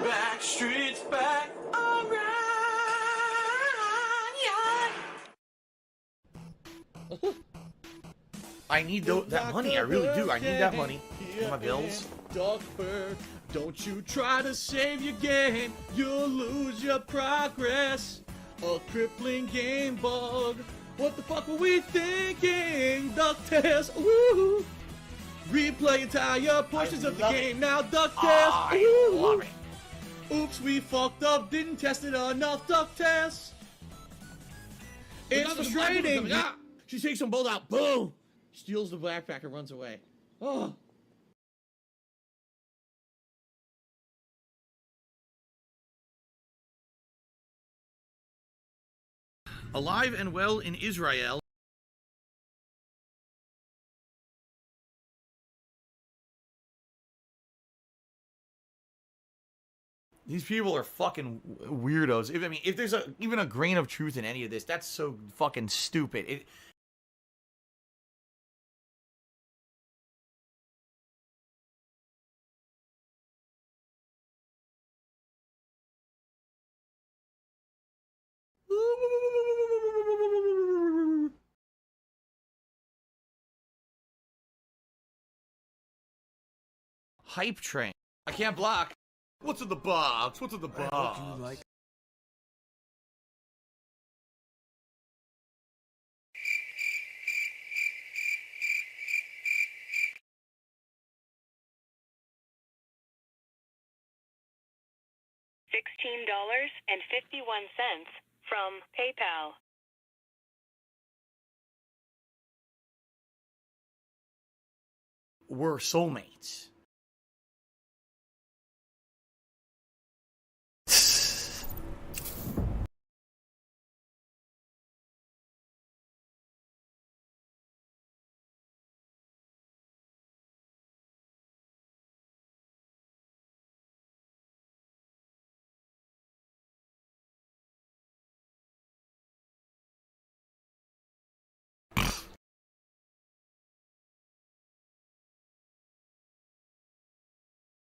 back, streets back, alright, yeah. I need that money. I really do. I need that money. For my bills. Duckford, don't you try to save your game. You'll lose your progress. A crippling game bug. What the fuck were we thinking? Duck test. Woo! Replay entire portions of the game. Now duck test. I love it. Oops, we fucked up. Didn't test it enough. Duck test. It's frustrating. She takes them both out. Boom. Steals the backpack and runs away. Oh. Alive and well in Israel. These people are fucking weirdos. If there's even a grain of truth in any of this, that's so fucking stupid. Hype train. I can't block. What's in the box? What's in the box? What do you like? $16.51 from PayPal. We're soulmates.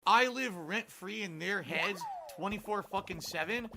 I live rent-free in their heads 24 fucking 7.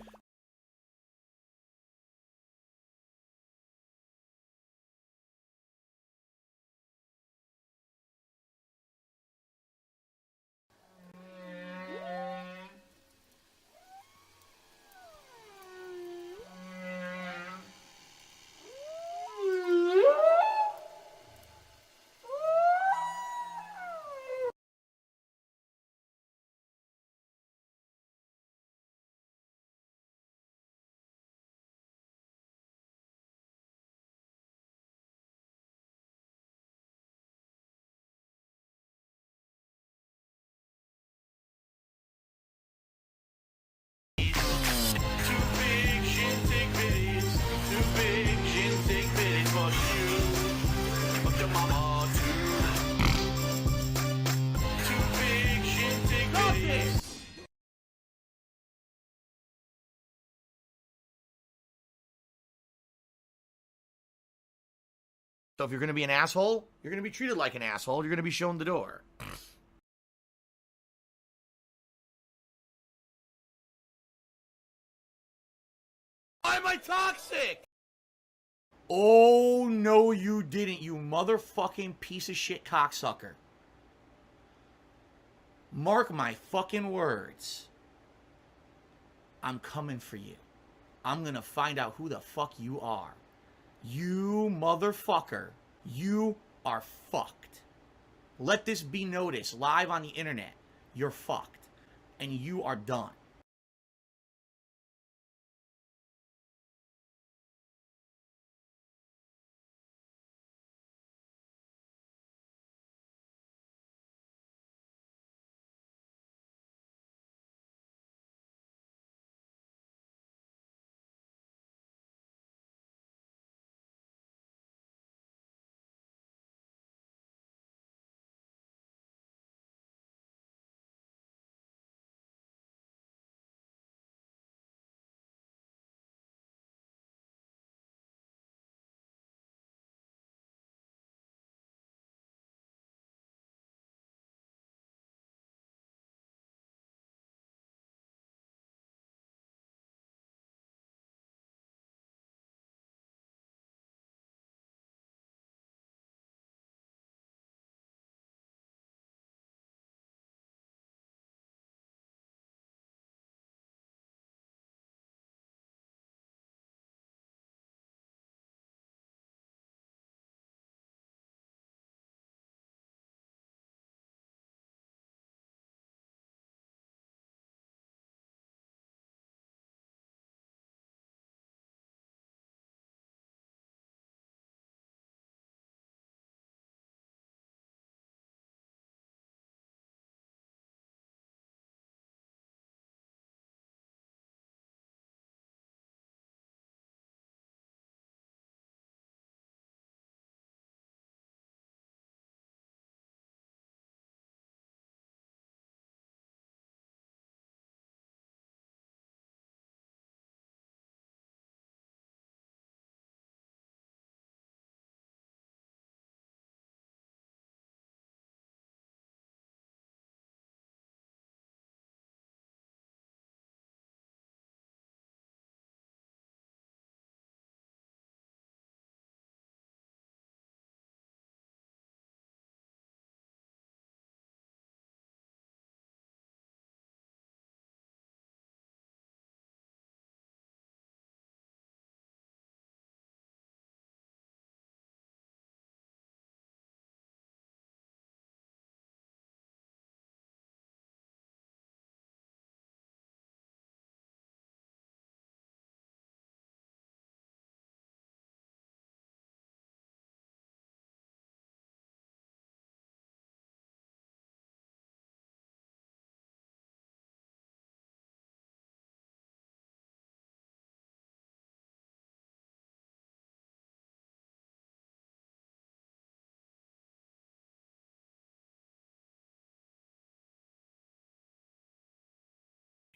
So if you're going to be an asshole, you're going to be treated like an asshole. You're going to be shown the door. Why am I toxic? Oh, no, you didn't, you motherfucking piece of shit cocksucker. Mark my fucking words. I'm coming for you. I'm going to find out who the fuck you are. You motherfucker, you are fucked. Let this be noticed live on the internet. You're fucked. And you are done.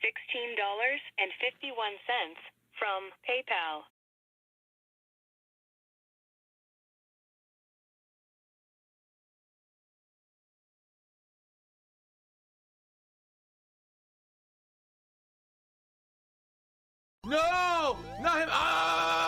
$16.51 from PayPal. No! Not him! Ah!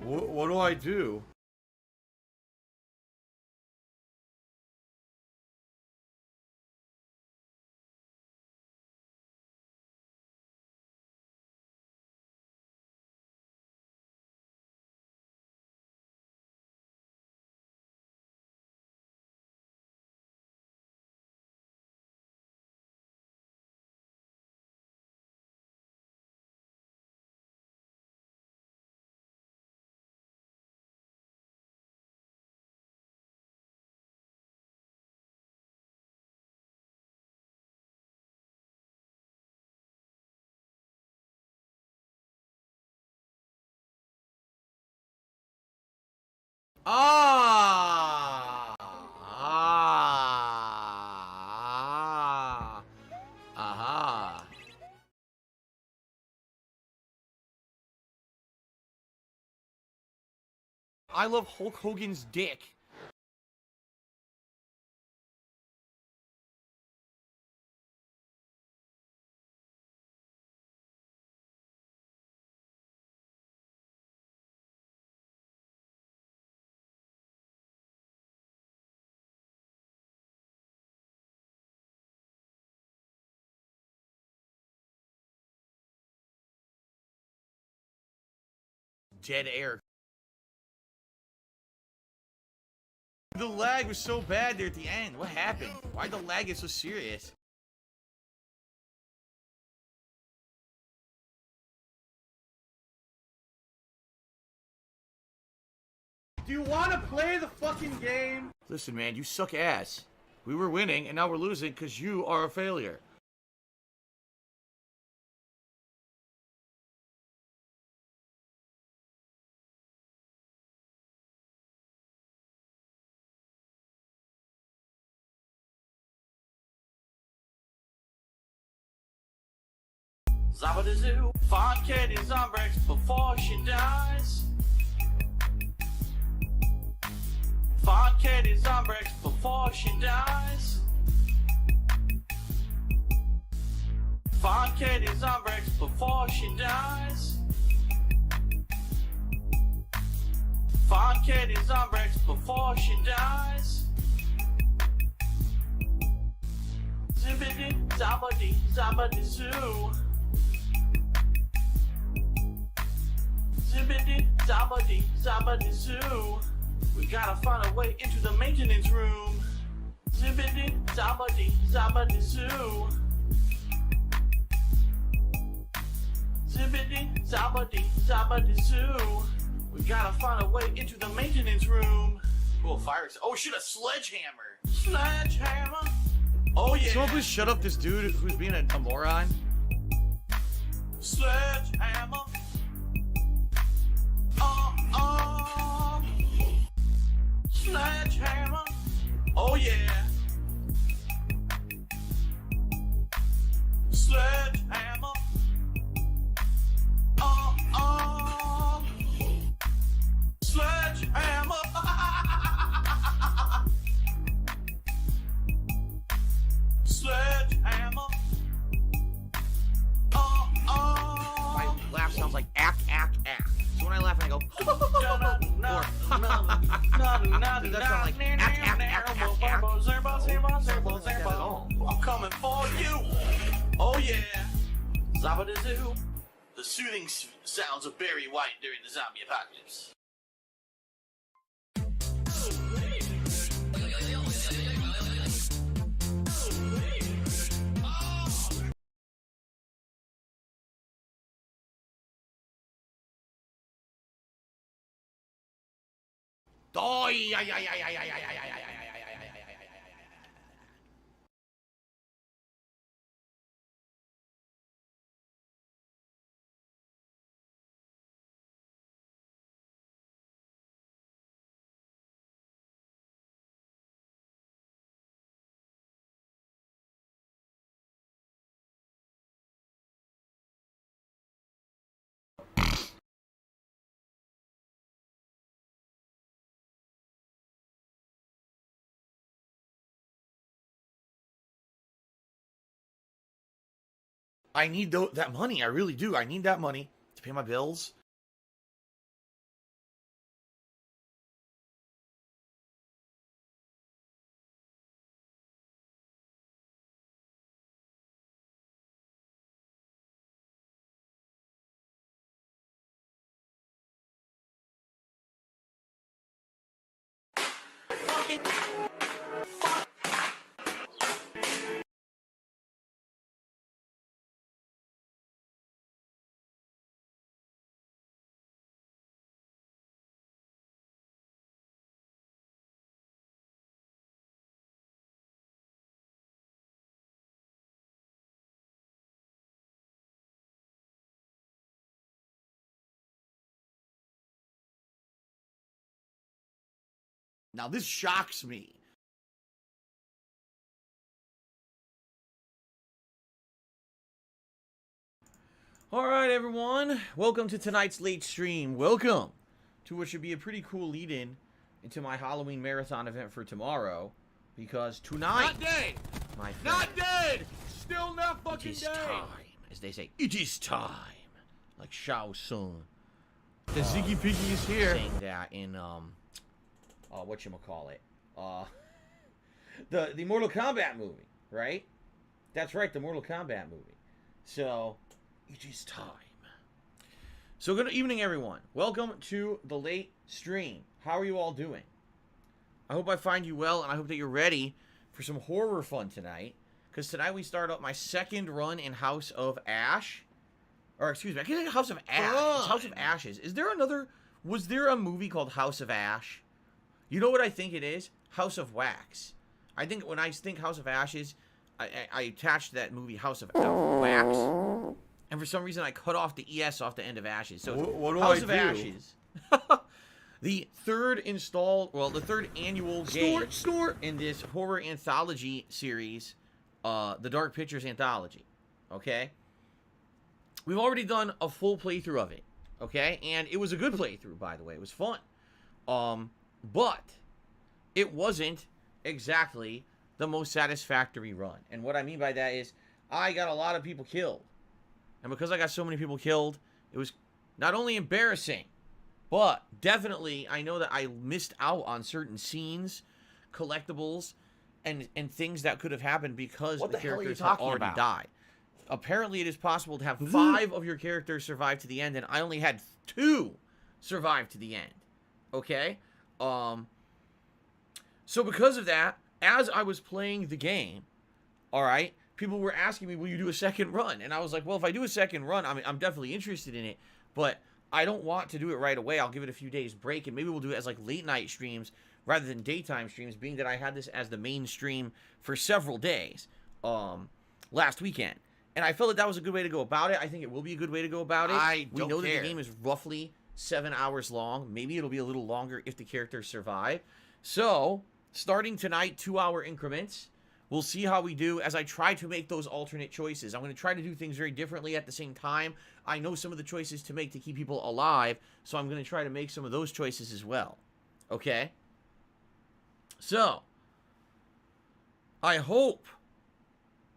What do I do? Ah! Ah! Aha! I love Hulk Hogan's dick. Dead air. The lag was so bad there at the end. What happened? Why'd the lag get so serious? Do you want to play the fucking game? Listen, man, you suck ass. We were winning, and now we're losing because you are a failure. Zabadazoo, find Katie's on breaks before she dies. Find Katie's on breaks before she dies. Find Katie's on breaks before she dies. Find Katie's on breaks before she dies. Zibbity, zabadi, zabadazoo. Zibbity, zabadi, zabadazoo. We gotta find a way into the maintenance room. Zibbity, zabadi, zabadazoo. Zibbity, zabadi, zabadazoo. We gotta find a way into the maintenance room. Cool, fire. Oh shit, a sledgehammer. Sledgehammer. Oh yeah. Someone please shut up this dude who's being a moron. Sledgehammer. Sledgehammer. Oh yeah. Sledgehammer. Sledgehammer. Sledgehammer. My laugh sounds like ack, ack, ack. So when I laugh, I go, or, does that sound like ack, ack, ack, ack, ack? I'm coming for you. Oh yeah. Zabadazoo. The soothing sounds of Barry White during the zombie apocalypse. Oh, yeah, yeah, yeah, yeah, yeah, yeah, yeah, yeah, yeah. I need that money. I really do. I need that money to pay my bills. Now, this shocks me. All right, everyone. Welcome to tonight's late stream. Welcome to what should be a pretty cool lead-in into my Halloween marathon event for tomorrow. Because tonight... Not dead! My friend, Not dead! Still not fucking it is dead! time. As they say, it is time. Like Shao Tsung. The Ziggy Piggy is here. Saying that in, whatchamacallit? The Mortal Kombat movie, right? That's right, the Mortal Kombat movie. So, it is time. So, good evening, everyone. Welcome to the late stream. How are you all doing? I hope I find you well, and I hope that you're ready for some horror fun tonight. Because tonight we start up my second run in House of Ash. Or, excuse me, I can't think of House of Ash. It's House of Ashes. Is there another... Was there a movie called House of Ash? You know what I think it is? House of Wax. I think when I think House of Ashes, I attached that movie House of Wax. And for some reason, I cut off the ES off the end of Ashes. So, what do House I of do? Ashes. The third annual game in this horror anthology series, the Dark Pictures Anthology. Okay? We've already done a full playthrough of it. Okay? And it was a good playthrough, by the way. It was fun. But it wasn't exactly the most satisfactory run. And what I mean by that is I got a lot of people killed. And because I got so many people killed, it was not only embarrassing, but definitely I know that I missed out on certain scenes, collectibles, and things that could have happened because the characters had already died. Apparently it is possible to have 5 of your characters survive to the end, and I only had 2 survive to the end. Okay? So because of that, as I was playing the game, alright, people were asking me, will you do a second run? And I was like, well, if I do a second run, I'm definitely interested in it, but I don't want to do it right away. I'll give it a few days break, and maybe we'll do it as like late night streams rather than daytime streams, being that I had this as the main stream for several days last weekend. And I felt that was a good way to go about it. I think it will be a good way to go about it. We know that the game is roughly 7 hours long. Maybe it'll be a little longer if the characters survive. So, starting tonight, 2-hour increments. We'll see how we do as I try to make those alternate choices. I'm going to try to do things very differently at the same time. I know some of the choices to make to keep people alive, so I'm going to try to make some of those choices as well. Okay? So, I hope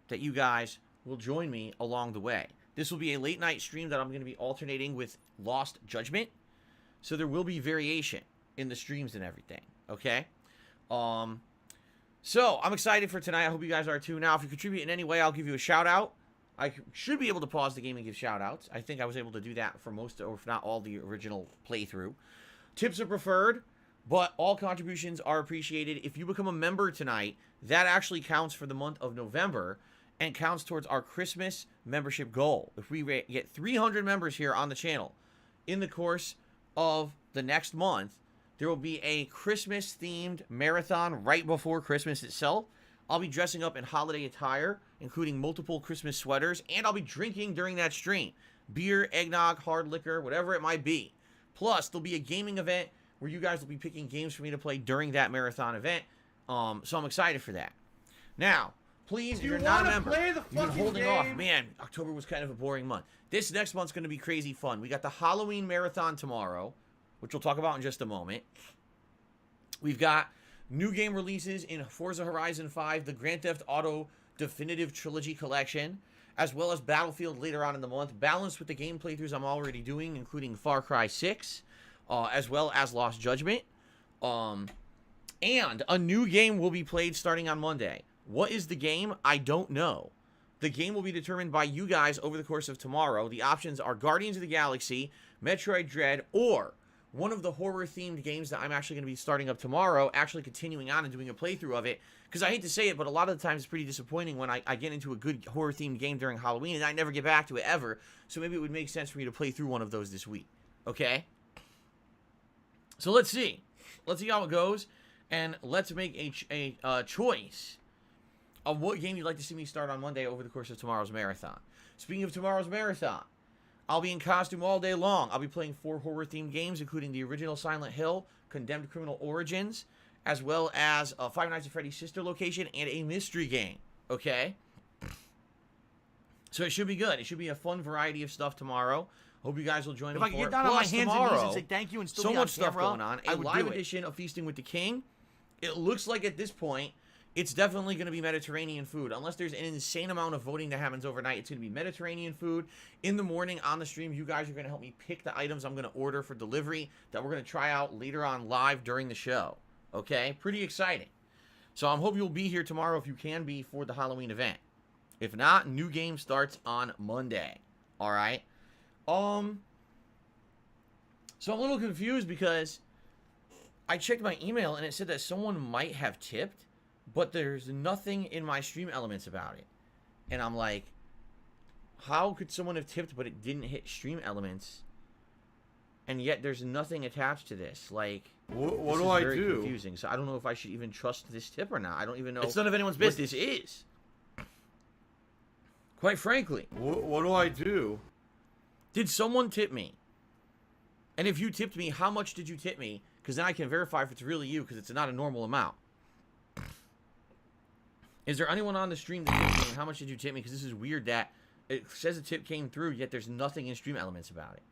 that you guys will join me along the way. This will be a late night stream that I'm going to be alternating with Lost Judgment. So there will be variation in the streams and everything. Okay? So, I'm excited for tonight. I hope you guys are too. Now, if you contribute in any way, I'll give you a shout-out. I should be able to pause the game and give shout-outs. I think I was able to do that for most, or if not all, the original playthrough. Tips are preferred, but all contributions are appreciated. If you become a member tonight, that actually counts for the month of November and counts towards our Christmas membership goal. If we get 300 members here on the channel in the course of the next month, there will be a Christmas-themed marathon right before Christmas itself. I'll be dressing up in holiday attire, including multiple Christmas sweaters, and I'll be drinking during that stream. Beer, eggnog, hard liquor, whatever it might be. Plus, there'll be a gaming event where you guys will be picking games for me to play during that marathon event. So I'm excited for that. Now, please, if you're not a member, you've been holding off. Man, October was kind of a boring month. This next month's going to be crazy fun. We got the Halloween marathon tomorrow, which we'll talk about in just a moment. We've got new game releases in Forza Horizon 5, the Grand Theft Auto Definitive Trilogy Collection, as well as Battlefield later on in the month, balanced with the game playthroughs I'm already doing, including Far Cry 6, as well as Lost Judgment. And a new game will be played starting on Monday. What is the game? I don't know. The game will be determined by you guys over the course of tomorrow. The options are Guardians of the Galaxy, Metroid Dread, or one of the horror-themed games that I'm actually going to be starting up tomorrow, actually continuing on and doing a playthrough of it. Because I hate to say it, but a lot of the times it's pretty disappointing when I get into a good horror-themed game during Halloween and I never get back to it ever. So maybe it would make sense for me to play through one of those this week. Okay? So let's see. Let's see how it goes. And let's make a choice of what game you'd like to see me start on Monday over the course of tomorrow's marathon. Speaking of tomorrow's marathon, I'll be in costume all day long. I'll be playing 4 horror-themed games, including the original Silent Hill, Condemned Criminal Origins, as well as Five Nights at Freddy's Sister Location, and a mystery game. Okay? So it should be good. It should be a fun variety of stuff tomorrow. Hope you guys will join me If I for could it. get down on my Plus, hands and tomorrow, knees and say thank you and still so be on much stuff camera, going on. I A would live do it. edition of Feasting with the King. It looks like at this point, it's definitely going to be Mediterranean food. Unless there's an insane amount of voting that happens overnight, it's going to be Mediterranean food. In the morning on the stream, you guys are going to help me pick the items I'm going to order for delivery that we're going to try out later on live during the show. Okay? Pretty exciting. So I hope you'll be here tomorrow if you can be for the Halloween event. If not, new game starts on Monday. All right? So I'm a little confused because I checked my email and it said that someone might have tipped, but there's nothing in my stream elements about it. And I'm like, how could someone have tipped but it didn't hit stream elements? And yet there's nothing attached to this. Like, What this do is I very do? confusing. So I don't know if I should even trust this tip or not. I don't even know It's none of anyone's what business. this is. Quite frankly. What do I do? Did someone tip me? And if you tipped me, how much did you tip me? Because then I can verify if it's really you, because it's not a normal amount. Is there anyone on the stream that tipped me, and how much did you tip me? Because this is weird that it says a tip came through, yet there's nothing in stream elements about it.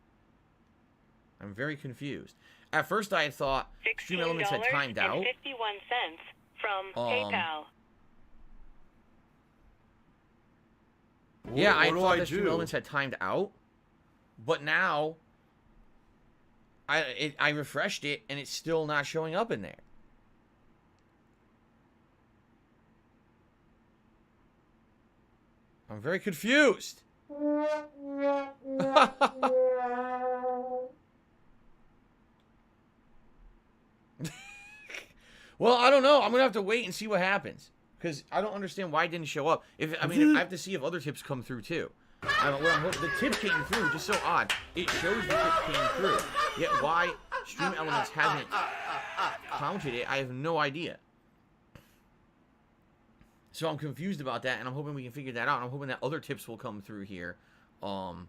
I'm very confused. At first I had thought stream elements had timed out. $16.51 from PayPal. Yeah, I what do thought I that stream do? elements had timed out. But now I refreshed it, and it's still not showing up in there. I'm very confused. Well, I don't know. I'm going to have to wait and see what happens. Because I don't understand why it didn't show up. I have to see if other tips come through, too. The tip came through, just so odd. It shows the tip came through. Yet why Stream Elements hasn't counted it, I have no idea. So I'm confused about that, and I'm hoping we can figure that out. And I'm hoping that other tips will come through here. You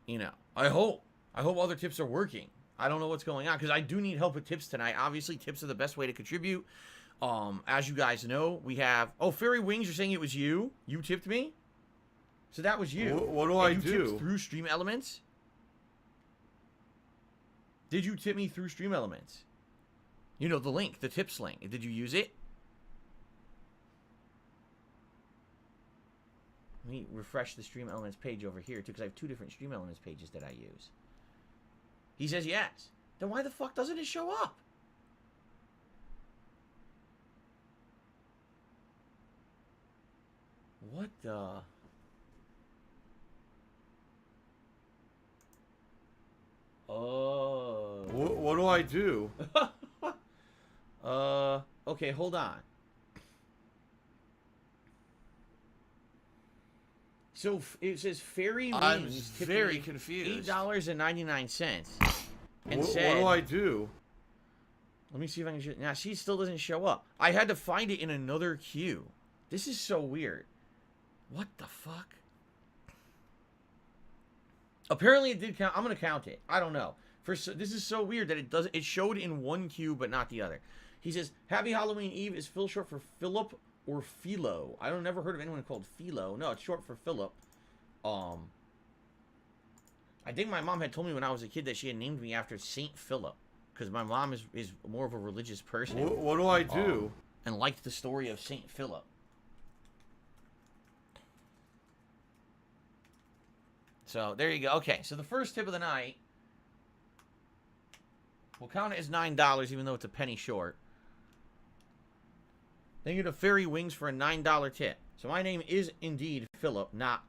know, I hope other tips are working. I don't know what's going on, because I do need help with tips tonight. Obviously, tips are the best way to contribute. As you guys know, we have... Oh, Fairy Wings, you're saying it was you? You tipped me? So that was you. What do And I you do? tipped through Stream Elements? Did you tip me through Stream Elements? You know, the link, the tips link. Did you use it? Let me refresh the Stream Elements page over here, too, because I have 2 different Stream Elements pages that I use. He says yes. Then why the fuck doesn't it show up? What the... Oh. What do I do? Okay, hold on. So it says Fairy Wings. I'm tipped very me confused. $8.99. And What said, do I do? let me see if I can... Now, she still doesn't show up. I had to find it in another queue. This is so weird. What the fuck? Apparently it did count. I'm going to count it. I don't know. This is so weird that it showed in one queue but not the other. He says, Happy Halloween Eve is Phil short for Philip or Philo. I don't never heard of anyone called Philo. No, it's short for Philip. I think my mom had told me when I was a kid that she had named me after Saint Philip, because my mom is more of a religious person. What do I do? And liked the story of Saint Philip. So, there you go. Okay, so the first tip of the night, we'll count it as $9, even though it's a penny short. Thank you to Fairy Wings for a $9 tip. So my name is indeed Philip, not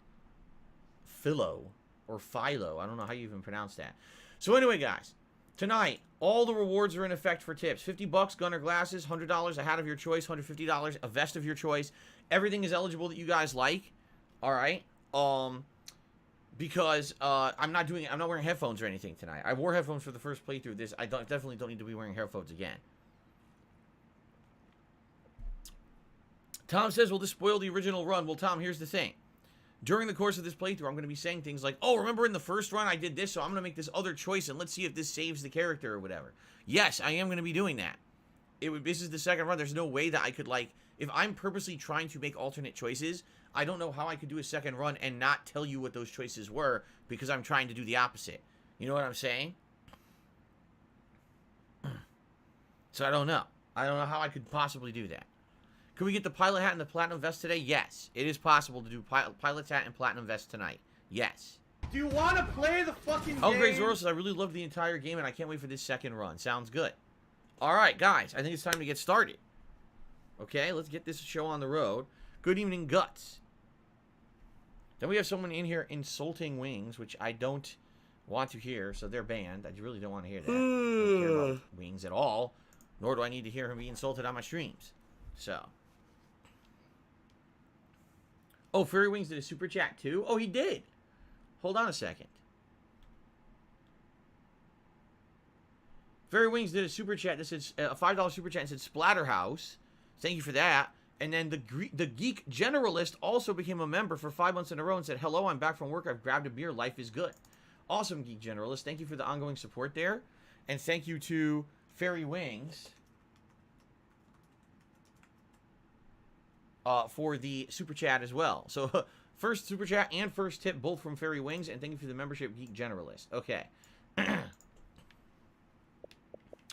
Philo or Philo. I don't know how you even pronounce that. So anyway, guys, tonight, all the rewards are in effect for tips. $50, gun or glasses, $100, a hat of your choice, $150, a vest of your choice. Everything is eligible that you guys like. All right. Because I'm not wearing headphones or anything tonight. I wore headphones for the first playthrough. I definitely don't need to be wearing headphones again. Tom says, will this spoil the original run? Well, Tom, here's the thing. During the course of this playthrough, I'm going to be saying things like, oh, remember in the first run I did this, so I'm going to make this other choice, and let's see if this saves the character or whatever. Yes, I am going to be doing that. This is the second run. There's no way that I could, like, if I'm purposely trying to make alternate choices, I don't know how I could do a second run and not tell you what those choices were because I'm trying to do the opposite. You know what I'm saying? So I don't know. I don't know how I could possibly do that. Can we get the pilot hat and the platinum vest today? Yes. It is possible to do pilot's hat and platinum vest tonight. Yes. Do you want to play the fucking game? Oh, Great Zoro says, I really love the entire game and I can't wait for this second run. Sounds good. Alright, guys. I think it's time to get started. Okay, let's get this show on the road. Good evening, Guts. Then we have someone in here insulting Wings, which I don't want to hear, so they're banned. I really don't want to hear that. I don't care about Wings at all, nor do I need to hear him be insulted on my streams. So. Oh, Fairy Wings did a super chat too? Oh, he did. Hold on a second. Fairy Wings did a super chat that says, a $5 super chat and said Splatterhouse. Thank you for that. And then the Geek Generalist also became a member for 5 months in a row and said, hello, I'm back from work. I've grabbed a beer. Life is good. Awesome, Geek Generalist. Thank you for the ongoing support there. And thank you to Fairy Wings for the super chat as well. So first super chat and first tip, both from Fairy Wings. And thank you for the membership, Geek Generalist. Okay.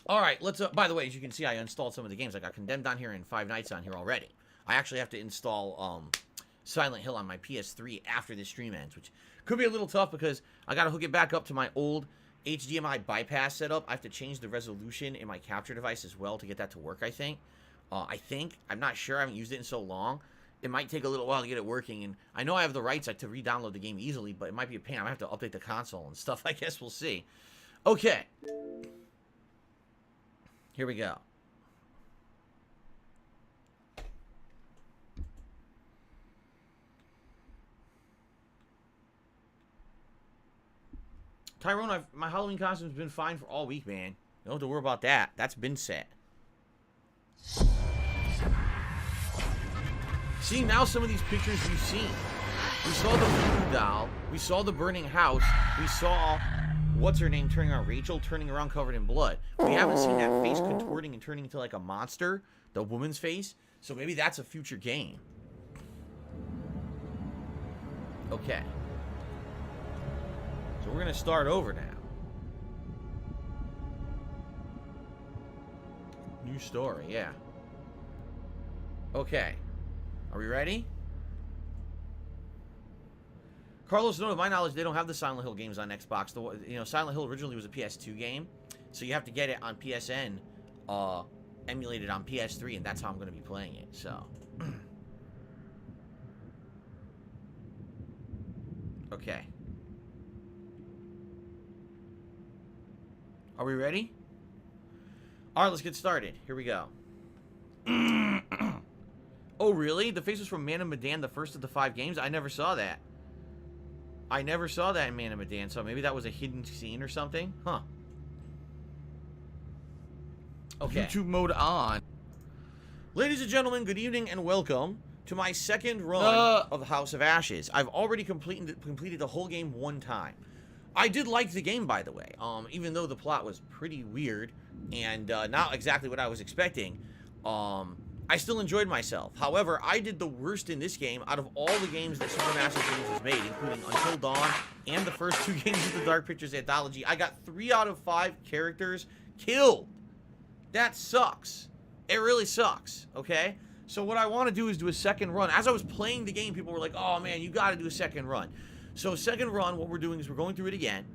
All right, let's, by the way, as you can see, I installed some of the games. I got Condemned on here and Five Nights on here already. I actually have to install Silent Hill on my PS3 after this stream ends, which could be a little tough because I got to hook it back up to my old HDMI bypass setup. I have to change the resolution in my capture device as well to get that to work, I think. I'm not sure. I haven't used it in so long. It might take a little while to get it working, and I know I have the rights to re-download the game easily, but it might be a pain. I might have to update the console and stuff. I guess we'll see. Okay. Here we go. Tyrone, my Halloween costume's been fine for all week, man. You don't have to worry about that. That's been set. See, now some of these pictures you've seen. We saw the voodoo doll. We saw the burning house. We saw... what's her name turning around? Rachel turning around covered in blood. We haven't seen that face contorting and turning into like a monster. The woman's face. So maybe that's a future game. Okay. So we're going to start over now. New story, yeah. Okay. Are we ready? Carlos, no, to my knowledge, they don't have the Silent Hill games on Xbox. Silent Hill originally was a PS2 game, so you have to get it on PSN, emulated on PS3, and that's how I'm going to be playing it, so. Okay. Are we ready? Alright, let's get started. Here we go. Oh, really? The face was from Man of Medan, the first of the 5 games? I never saw that. I never saw that in Man of Medan, so maybe that was a hidden scene or something? Huh. Okay. YouTube mode on. Ladies and gentlemen, good evening and welcome to my second run of the House of Ashes. I've already completed the whole game 1 time. I did like the game, by the way, even though the plot was pretty weird and not exactly what I was expecting. I still enjoyed myself. However, I did the worst in this game out of all the games that Supermassive Games has made, including Until Dawn and the first 2 games of the Dark Pictures Anthology. I got 3 out of 5 characters killed. That sucks. It really sucks, okay? So what I want to do is do a second run. As I was playing the game, people were like, oh man, you got to do a second run. So second run, what we're doing is we're going through it again,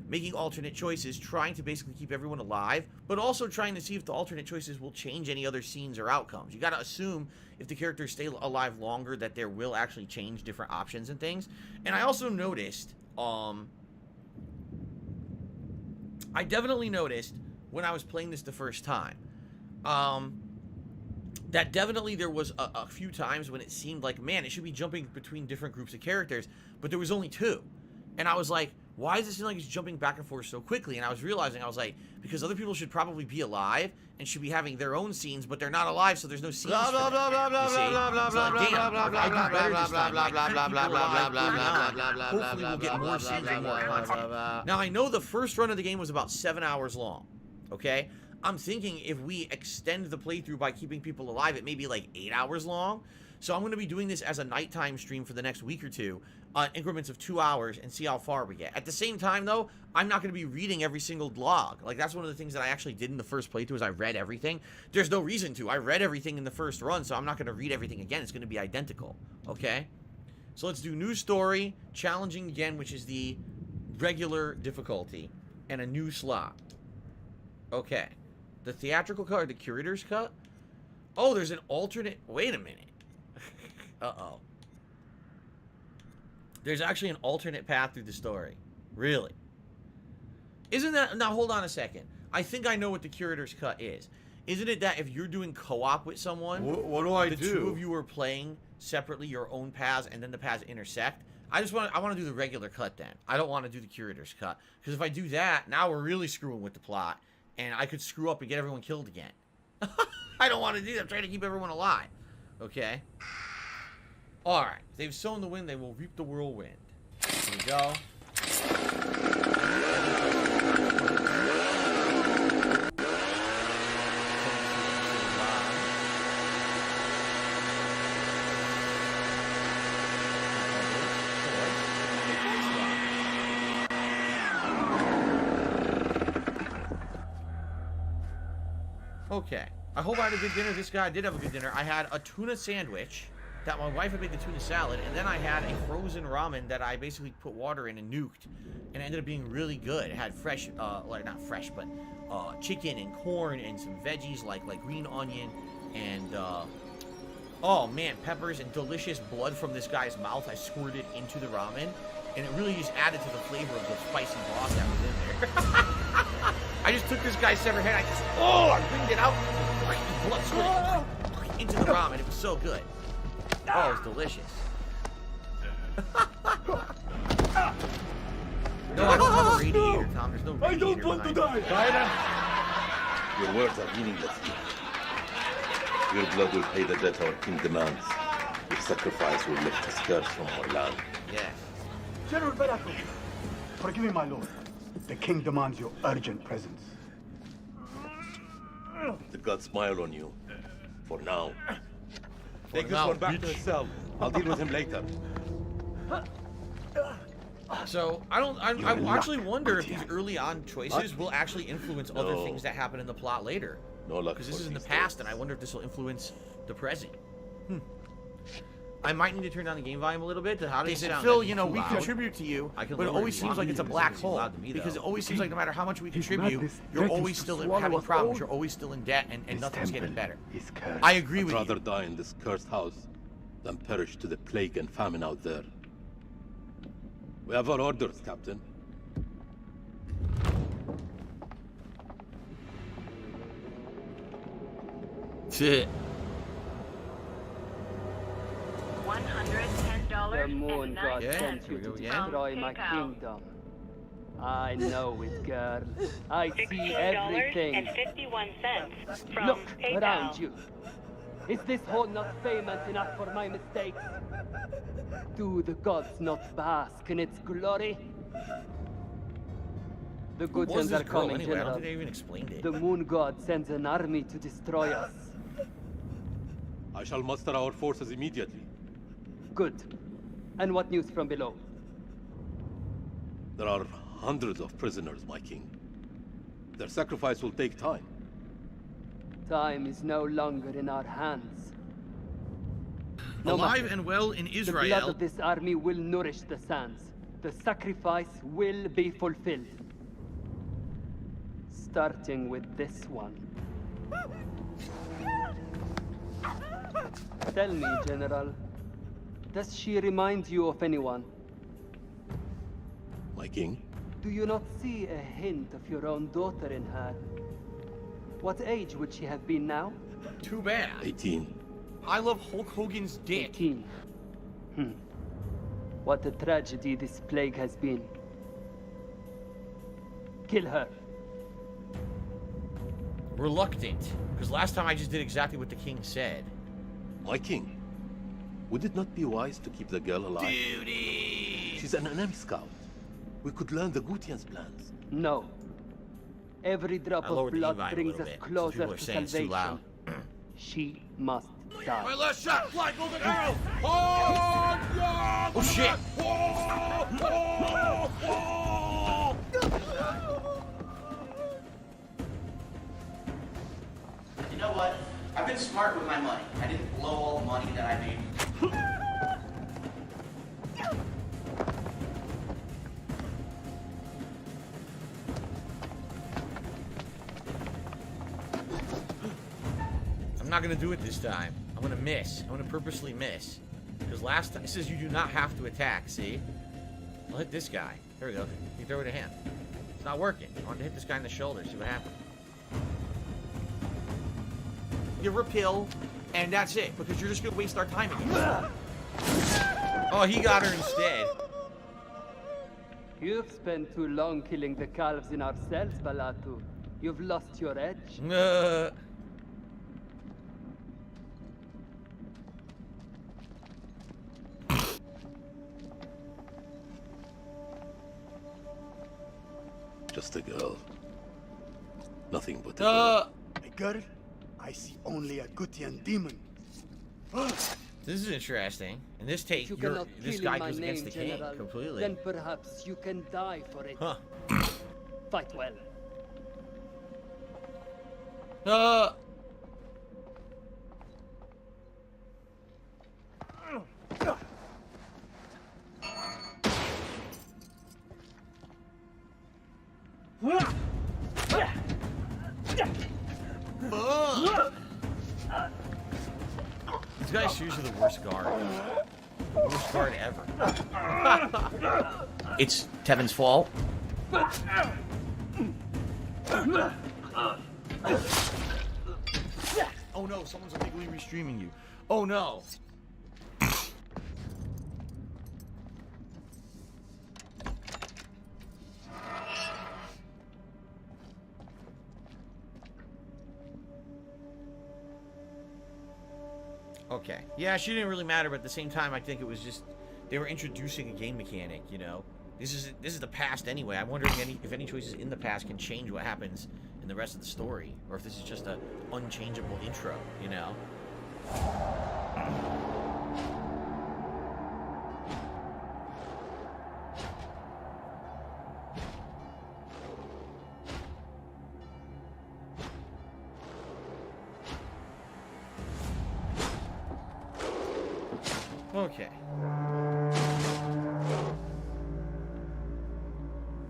making alternate choices, trying to basically keep everyone alive, but also trying to see if the alternate choices will change any other scenes or outcomes. You got to assume if the characters stay alive longer that there will actually change different options and things. And I also noticed, I definitely noticed when I was playing this the first time, that definitely there was a few times when it seemed like, man, it should be jumping between different groups of characters, but there was only 2. And I was like, why does it seem like it's jumping back and forth so quickly? And I was realizing, I was like, because other people should probably be alive and should be having their own scenes, but they're not alive, so there's no scenes for them. Hopefully we'll get more scenes and more content. Now, I know the first run of the game was about 7 hours long, okay? I'm thinking if we extend the playthrough by keeping people alive, it may be like 8 hours long. So I'm going to be doing this as a nighttime stream for the next week or two, increments of 2 hours, and see how far we get. At the same time, though, I'm not going to be reading every single log. Like, that's one of the things that I actually did in the first playthrough is I read everything. There's no reason to. I read everything in the first run, so I'm not going to read everything again. It's going to be identical, okay? So let's do new story, challenging again, which is the regular difficulty, and a new slot. Okay. The theatrical cut or the curator's cut? Oh, there's an alternate... Wait a minute. Uh-oh. There's actually an alternate path through the story. Really? Isn't that... Now, hold on a second. I think I know what the curator's cut is. Isn't it that if you're doing co-op with someone... What do I do? The 2 of you are playing separately your own paths, and then the paths intersect? I want to do the regular cut then. I don't want to do the curator's cut. Because if I do that, now we're really screwing with the plot. And I could screw up and get everyone killed again. I don't want to do that. I'm trying to keep everyone alive. Okay? Alright. They've sown the wind, they will reap the whirlwind. Here we go. Okay. I hope I had a good dinner. This guy did have a good dinner. I had a tuna sandwich that my wife had made the tuna salad, and then I had a frozen ramen that I basically put water in and nuked, and it ended up being really good. It had fresh, like not fresh, but chicken and corn and some veggies like green onion and oh man, peppers and delicious blood from this guy's mouth. I squirted into the ramen, and it really just added to the flavor of the spicy broth that was in there. I just took this guy's severed head. I wringed it out. Blood squirted into the ramen. It was so good. Oh, it was delicious. No, I don't have a radiator, Tom. There's no radiator. I don't want to die. Your words are meaningless. Your blood will pay the debt our king demands. Your sacrifice will lift the curse from our land. Yes. General Barato, forgive me, my lord. The king demands your urgent presence. The gods smile on you. For now. Take this one back to his cell. I'll deal with him later. So I actually wonder if these early on choices will actually influence other things that happen in the plot later. No luck. Because this is in the past, and I wonder if this will influence the present. I might need to turn down the game volume a little bit. How does it sound? Phil, you know, we contribute to you, but it always seems like it's a black hole. Because it always seems like no matter how much we contribute, you're always still having problems. You're always still in debt, and nothing's getting better. I agree with you. I'd rather die in this cursed house than perish to the plague and famine out there. We have our orders, Captain. Shit. $110 The moon god Yeah, sent here you we go to again. destroy my PayPal. kingdom. I know it, girl. I see $16.51 everything. from Look PayPal. around you. Is this hall not famous enough for my mistakes? Do the gods not bask in its glory? The good What was ones are this girl coming, anyway? I don't General. think they even explained it. The moon god sends an army to destroy us. I shall muster our forces immediately. Good. And what news from below? There are hundreds of prisoners, my king. Their sacrifice will take time. Time is no longer in our hands. No Alive matter. and well in The blood Israel. of this army will nourish the sands. The sacrifice will be fulfilled. Starting with this one. Tell me, General, does she remind you of anyone? My king? Do you not see a hint of your own daughter in her? What age would she have been now? Too bad. 18. I love Hulk Hogan's dick. 18. What a tragedy this plague has been. Kill her. Reluctant. Because last time I just did exactly what the king said. My king? Would it not be wise to keep the girl alive? Duty! She's an enemy scout. We could learn the Gutian's plans. No. Every drop I of lowered the blood E-Vine a brings little us bit, closer people are to saying it's too salvation. loud. She must die. My last shot, fly golden arrow. Oh, yeah! Oh shit! You know what? I've been smart with my money. I didn't blow all the money that I made. I'm not gonna do it this time. I'm gonna miss. I'm gonna purposely miss. Because last time, it says you do not have to attack, see? I'll hit this guy. There we go. You throw it a hand. It's not working. I wanted to hit this guy in the shoulder, see what happens. You repel, and that's it. Because you're just gonna waste our time again. Oh, he got her instead. You've spent too long killing the calves in our cells, Balatu. You've lost your edge. Just a girl. Nothing but a girl. A girl? I see only a Gutian demon. This is interesting. And this take, You you're, cannot this kill guy in my goes against name, the king General. completely. Then perhaps you can die for it. Huh. Fight well. These guys seriously the worst guard. The worst guard ever. It's Tevin's fault. Oh no, someone's illegally restreaming you. Oh no. Okay. Yeah, she didn't really matter, but at the same time, I think it was just they were introducing a game mechanic. You know, this is the past anyway. I'm wondering if any choices in the past can change what happens in the rest of the story, or if this is just a unchangeable intro. You know. Okay.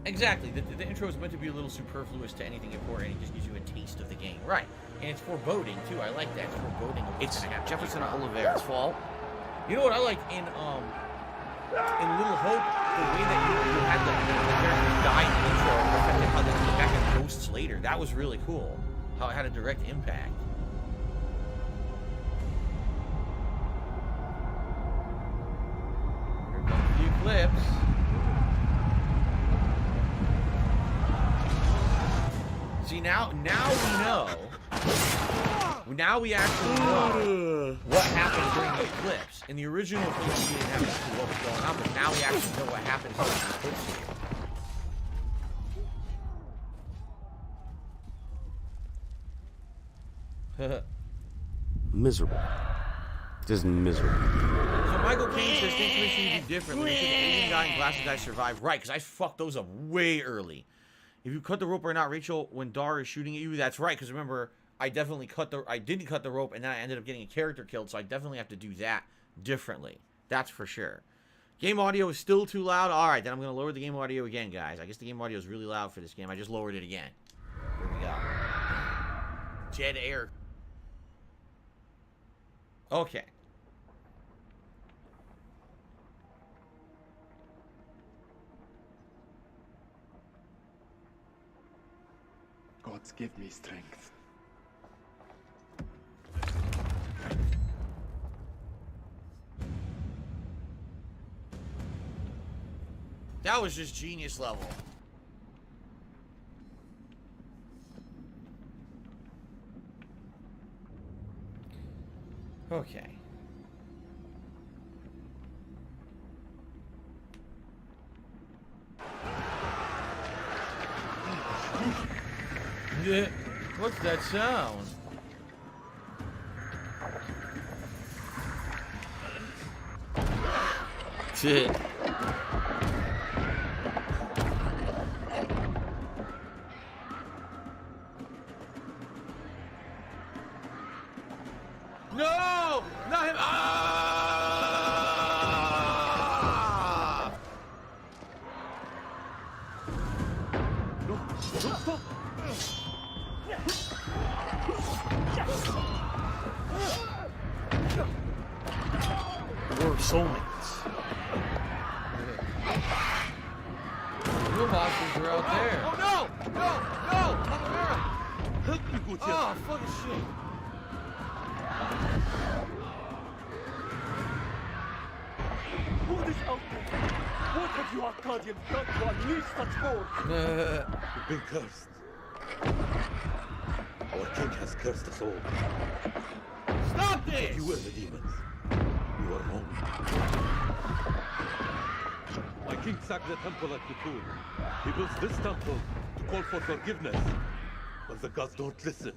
Exactly. The intro is meant to be a little superfluous to anything important. It just gives you a taste of the game. Right. And it's foreboding, too. I like that. It's foreboding. It's Jefferson Oliveira's fault. You know what I like in Little Hope? The way that you had the characters die in the intro and affected how they came back as ghosts later. That was really cool. How it had a direct impact. The eclipse. See, now we know. Now we actually know what happened during the eclipse. In the original film, we didn't have a clue what was going on, but now we actually know what happened during the eclipse. Miserable. Just miserable. So Michael Caine says things we should do differently. Make sure the Asian guy and glasses guy survive. Right, because I fucked those up way early. If you cut the rope or not, Rachel, when Dar is shooting at you, that's right. Because remember, I didn't cut the rope, and then I ended up getting a character killed. So I definitely have to do that differently. That's for sure. Game audio is still too loud. All right, then I'm going to lower the game audio again, guys. I guess the game audio is really loud for this game. I just lowered it again. Here we go. Dead air. Okay. Gods give me strength. That was just genius level. Okay. Yeah. What's that sound? Shit. No! Not him! Ah! No, stop! We're soulmates. Real monsters are out there. Oh no! No! No! Help me, Gutierrez. Oh, fucking shit. Who is out there? What have you Arcadians done to unleash such force? We've been cursed. Our king has cursed us all. Stop this! You were the demons. You were wrong. My king sacked the temple at Kutun. He built this temple to call for forgiveness. But the gods don't listen.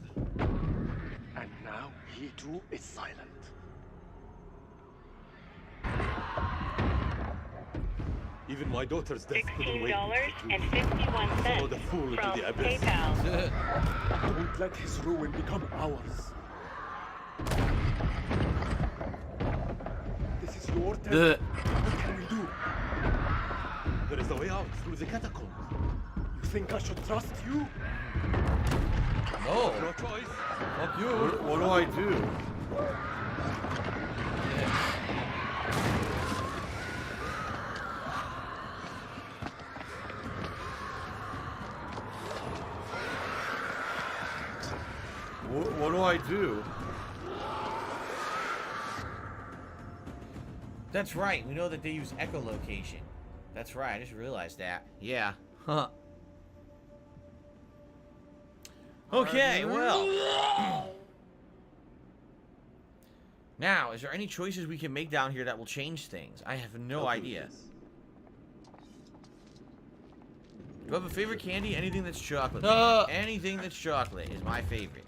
And now he too is silent. Even my daughter's death couldn't wait. $16.51 Follow the fool into from the abyss. PayPal. Don't let his ruin become ours. This is your temple. What can we do? There is a way out through the catacombs. You think I should trust you? No. No choice. Fuck you. What do I do? What do I do? That's right. We know that they use echolocation. That's right. I just realized that. Yeah. Huh. Okay, well. Now, is there any choices we can make down here that will change things? I have no idea. Do you have a favorite candy? Anything that's chocolate. Anything that's chocolate is my favorite.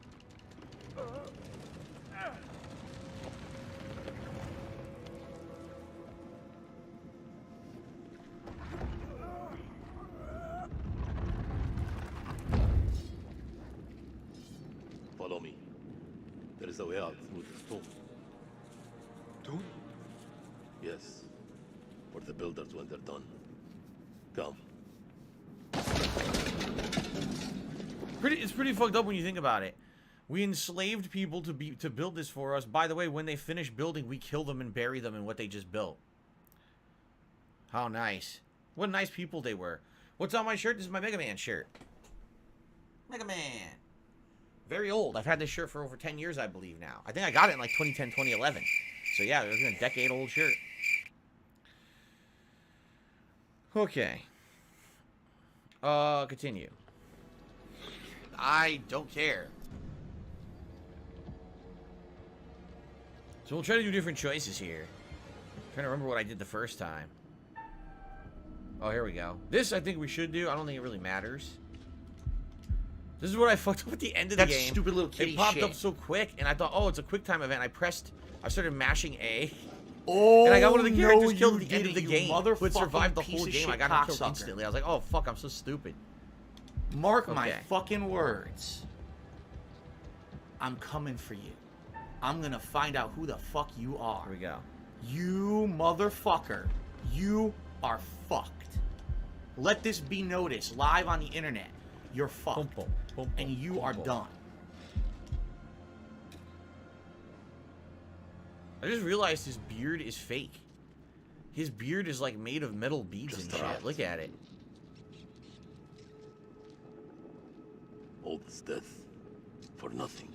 Follow me. There is a way out through the stone. Tomb? Yes. For the builders when they're done. Come. It's pretty fucked up when you think about it. We enslaved people to build this for us. By the way, when they finish building, we kill them and bury them in what they just built. How nice. What nice people they were. What's on my shirt? This is my Mega Man shirt. Mega Man. Very old. I've had this shirt for over 10 years, I believe now. I think I got it in like 2010, 2011. So yeah, it was a decade-old shirt. Okay. Continue. I don't care. So we'll try to do different choices here. I'm trying to remember what I did the first time. Oh, here we go. This I think we should do. I don't think it really matters. This is what I fucked up at the end of the game. That stupid little kitty It popped shit. up so quick, and I thought, oh, it's a quick time event. I started mashing A. Oh, And I got one of the characters no, killed you at the end of the didn't, you game. Who had survived the motherfucking whole piece of game. I shit got him killed cocksucker. instantly. I was like, oh, fuck, I'm so stupid. Mark my Okay. fucking words. I'm coming for you. I'm gonna find out who the fuck you are. Here we go. You motherfucker. You are fucked. Let this be noticed live on the internet. You're fucked. And you are done. I just realized his beard is fake. His beard is like made of metal beads and shit. Look at it. All this death for nothing.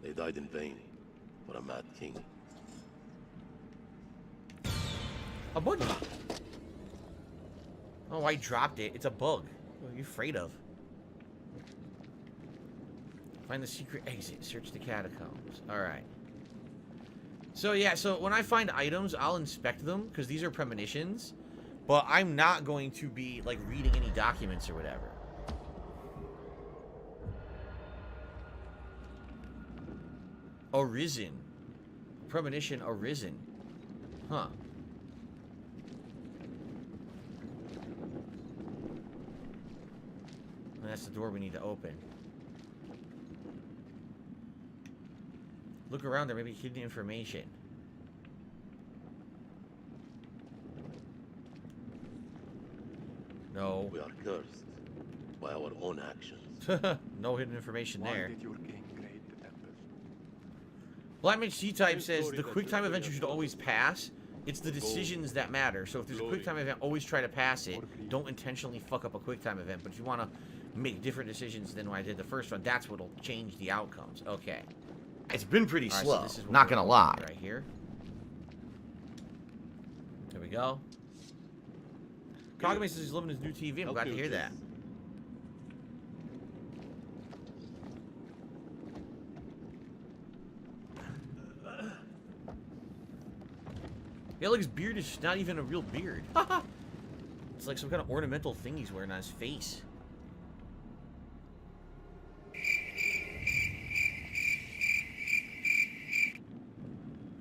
They died in vain for a mad king. A buggy. Oh, I dropped it. It's a bug. What are you afraid of? Find the secret exit. Search the catacombs. Alright. So, yeah, so when I find items, I'll inspect them, because these are premonitions. But I'm not going to be, like, reading any documents or whatever. Arisen. Premonition arisen. Huh. And that's the door we need to open. Look around, there may be hidden information. No. We are cursed by our own actions. No hidden information Why there. did your king create the temple? Blackman C-Type says the quick time event you should always pass. It's the decisions that matter. So if there's a quick time event, always try to pass it. Don't intentionally fuck up a quick time event. But if you want to make different decisions than what I did the first one, that's what'll change the outcomes. Okay. It's been pretty slow. So this is not gonna lie. Right here. There we go. Kagame says he's loving his new TV. I'm glad to hear that. Yeah, look, his beard is not even a real beard. It's like some kind of ornamental thing he's wearing on his face.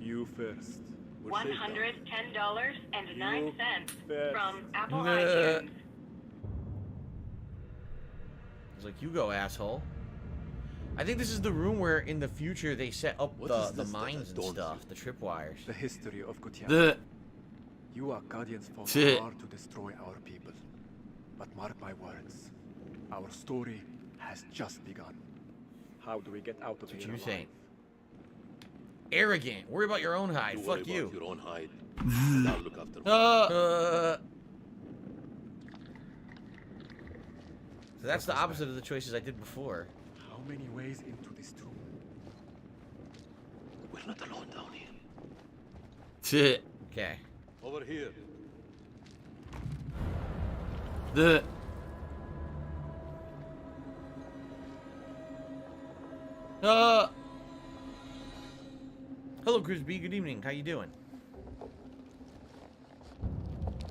You first. $110.09 from Apple Nah. iTunes. He's like, you go, asshole. I think this is the room where in the future they set up the mines and stuff, the tripwires. The history of Gutian. The You are Guardians fought Shit. hard to destroy our people. But mark my words, our story has just begun. How do we get out of What here you alive? saying? Arrogant. Worry about your own hide. You worry Fuck you. about your own hide. And I'll look after mine. So that's the opposite of the choices I did before. How many ways into this tomb? We're not alone down here. Shit. Okay. Over here. The Hello, Chris B. Good evening. How you doing?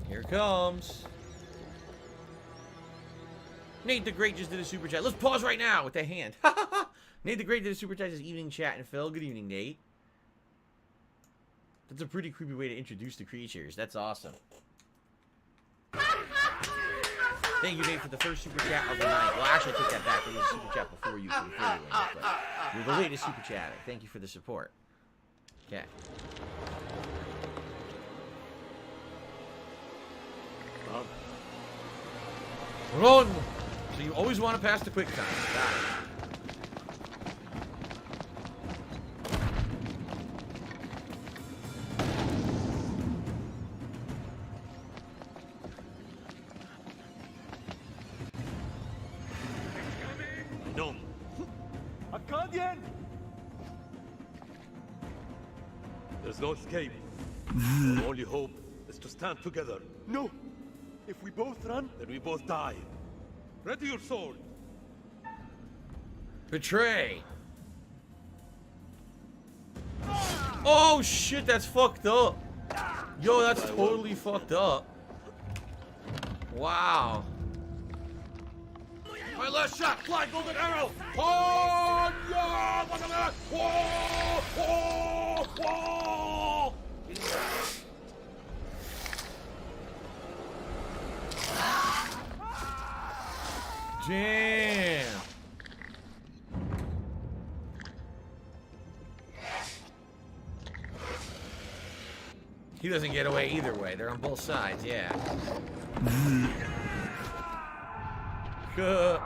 Here it comes. Nate the Great just did a super chat. Let's pause right now with that hand. Nate the Great did a super chat. His evening chat and Phil. Good evening, Nate. That's a pretty creepy way to introduce the creatures. That's awesome. Thank you, Nate, for the first super chat of the night. Well, actually, I take that back. There was a super chat before you, but you're the latest super chatter. Thank you for the support. Okay. Run! So you always want to pass the quick time. Got it. No. Akkadian! There's no escape. Our only hope is to stand together. No! If we both run, Then we both die. Ready your sword. Betray. Oh shit, that's fucked up. Yo, that's totally fucked up. Wow. My last shot, fly golden arrow. Oh yeah! Whoa! Whoa! Whoa! Damn. He doesn't get away either way. They're on both sides, yeah. So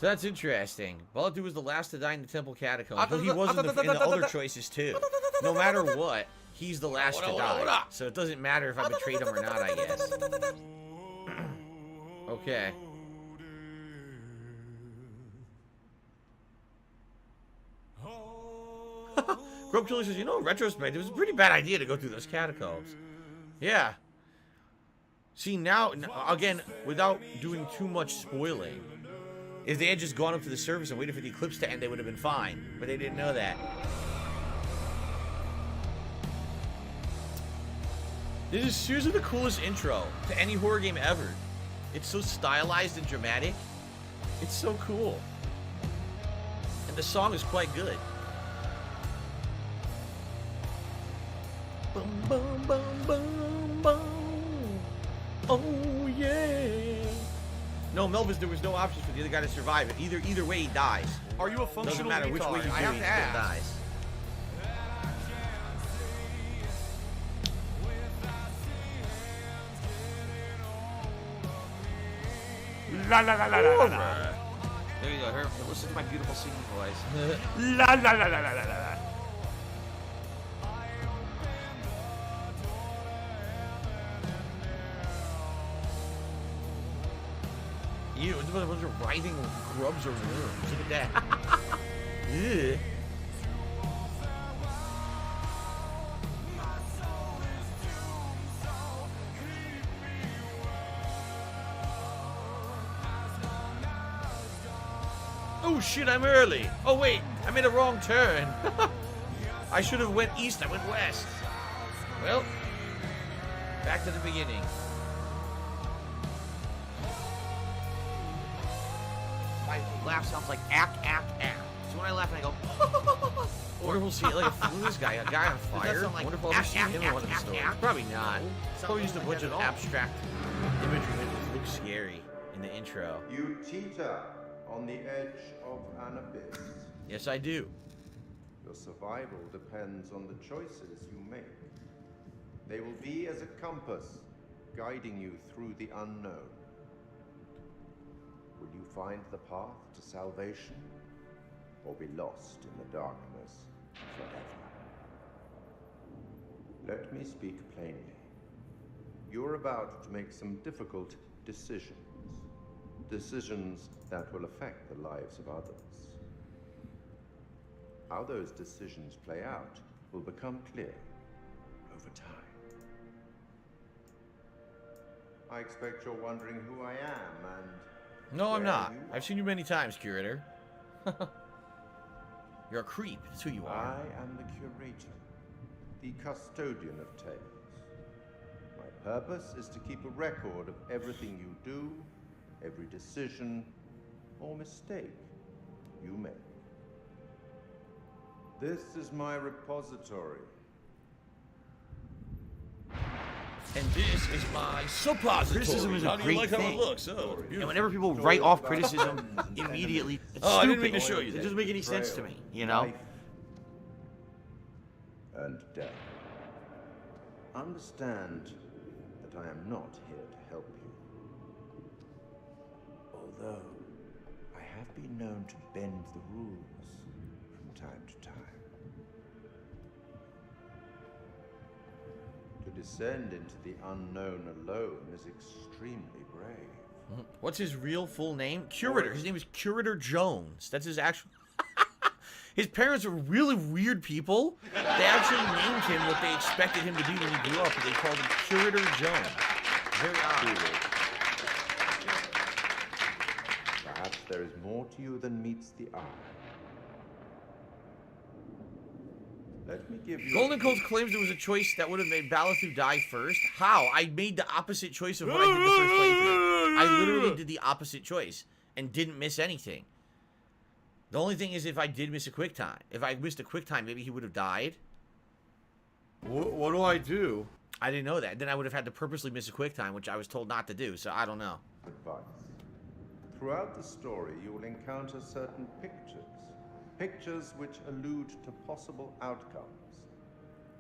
that's interesting. Balatu was the last to die in the temple catacombs. But he was in the other choices too. No matter what, he's the last to die. So it doesn't matter if I betrayed him or not, I guess. Okay. Grub Killer says, you know, in retrospect, it was a pretty bad idea to go through those catacombs. Yeah. See, now, again, without doing too much spoiling, if they had just gone up to the surface and waited for the eclipse to end, they would have been fine. But they didn't know that. This is seriously the coolest intro to any horror game ever. It's so stylized and dramatic. It's so cool. And the song is quite good. Boom, boom, boom, boom, boom. Oh, yeah. No, Melvis, there was no options for the other guy to survive. Either way, he dies. Are you a functional Doesn't matter which way you do I it, have he to still ask. dies. La la la la la la. There you go. Here, listen to my beautiful singing voice. La la la la la la la. Ew, it's a bunch of writhing grubs or worms. Look at that. Ew. Oh shit, I'm early. Oh wait, I made a wrong turn. I should have went east, I went west. Well, back to the beginning. My laugh sounds like ack, ack, ack. So when I laugh and I go, I wonder if we'll see like a flu's guy, a guy on fire. sound like I wonder if I'll ever see him in one of the stories. Probably not. Probably just a bunch of abstract imagery that looks scary in the intro. You teeter on the edge of an abyss. Yes, I do. Your survival depends on the choices you make. They will be as a compass, guiding you through the unknown. Will you find the path to salvation, or be lost in the darkness forever? Let me speak plainly. You're about to make some difficult decisions. Decisions that will affect the lives of others. How those decisions play out will become clear over time. I expect you're wondering who I am and... No, I'm where not. you I've seen you many times, Curator. You're a creep. That's who you I are. am the curator, the custodian of tales. My purpose is to keep a record of everything you do, every decision or mistake you make. This is my repository. And this is my suppository. Criticism is a How do you great like how thing. it looks? Oh, And whenever people write off criticism immediately, it's Oh, I stupid. didn't mean to show you It that. doesn't make any sense to me, you know? Life and death. Understand that I am not here to help you. Although I have been known to bend the rules from time to time. To descend into the unknown alone is extremely brave. What's his real full name? Curator. His name is Curator Jones. That's his actual... His parents were really weird people. They actually named him what they expected him to be when he grew up, and they called him Curator Jones. Very odd. Perhaps there is more to you than meets the eye. Let me give you... Golden Cold claims there was a choice that would have made Balathu die first. How? I made the opposite choice of what I did the first playthrough. I literally did the opposite choice and didn't miss anything. The only thing is if I did miss a quick time. If I missed a quick time, maybe he would have died. What do I do? I didn't know that. Then I would have had to purposely miss a quick time, which I was told not to do, so I don't know. Advice. Throughout the story, you will encounter certain pictures. Pictures which allude to possible outcomes.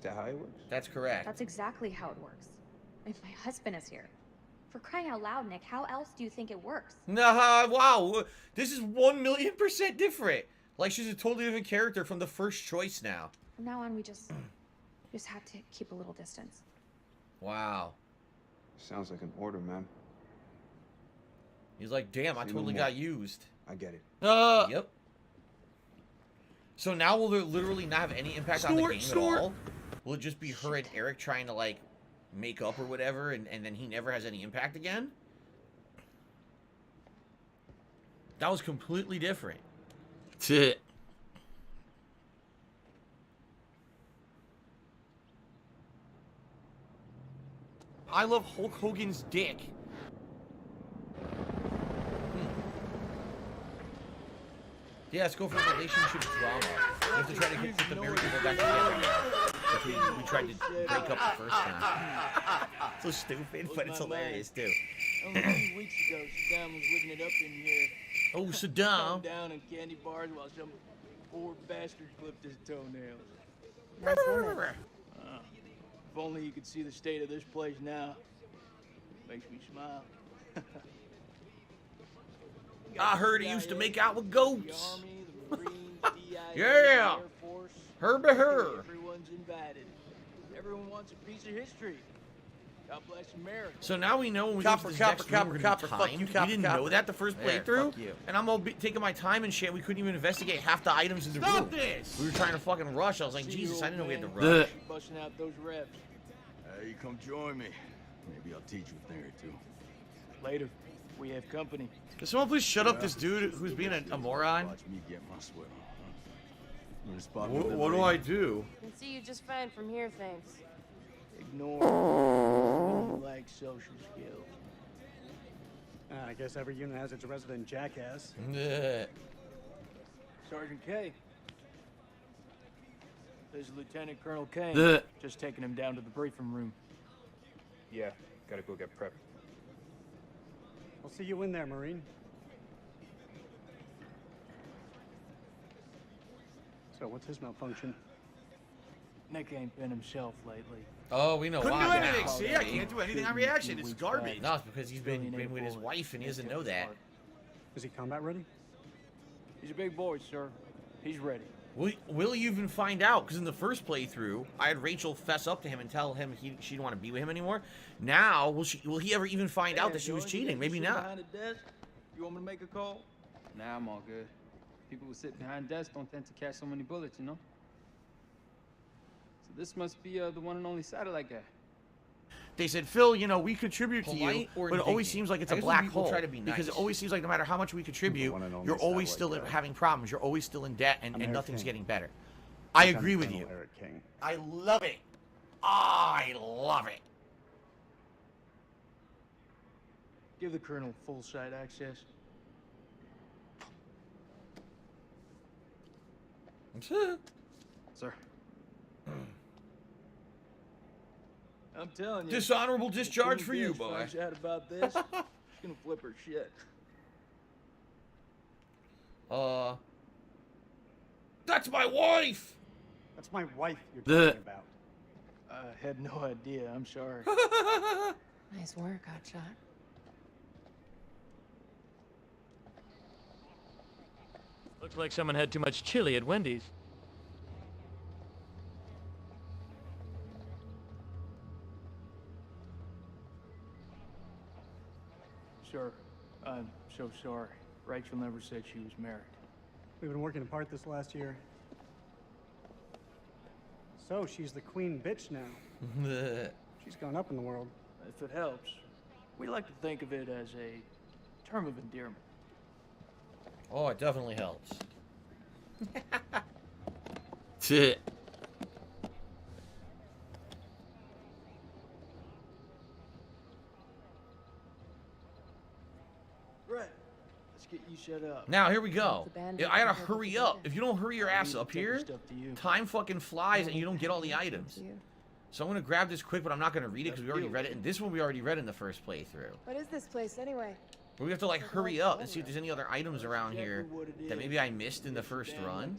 Is that how it works? That's correct. That's exactly how it works. If my husband is here. For crying out loud, Nick, how else do you think it works? Nah, wow. This is 1,000,000% different. Like, she's a totally different character from the first choice now. From now on, we just have to keep a little distance. Wow. Sounds like an order, man. He's like, damn, I totally got used. I get it. Yep. So now will there literally not have any impact on the game at all? Will it just be her and Eric trying to, like, make up or whatever, and then he never has any impact again? That was completely different. I love Hulk Hogan's dick. Yeah, let's go for relationship drama. We have to try to get the married people back together. We tried to break up the first time. So stupid, but it's hilarious too. Only a few weeks ago, Saddam was living it up in here. Oh, Saddam. Down in candy bars while some poor bastard clipped his toenails. If only you could see the state of this place now. Makes me smile. I heard he used to make out with goats. Yeah. Her be her. Everyone's invited. Everyone wants a piece of history. God bless America. So now we know when we go to this next room, we're gonna be timed. We didn't know that the first playthrough. And I'm all taking my time and shit. We couldn't even investigate half the items in the room. This! We were trying to fucking rush. I was like, Jesus, I didn't know we had to rush. Busting out those reps. Hey, come join me. Maybe I'll teach you a thing or two. Later. We have company. Can someone please shut up this dude who's being a moron? Watch me get my sweat on, huh? What do I do? I can see you just fine from here, thanks. Ignore. You lack social skills. I guess every unit has its resident jackass. Sergeant K. This is Lieutenant Colonel Kane. Just taking him down to the briefing room. Yeah, gotta go get prepped. I'll see you in there, Marine. So what's his malfunction? Nick ain't been himself lately. Oh, we know Couldn't why. do anything. See, I can't do anything on reaction. It's garbage. No, it's because he's been with his wife and he doesn't know that. Is he combat ready? He's a big boy, sir. He's ready. Will you even find out? Because in the first playthrough, I had Rachel fess up to him and tell him she didn't want to be with him anymore. Now, will he ever even find out that she was cheating? Maybe not. Behind a desk? You want me to make a call? Nah, I'm all good. People who sit behind desks don't tend to catch so many bullets, you know? So this must be the one and only satellite guy. They said, Phil, you know, we contribute to you, Polite or but it always indignant? seems like it's I a guess black people hole. try to be Because it nice. always seems like no matter how much we contribute, you're always still having problems. You're always still in debt, and nothing's getting better. I agree with you. I love it. I love it. Give the Colonel full site access. Sir. I'm telling you. Dishonorable if discharge Queen for you, Bitch boy. finds out about this, she's gonna flip her shit. That's my wife. That's my wife you're talking about. I had no idea. I'm sorry. Nice work, Hotshot. Looks like someone had too much chili at Wendy's. Sir, I'm so sorry. Rachel never said she was married. We've been working apart this last year. So she's the queen bitch now. She's gone up in the world. If it helps, we like to think of it as a term of endearment. Oh, it definitely helps. Brett, let's get you set up. Now, here we go. I gotta hurry up. If you don't hurry your ass up here, time fucking flies and you don't get all the items. So I'm gonna grab this quick, but I'm not gonna read it because we already read it. And this one we already read in the first playthrough. What is this place anyway? But we have to like hurry up and see if there's any other items around here that maybe I missed in the first run.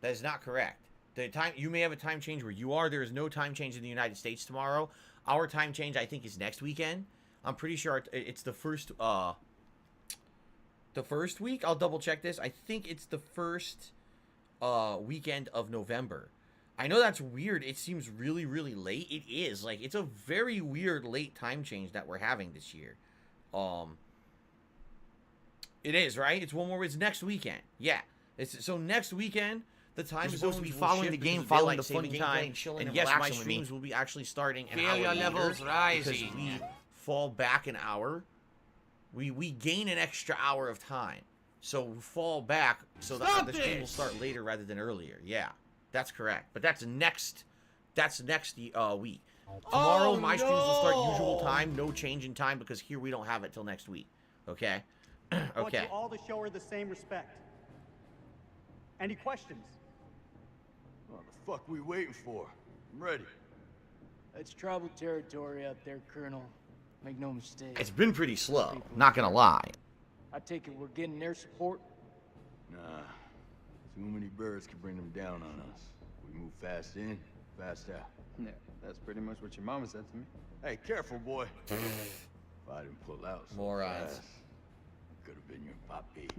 That is not correct. The time, you may have a time change where you are. There is no time change in the United States tomorrow. Our time change, I think, is next weekend. I'm pretty sure it's the first week. I'll double check this. I think it's the first weekend of November. I know that's weird. It seems really, really late. It is. Like, it's a very weird late time change that we're having this year. It is, right? It's one more. It's next weekend. Yeah. So next weekend, the time is supposed to be following the game, following the funny time. And yes, my streams will be actually starting an hour later levels rising. because we fall back an hour. We gain an extra hour of time. So we fall back so that the stream will start later rather than earlier. Yeah. That's correct. But that's next week. Tomorrow my streams will start usual time, no change in time because here we don't have it till next week. Okay? I want Okay. you all to show her the same respect. Any questions? What the fuck we waiting for? I'm ready. That's tribal territory out there, Colonel. Make no mistake. It's been pretty slow, not gonna lie. I take it we're getting their support? Nah. Too many birds can bring them down on us. We move fast in, fast out. Yeah, that's pretty much what your mama said to me. Hey, careful, boy. If I didn't pull out so Morons. fast, could have been your poppy.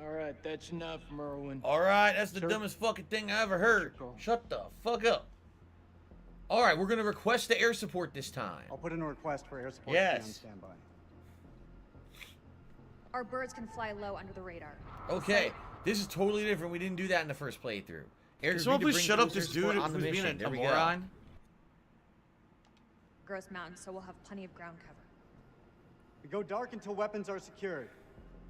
All right, that's enough, Merwin. Alright, that's the Sir? dumbest fucking thing I ever heard. Shut the fuck up. Alright, we're gonna request the air support this time. I'll put in a request for air support Yes. to be on standby. Our birds can fly low under the radar. Okay, this is totally different. We didn't do that in the first playthrough. Eric, Can someone we could please bring shut up closer this support dude on the who's being mission. a There we go. moron? Gross Mountain, so we'll have plenty of ground cover. We go dark until weapons are secured.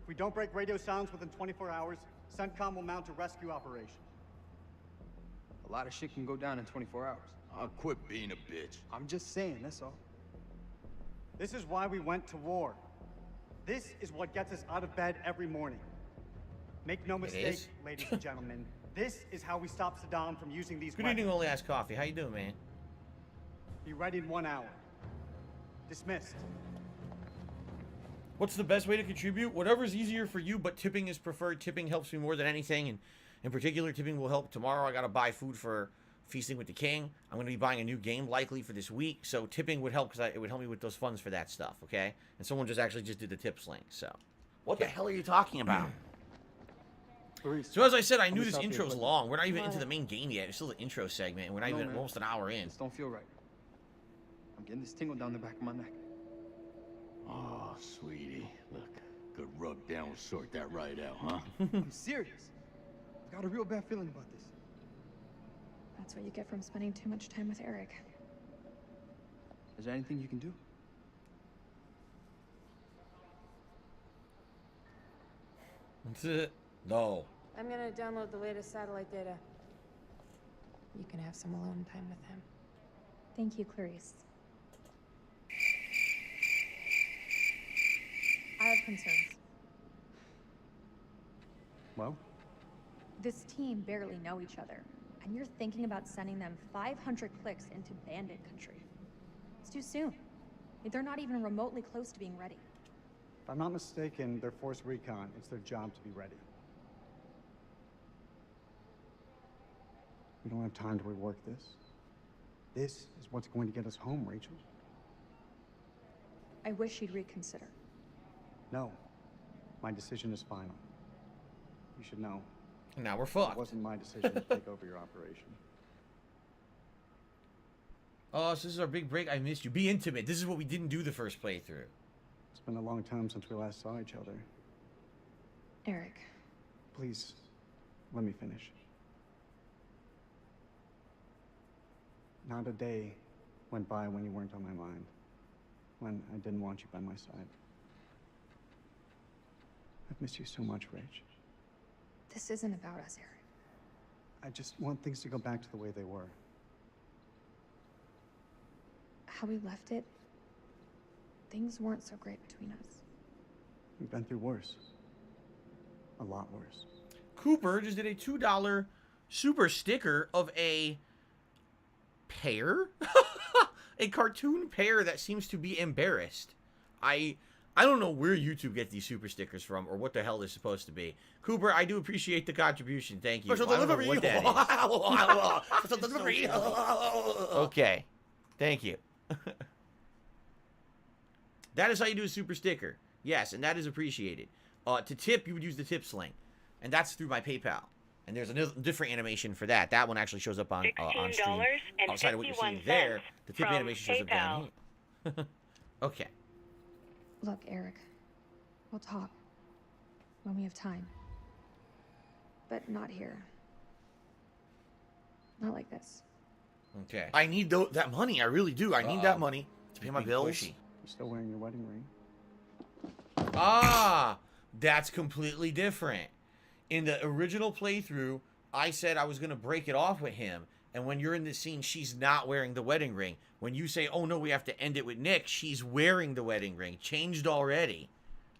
If we don't break radio silence within 24 hours, CENTCOM will mount a rescue operation. A lot of shit can go down in 24 hours. I'll quit being a bitch. I'm just saying, that's all. This is why we went to war. This is what gets us out of bed every morning. Make no mistake, is? ladies and gentlemen. This is how we stop Saddam from using these Good weapons. evening, Only Ass Coffee. How you doing, man? Be ready in 1 hour. Dismissed. What's the best way to contribute? Whatever's easier for you, but tipping is preferred. Tipping helps me more than anything, and in particular, tipping will help. Tomorrow, I gotta buy food for Feasting with the King. I'm gonna be buying a new game likely for this week, so tipping would help because it would help me with those funds for that stuff. Okay? And someone just did the tips link. So, What the hell are you talking about? so as I said, I knew me this stop you intro's for a long. We're not even into the main game yet. It's still the intro segment, and we're not No, even man. almost an hour in. This don't feel right. I'm getting this tingle down the back of my neck. Oh, sweetie. Look, good rub down will sort that right out, huh? I'm serious. I've got a real bad feeling about this. That's what you get from spending too much time with Eric. Is there anything you can do? That's it. No. I'm gonna download the latest satellite data. You can have some alone time with him. Thank you, Clarice. I have concerns. Well? This team barely know each other, and you're thinking about sending them 500 clicks into bandit country. It's too soon. They're not even remotely close to being ready. If I'm not mistaken, they're force recon. It's their job to be ready. We don't have time to rework this. This is what's going to get us home, Rachel. I wish you'd reconsider. No. My decision is final. You should know. Now we're fucked. It wasn't my decision to take over your operation. Oh, so this is our big break. I missed you. Be intimate. This is what we didn't do the first playthrough. It's been a long time since we last saw each other. Eric. Please, let me finish. Not a day went by when you weren't on my mind. When I didn't want you by my side. I've missed you so much, Rach. This isn't about us, Eric. I just want things to go back to the way they were. How we left it, things weren't so great between us. We've been through worse. A lot worse. Cooper just did a $2 super sticker of a pear? A cartoon pear that seems to be embarrassed. I I don't know where YouTube gets these super stickers from or what the hell they're supposed to be. Cooper, I do appreciate the contribution. Thank you. Special I don't know delivery. what that is. Special delivery. Okay. Thank you. That is how you do a super sticker. Yes, and that is appreciated. To tip, you would use the tip sling. And that's through my PayPal. And there's a different animation for that. That one actually shows up on stream. Outside of what you're seeing there, the tip animation shows up down here. Okay. Look, Eric, we'll talk when we have time. But not here. Not like this. Okay. I need that money. I really do. I need that money to pay my bills. You're still wearing your wedding ring? Ah, that's completely different. In the original playthrough, I said I was going to break it off with him. And when you're in this scene, she's not wearing the wedding ring. When you say, oh no, we have to end it with Nick, she's wearing the wedding ring. Changed already.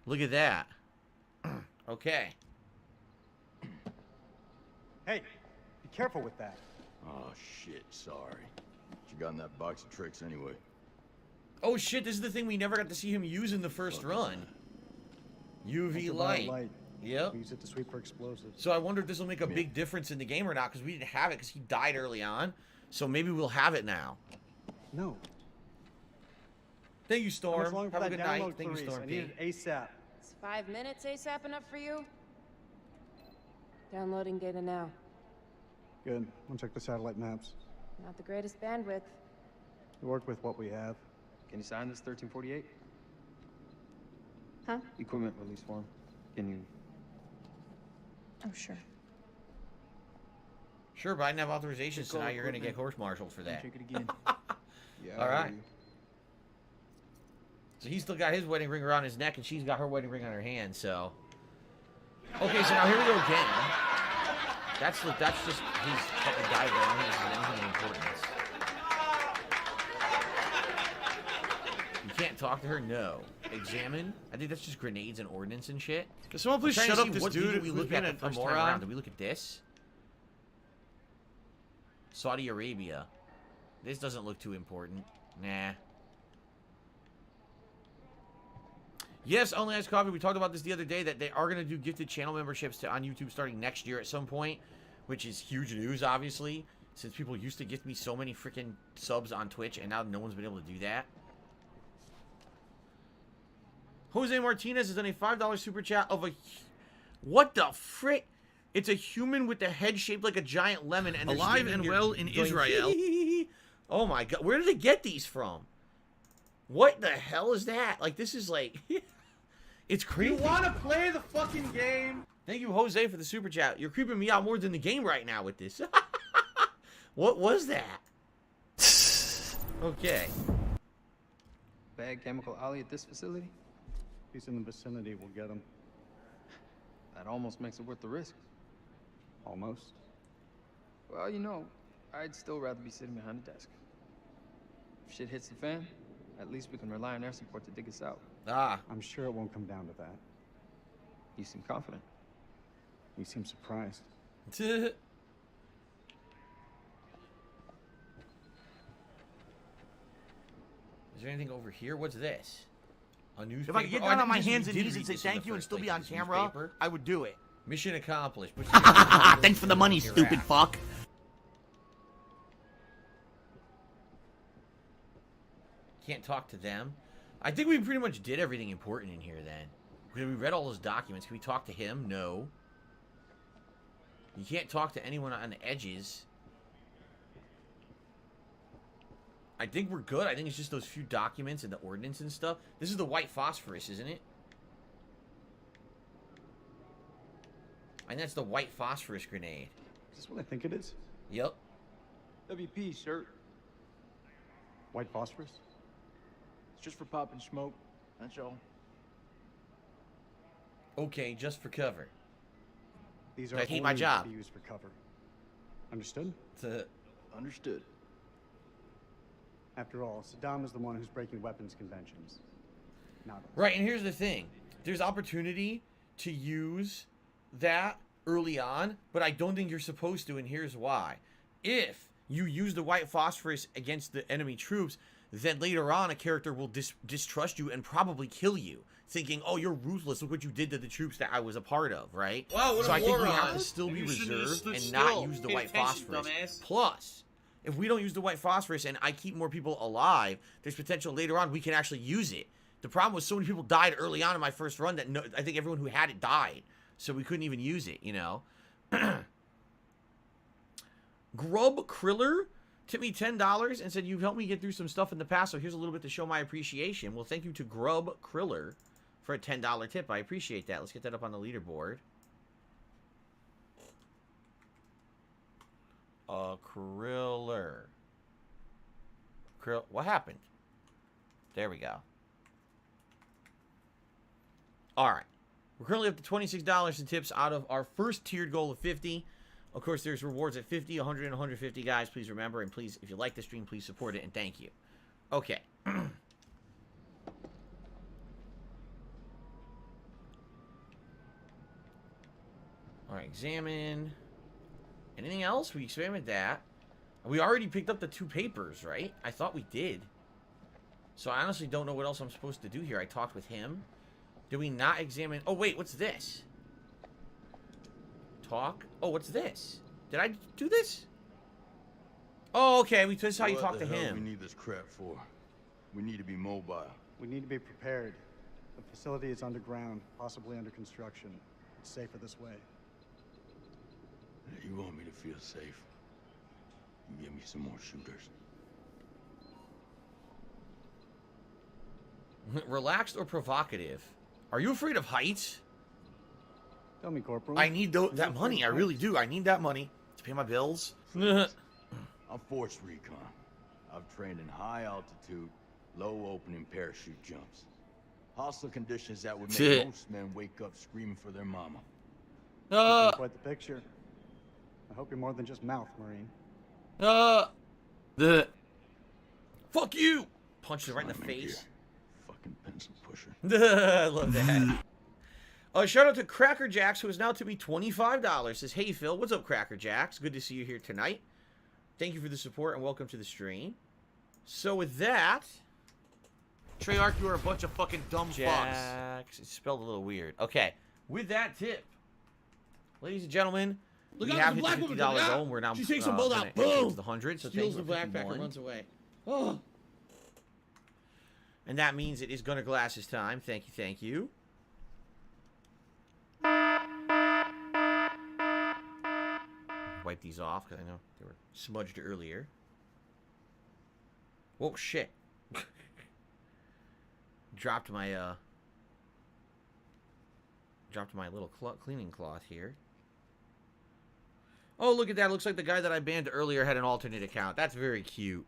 Look at that. Okay. Hey, be careful with that. Oh, shit, sorry. What you got in that box of tricks anyway? Oh shit, this is the thing we never got to see him use in the first run. UV Ultraviolet light. Yep. Use it to sweep for explosives. So I wonder if this will make a big difference in the game or not, because we didn't have it because he died early on. So maybe we'll have it now. No. Thank you, How much Storm. longer Have for a that good night. download, Thank you, Clarice? Storm I P. need it ASAP. Is 5 minutes ASAP enough for you? Downloading data now. Good. I'll check the satellite maps. Not the greatest bandwidth. We work with what we have. Can you sign this 1348? Huh? Equipment release form. Can you? Oh, sure. Sure, but I didn't have authorization, so Go now you're going to get equipment. court-martialed for that. Check it again. Yeah. All right. So he's still got his wedding ring around his neck, and she's got her wedding ring on her hand, so... Okay, so now here we go again. That's just his fucking diagram. He doesn't have anything of importance. You can't talk to her? No. Examine? I think that's just grenades and ordnance and shit. Can someone please I'm trying shut to up see this what dude did we who's look being at the a first time moron? around. Did we look at this? Saudi Arabia. This doesn't look too important. Nah. Yes, Only Ice Coffee. We talked about this the other day, that they are going to do gifted channel memberships on YouTube starting next year at some point, which is huge news, obviously, since people used to gift me so many freaking subs on Twitch, and now no one's been able to do that. Jose Martinez has done a $5 super chat of a... What the frick? It's a human with the head shaped like a giant lemon, and they're Alive standing and here well in going, Israel. Oh my god, where did they get these from? What the hell is that? Like, this is like... It's creepy. You want to play the fucking game? Thank you, Jose, for the super chat. You're creeping me out more than the game right now with this. What was that? Okay. Bag chemical alley at this facility? If he's in the vicinity, we'll get him. That almost makes it worth the risk. Almost. Well, you know, I'd still rather be sitting behind a desk. If shit hits the fan, at least we can rely on air support to dig us out. Ah. I'm sure it won't come down to that. You seem confident. You seem surprised. Is there anything over here? What's this? A newspaper? If I could get Oh, down I on my think hands we and did knees read and say this in thank the you and first still be place, on this camera, newspaper. I would do it. Mission accomplished. Thanks for the money, stupid fuck. Can't talk to them. I think we pretty much did everything important in here then. Because we read all those documents. Can we talk to him? No. You can't talk to anyone on the edges. I think we're good. I think it's just those few documents and the ordnance and stuff. This is the white phosphorus, isn't it? And that's the white phosphorus grenade. Is this what I think it is? Yep. WP, sir. White phosphorus? It's just for popping smoke. That's all. Okay, just for cover. These are I hate only my job. to be used for cover. Understood? Understood. After all, Saddam is the one who's breaking weapons conventions. Not us. Right, and here's the thing. There's opportunity to use that early on, but I don't think you're supposed to, and here's why. If you use the white phosphorus against the enemy troops, then later on a character will distrust you and probably kill you, thinking, oh, you're ruthless, look what you did to the troops that I was a part of, right? Wow, what so a I think we moron. have to still be You shouldn't have reserved stood and still. not use the Pay white attention, phosphorus. dumbass. Plus, if we don't use the white phosphorus and I keep more people alive, there's potential later on we can actually use it. The problem was so many people died early on in my first run that I think everyone who had it died. So we couldn't even use it, you know? Grub Kriller tipped me $10 and said, you've helped me get through some stuff in the past, so here's a little bit to show my appreciation. Well, thank you to Grub Kriller for a $10 tip. I appreciate that. Let's get that up on the leaderboard. Kriller. What happened? There we go. Alright. We're currently up to $26 in tips out of our first tiered goal of 50. Of course, there's rewards at 50, 100, and 150, guys. Please remember, and please, if you like the stream, please support it, and thank you. Okay. Alright, examine. Anything else? We examined that. We already picked up the 2 papers, right? I thought we did. So I honestly don't know what else I'm supposed to do here. I talked with him. Did we not examine... Oh, wait, what's this? Talk? Oh, what's this? Did I do this? Oh, okay, this is how you talk to him. We need this crap for? We need to be mobile. We need to be prepared. The facility is underground, possibly under construction. It's safer this way. You want me to feel safe? You give me some more shooters. Relaxed or provocative? Are you afraid of heights? Tell me, Corporal. I need that money. I really do. I need that money to pay my bills. I'm forced recon. I've trained in high altitude, low opening parachute jumps. Hostile conditions that would make most men wake up screaming for their mama. Quite the picture. I hope you're more than just mouth, Marine. Fuck you! Punched it right in the face. Fucking pencil pusher. I love that. Shout out to Cracker Jacks, who is now to be $25. Says, hey Phil, what's up, Cracker Jacks? Good to see you here tonight. Thank you for the support and welcome to the stream. So with that, Treyarch, you are a bunch of fucking dumb fucks. It's spelled a little weird. Okay, with that tip, ladies and gentlemen, we have hit the $50 goal, and we're now she takes a bolt out. Boom. To the 100. So steals thank the you for backpack 51. and runs away. Oh. And that means it is Gunner Glass's time. Thank you, thank you. Wipe these off because I know they were smudged earlier. Whoa, shit. Dropped my little cleaning cloth here. Oh, look at that. It looks like the guy that I banned earlier had an alternate account. That's very cute.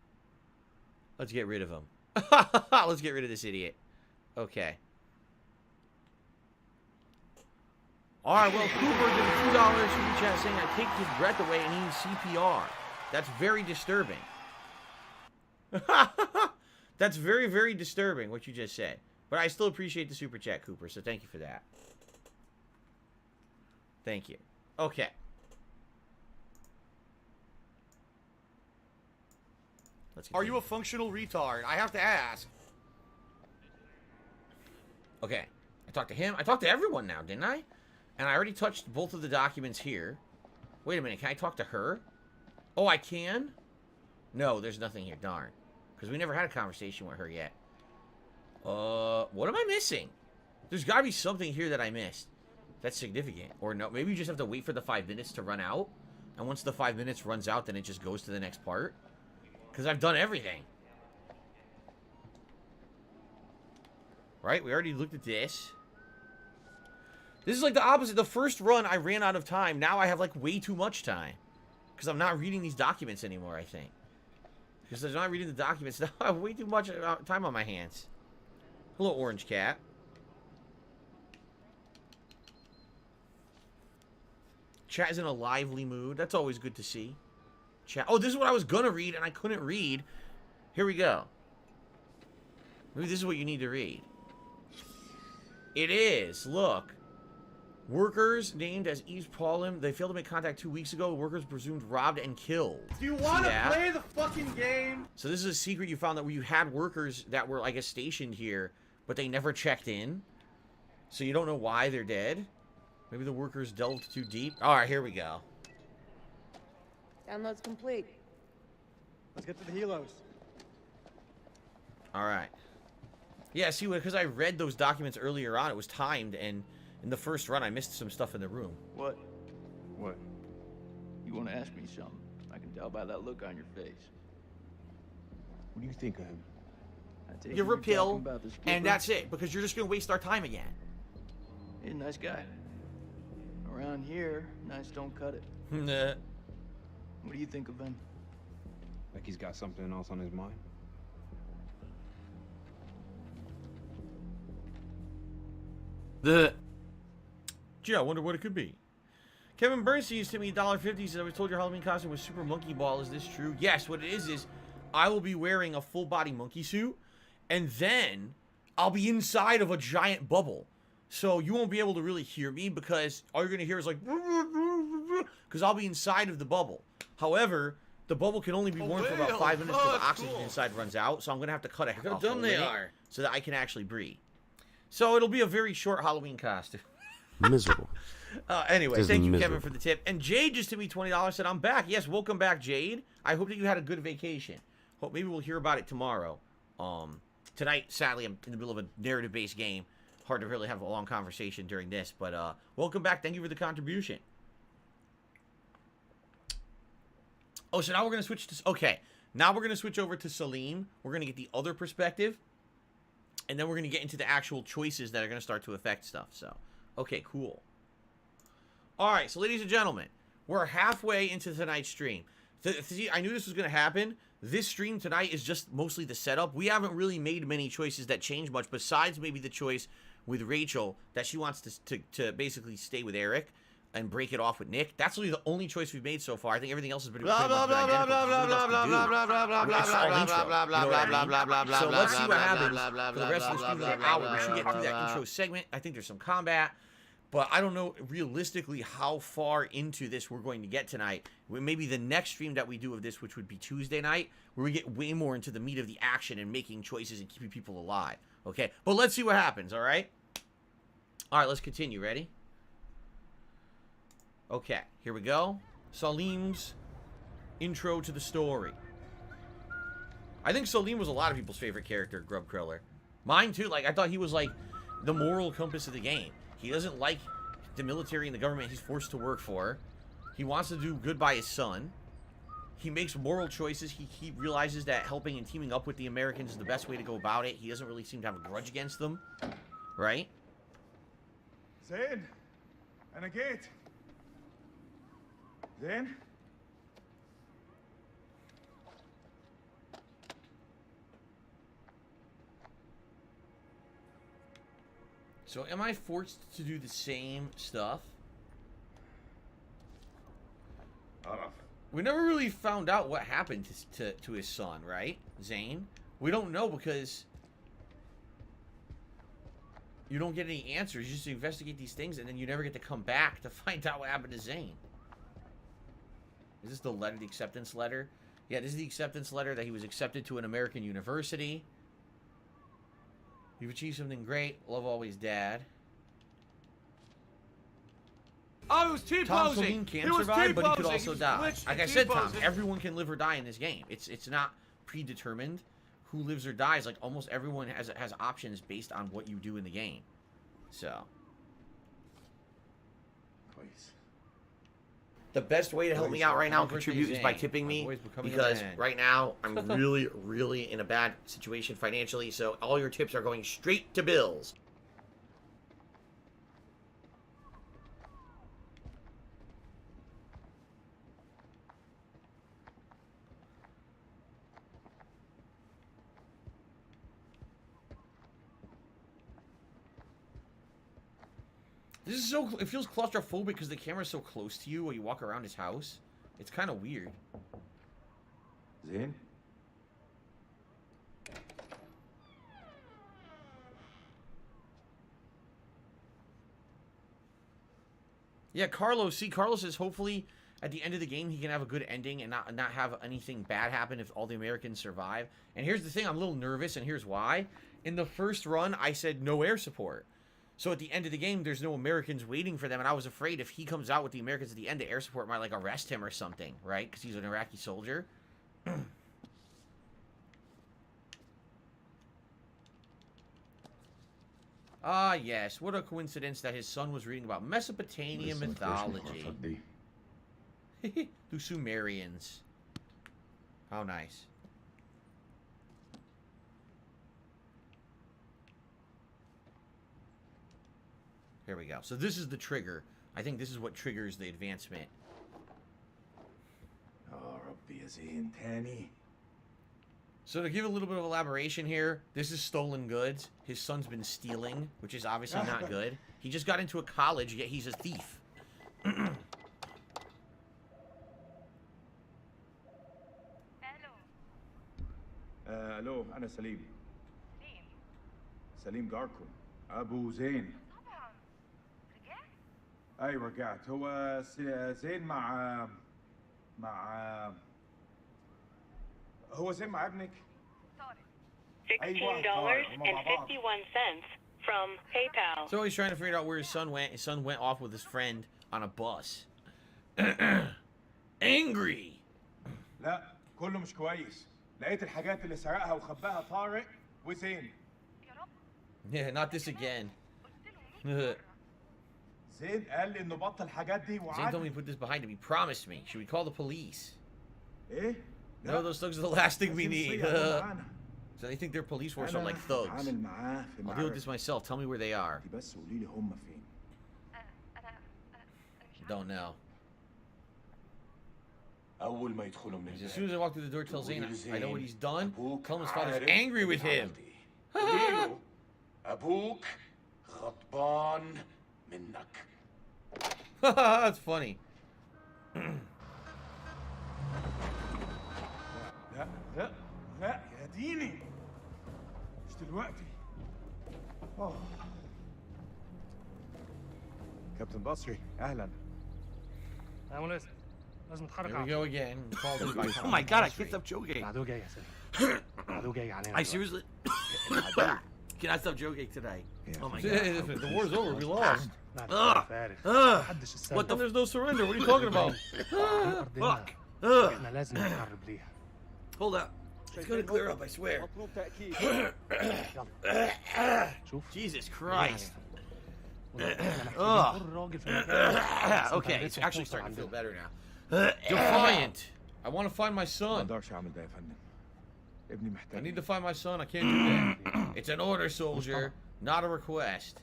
Let's get rid of him. Let's get rid of this idiot. Okay. Alright, well, Cooper did $2 super chat saying I take his breath away and he needs CPR. That's very disturbing. That's very, very disturbing, what you just said. But I still appreciate the super chat, Cooper, so thank you for that. Thank you. Okay. Are you a functional retard? I have to ask. Okay. I talked to him. I talked to everyone now, didn't I? And I already touched both of the documents here. Wait a minute. Can I talk to her? Oh, I can? No, there's nothing here. Darn. Because we never had a conversation with her yet. What am I missing? There's got to be something here that I missed. That's significant. Or no, maybe you just have to wait for the 5 minutes to run out. And once the 5 minutes runs out, then it just goes to the next part. Because I've done everything. Right? We already looked at this. This is like the opposite. The first run, I ran out of time. Now I have, like, way too much time. Because I'm not reading these documents anymore, I think. Because I'm not reading the documents. Now I have way too much time on my hands. Hello, Orange Cat. Chat is in a lively mood. That's always good to see. Chat. Oh, this is what I was gonna read and I couldn't read. Here we go. Maybe this is what you need to read. It is. Look. Workers named as East Paulum. They failed to make contact 2 weeks ago. Workers presumed robbed and killed. Do you want to play the fucking game? So this is a secret you found that where you had workers that were, I guess, stationed here, but they never checked in. So you don't know why they're dead. Maybe the workers delved too deep. All right, here we go. Download's complete. Let's get to the helos. All right. Yeah, see, because I read those documents earlier on, it was timed, and in the first run, I missed some stuff in the room. What? What? You want to ask me something? I can tell by that look on your face. What do you think of him? I take You it you're repeal, talking about the skipper? and that's it, because you're just going to waste our time again. He's a nice guy. Around here, nice don't cut it. Nah. What do you think of him? Like he's got something else on his mind? Gee, I wonder what it could be. Kevin Bernstein sent me $1.50. Said I was told your Halloween costume was Super Monkey Ball. Is this true? Yes. What it is I will be wearing a full body monkey suit, and then I'll be inside of a giant bubble. So you won't be able to really hear me because all you're gonna hear is like because I'll be inside of the bubble. However, the bubble can only be worn for about 5 minutes till the oxygen inside runs out. So I'm gonna have to cut a Look how dumb they are. so that I can actually breathe. So it'll be a very short Halloween costume. Miserable. Anyway, Just thank you, miserable. Kevin, for the tip. And Jade just sent me $20. Said I'm back. Yes, welcome back, Jade. I hope that you had a good vacation. Hope maybe we'll hear about it tomorrow. Tonight, sadly, I'm in the middle of a narrative-based game. Hard to really have a long conversation during this, but welcome back. Thank you for the contribution. Oh, so now we're gonna switch to now we're gonna switch over to Salim. We're gonna get the other perspective, and then we're gonna get into the actual choices that are gonna start to affect stuff. So, okay, cool. All right, so ladies and gentlemen, we're halfway into tonight's stream. See, I knew this was gonna happen. This stream tonight is just mostly the setup. We haven't really made many choices that change much, besides maybe the choice with Rachel that she wants to basically stay with Eric and break it off with Nick. That's really the only choice we've made so far. I think everything else has been pretty much identical. So let's see what happens for the rest of the stream of an hour. We should get through that intro segment. I think there's some combat. But I don't know realistically how far into this we're going to get tonight. Maybe the next stream that we do of this, which would be Tuesday night, where we get way more into the meat of the action and making choices and keeping people alive. Okay? But let's see what happens, all right? All right, let's continue. Ready? Okay, here we go. Salim's intro to the story. I think Salim was a lot of people's favorite character, Grub Kriller. Mine, too. Like, I thought he was, like, the moral compass of the game. He doesn't like the military and the government he's forced to work for. He wants to do good by his son. He makes moral choices. He realizes that helping and teaming up with the Americans is the best way to go about it. He doesn't really seem to have a grudge against them. Right? Zayn! And a gate! Zayn? So am I forced to do the same stuff? We never really found out what happened to his son, right, Zane? We don't know because you don't get any answers. You just investigate these things and then you never get to come back to find out what happened to Zane. Is this the letter, the acceptance letter? Yeah, this is the acceptance letter that he was accepted to an American university. You've achieved something great. Love always, Dad. Oh, it was T-posing. Tom Salim can survive, but he could also die. Like I said, Tom, everyone can live or die in this game. It's not predetermined who lives or dies. Like almost everyone has options based on what you do in the game. So, please. The best way to help me out right now and contribute is by tipping me, because right now I'm really, really in a bad situation financially, so all your tips are going straight to bills. This is so, it feels claustrophobic because the camera's so close to you while you walk around his house. It's kind of weird. Zayn? Yeah, Carlos. See, Carlos says hopefully at the end of the game he can have a good ending and not have anything bad happen if all the Americans survive. And here's the thing, I'm a little nervous, and here's why. In the first run, I said no air support. So at the end of the game, there's no Americans waiting for them, and I was afraid if he comes out with the Americans at the end, the air support might, like, arrest him or something, right? Because he's an Iraqi soldier. Ah, yes. What a coincidence that his son was reading about Mesopotamian mythology. The Sumerians. How nice. Here we go. So this is the trigger. I think this is what triggers the advancement. So to give a little bit of elaboration here, this is stolen goods. His son's been stealing, which is obviously not good. He just got into a college, yet he's a thief. الو انا سليم سليم جاركم ابو زين ايوه رجعت هو زين مع هو زين مع ابنك $16.51 from PayPal. So he's trying to figure out where his son went. His son went off with his friend on a bus. Angry. لا كله مش كويس لقيت الحاجات اللي سرقها وخباها طارق وزين Yeah, not this again. زين قال لي انه بطل الحاجات دي Zane told me to put this behind him. He promised me. Should we call the police? ايه No, those thugs are the last thing we need. So they think their police force are like thugs. I'll deal with this myself. Tell me where they are. Don't know. As soon as I walk through the door, tell Zane I know what he's done. Tell him his father's angry with him. That's funny. لا لا لا يا ديني مش دلوقتي كابتن بصري اهلا Here we go again. Oh my god, I can't stop joking. I seriously cannot stop joking today. Oh my god. The war's over. We lost. What the? There's no surrender. What are you talking about? Fuck. Hold up. It's gonna clear up, I swear. Jesus Christ. Okay, it's actually starting to feel better now. Defiant. I want to find my son. I need to find my son. I can't do that. It's an order, soldier, not a request.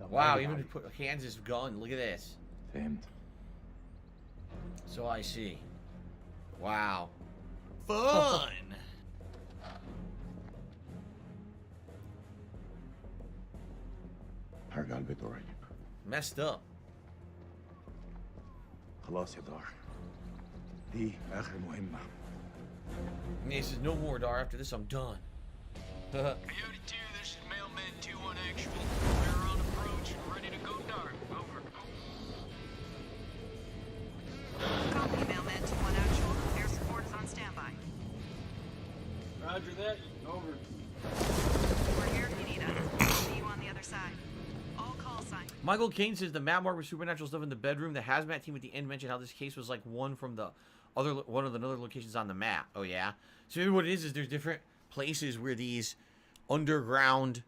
Wow, even to put hands his gun. Look at this. So I see. Wow. Fun. هرجع البيت قريب. Messed up. خلاص يا دار. دي آخر مهمة. He says no more, Dar. After this, I'm done. Coyote 2, this is Mailman 2-1 actual. We're on approach and ready to go dark. Over. Copy, Mailman 2-1 actual. Air support is on standby. Roger that. Over. We're here if you need us. See you on the other side. All call signs. Michael Caine says the map mark with supernatural stuff in the bedroom. The hazmat team at the end mentioned how this case was like one of the other locations on the map. Oh yeah. So maybe what it is there's different places where these underground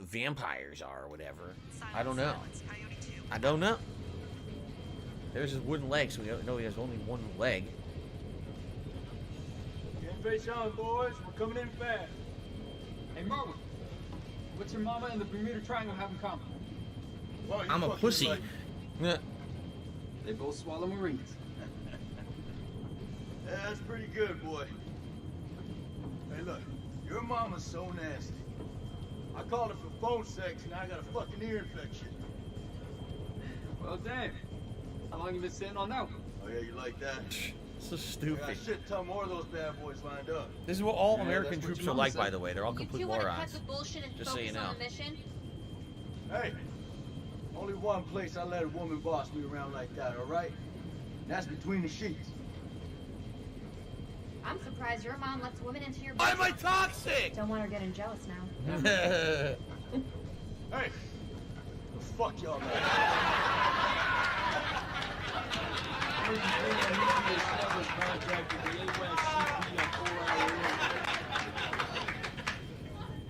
vampires are or whatever. I don't know. I don't know. There's his wooden leg, so we know he has only one leg. Get face on, boys. We're coming in fast. Hey, Marwin. What's your mama and the Bermuda Triangle have in common? Well, I'm a pussy. Like... Yeah. They both swallow Marines. Yeah, that's pretty good, boy. Hey, look. Your mama's so nasty. I called her for phone sex, and I got a fucking ear infection. Well, damn. How long you been sitting on that one? Oh, yeah, you like that? So stupid. I got shit ton more of those bad boys lined up. This is what all Yeah, American that's what troops your are mama like, said. by the way. They're all complete morons. bullshit and Just so you know. Hey, Only one place I let a woman boss me around like that, all right? And that's between the sheets. I'm surprised your mom lets women into your Why am I toxic? Don't want her getting jealous now. Hey, the fuck y'all like?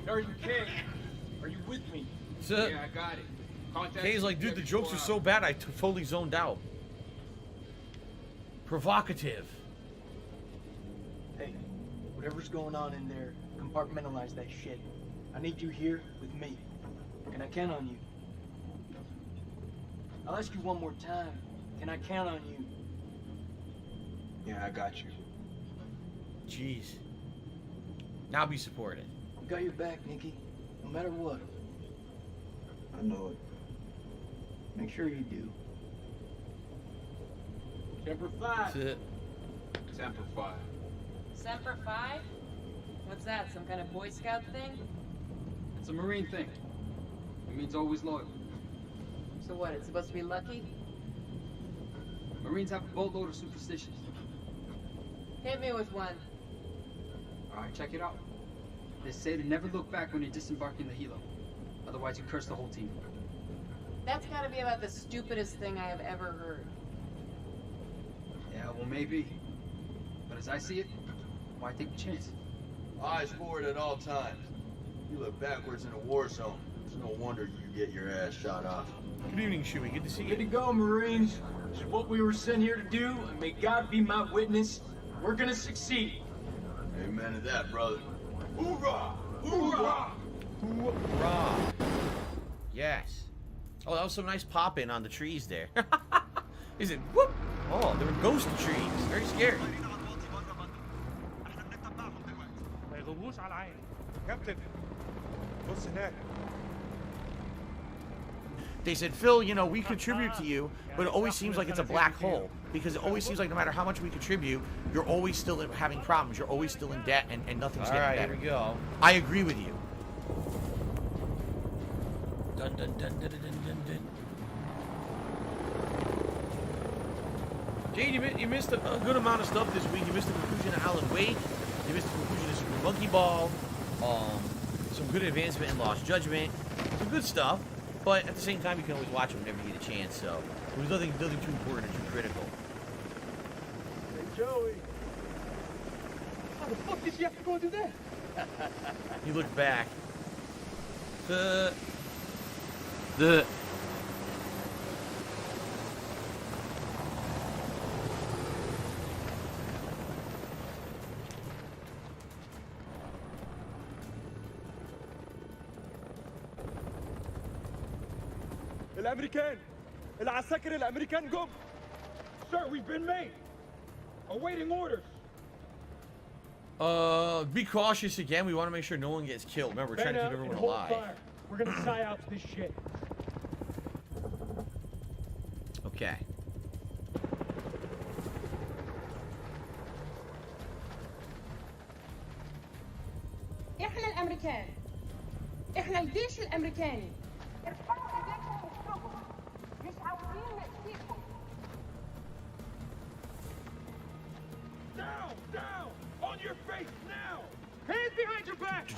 Are you Kay? Are you with me? Yeah, I got it. Contact Kay's like, dude, the jokes are so bad, I totally zoned out. Provocative. Hey, whatever's going on in there, compartmentalize that shit. I need you here with me. Can I count on you? I'll ask you one more time. Can I count on you? Yeah, I got you. Jeez. Now be supported. I got your back, Nikki. No matter what. I know it. Make sure you do. Semper Fi. That's it. Semper Fi. Semper Fi? What's that, some kind of Boy Scout thing? It's a Marine thing. It means always loyal. So what, it's supposed to be lucky? Marines have a boatload of superstitions. Hit me with one. Alright, check it out. They say to never look back when you're disembarking the helo. Otherwise you curse the whole team. That's gotta be about the stupidest thing I have ever heard. Yeah, well maybe. But as I see it, why take the chance? Eyes forward at all times. You look backwards in a war zone. It's no wonder you get your ass shot off. Good evening, Chewie. Good to see you. Good to go, Marines. This is what we were sent here to do, and may God be my witness. We're gonna succeed. Amen to that, brother. Hoorah! Hoorah! Hoorah! Yes. Oh, that was some nice pop-in on the trees there. Is it whoop? Oh, there were ghost trees. Very scary. Captain, what's هناك? They said, Phil, you know, we contribute to you, but it always seems like it's a black hole. Because it always seems like no matter how much we contribute, you're always still having problems. You're always still in debt, and nothing's getting better. Here we go. I agree with you. Dun, dun, dun, dun, dun, dun, dun. Jade, you missed a good amount of stuff this week. You missed the conclusion of Alan Wake. You missed the conclusion of Super Monkey Ball. Some good advancement in Lost Judgment. Some good stuff. But at the same time, you can always watch them whenever you get a chance. So there was nothing too important or too critical. Hey, Joey. How the fuck did you have to go do that? He looked back. The الامريكان العساكر الامريكان جم. Sir, we've been made. Awaiting orders. Be cautious again. We want to make sure no one gets killed. Remember, we're trying to keep everyone alive. We're gonna psyops this shit. Okay. احنا الامريكان. احنا الجيش الامريكاني. مش عاوزين نأذيكم. Down, down, on your face now. Hands behind your back.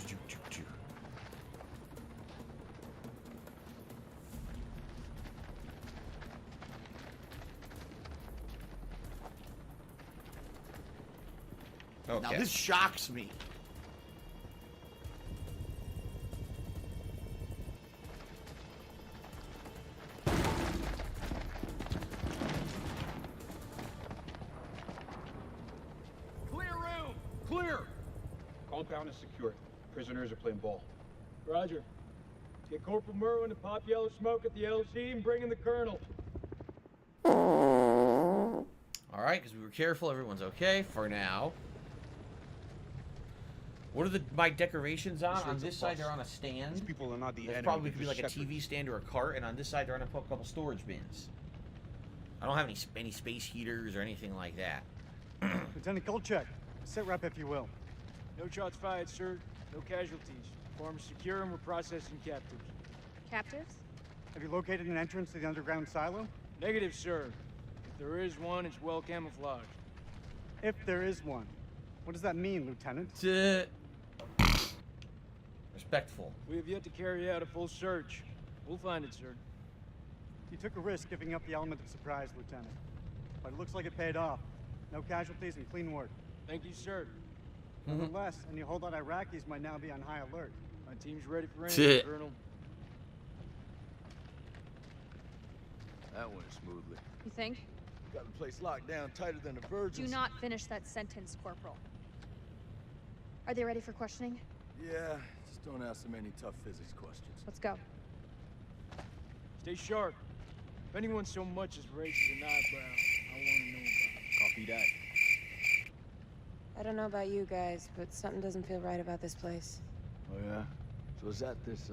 Okay. Now this shocks me. Clear room. Clear. Compound is secure. Prisoners are playing ball. Roger. Get Corporal Merwin to pop yellow smoke at the LC and bring in the Colonel. All right, because we were careful. Everyone's okay for now. What are my decorations on? On this side, they're on a stand. These people are not the enemy. Probably could be like a TV stand or a cart, and on this side, they're on a couple storage bins. I don't have any space heaters or anything like that. Lieutenant Kolchak, sit rep if you will. No shots fired, sir. No casualties. Farm is secure and we're processing captives. Captives? Have you located an entrance to the underground silo? Negative, sir. If there is one, it's well camouflaged. If there is one. What does that mean, Lieutenant? Respectful. We have yet to carry out a full search. We'll find it, sir. You took a risk giving up the element of surprise, Lieutenant. But it looks like it paid off. No casualties and clean work. Thank you, sir. Nonetheless, any holdout Iraqis might now be on high alert. My team's ready for anything, Colonel. That went smoothly. You think? Got the place locked down tighter than the Virgins. Do not finish that sentence, Corporal. Are they ready for questioning? Yeah, just don't ask them any tough physics questions. Let's go. Stay sharp. If anyone so much as raises an eyebrow, I want to know about it. Copy that. I don't know about you guys, but something doesn't feel right about this place. Oh yeah? So is that this,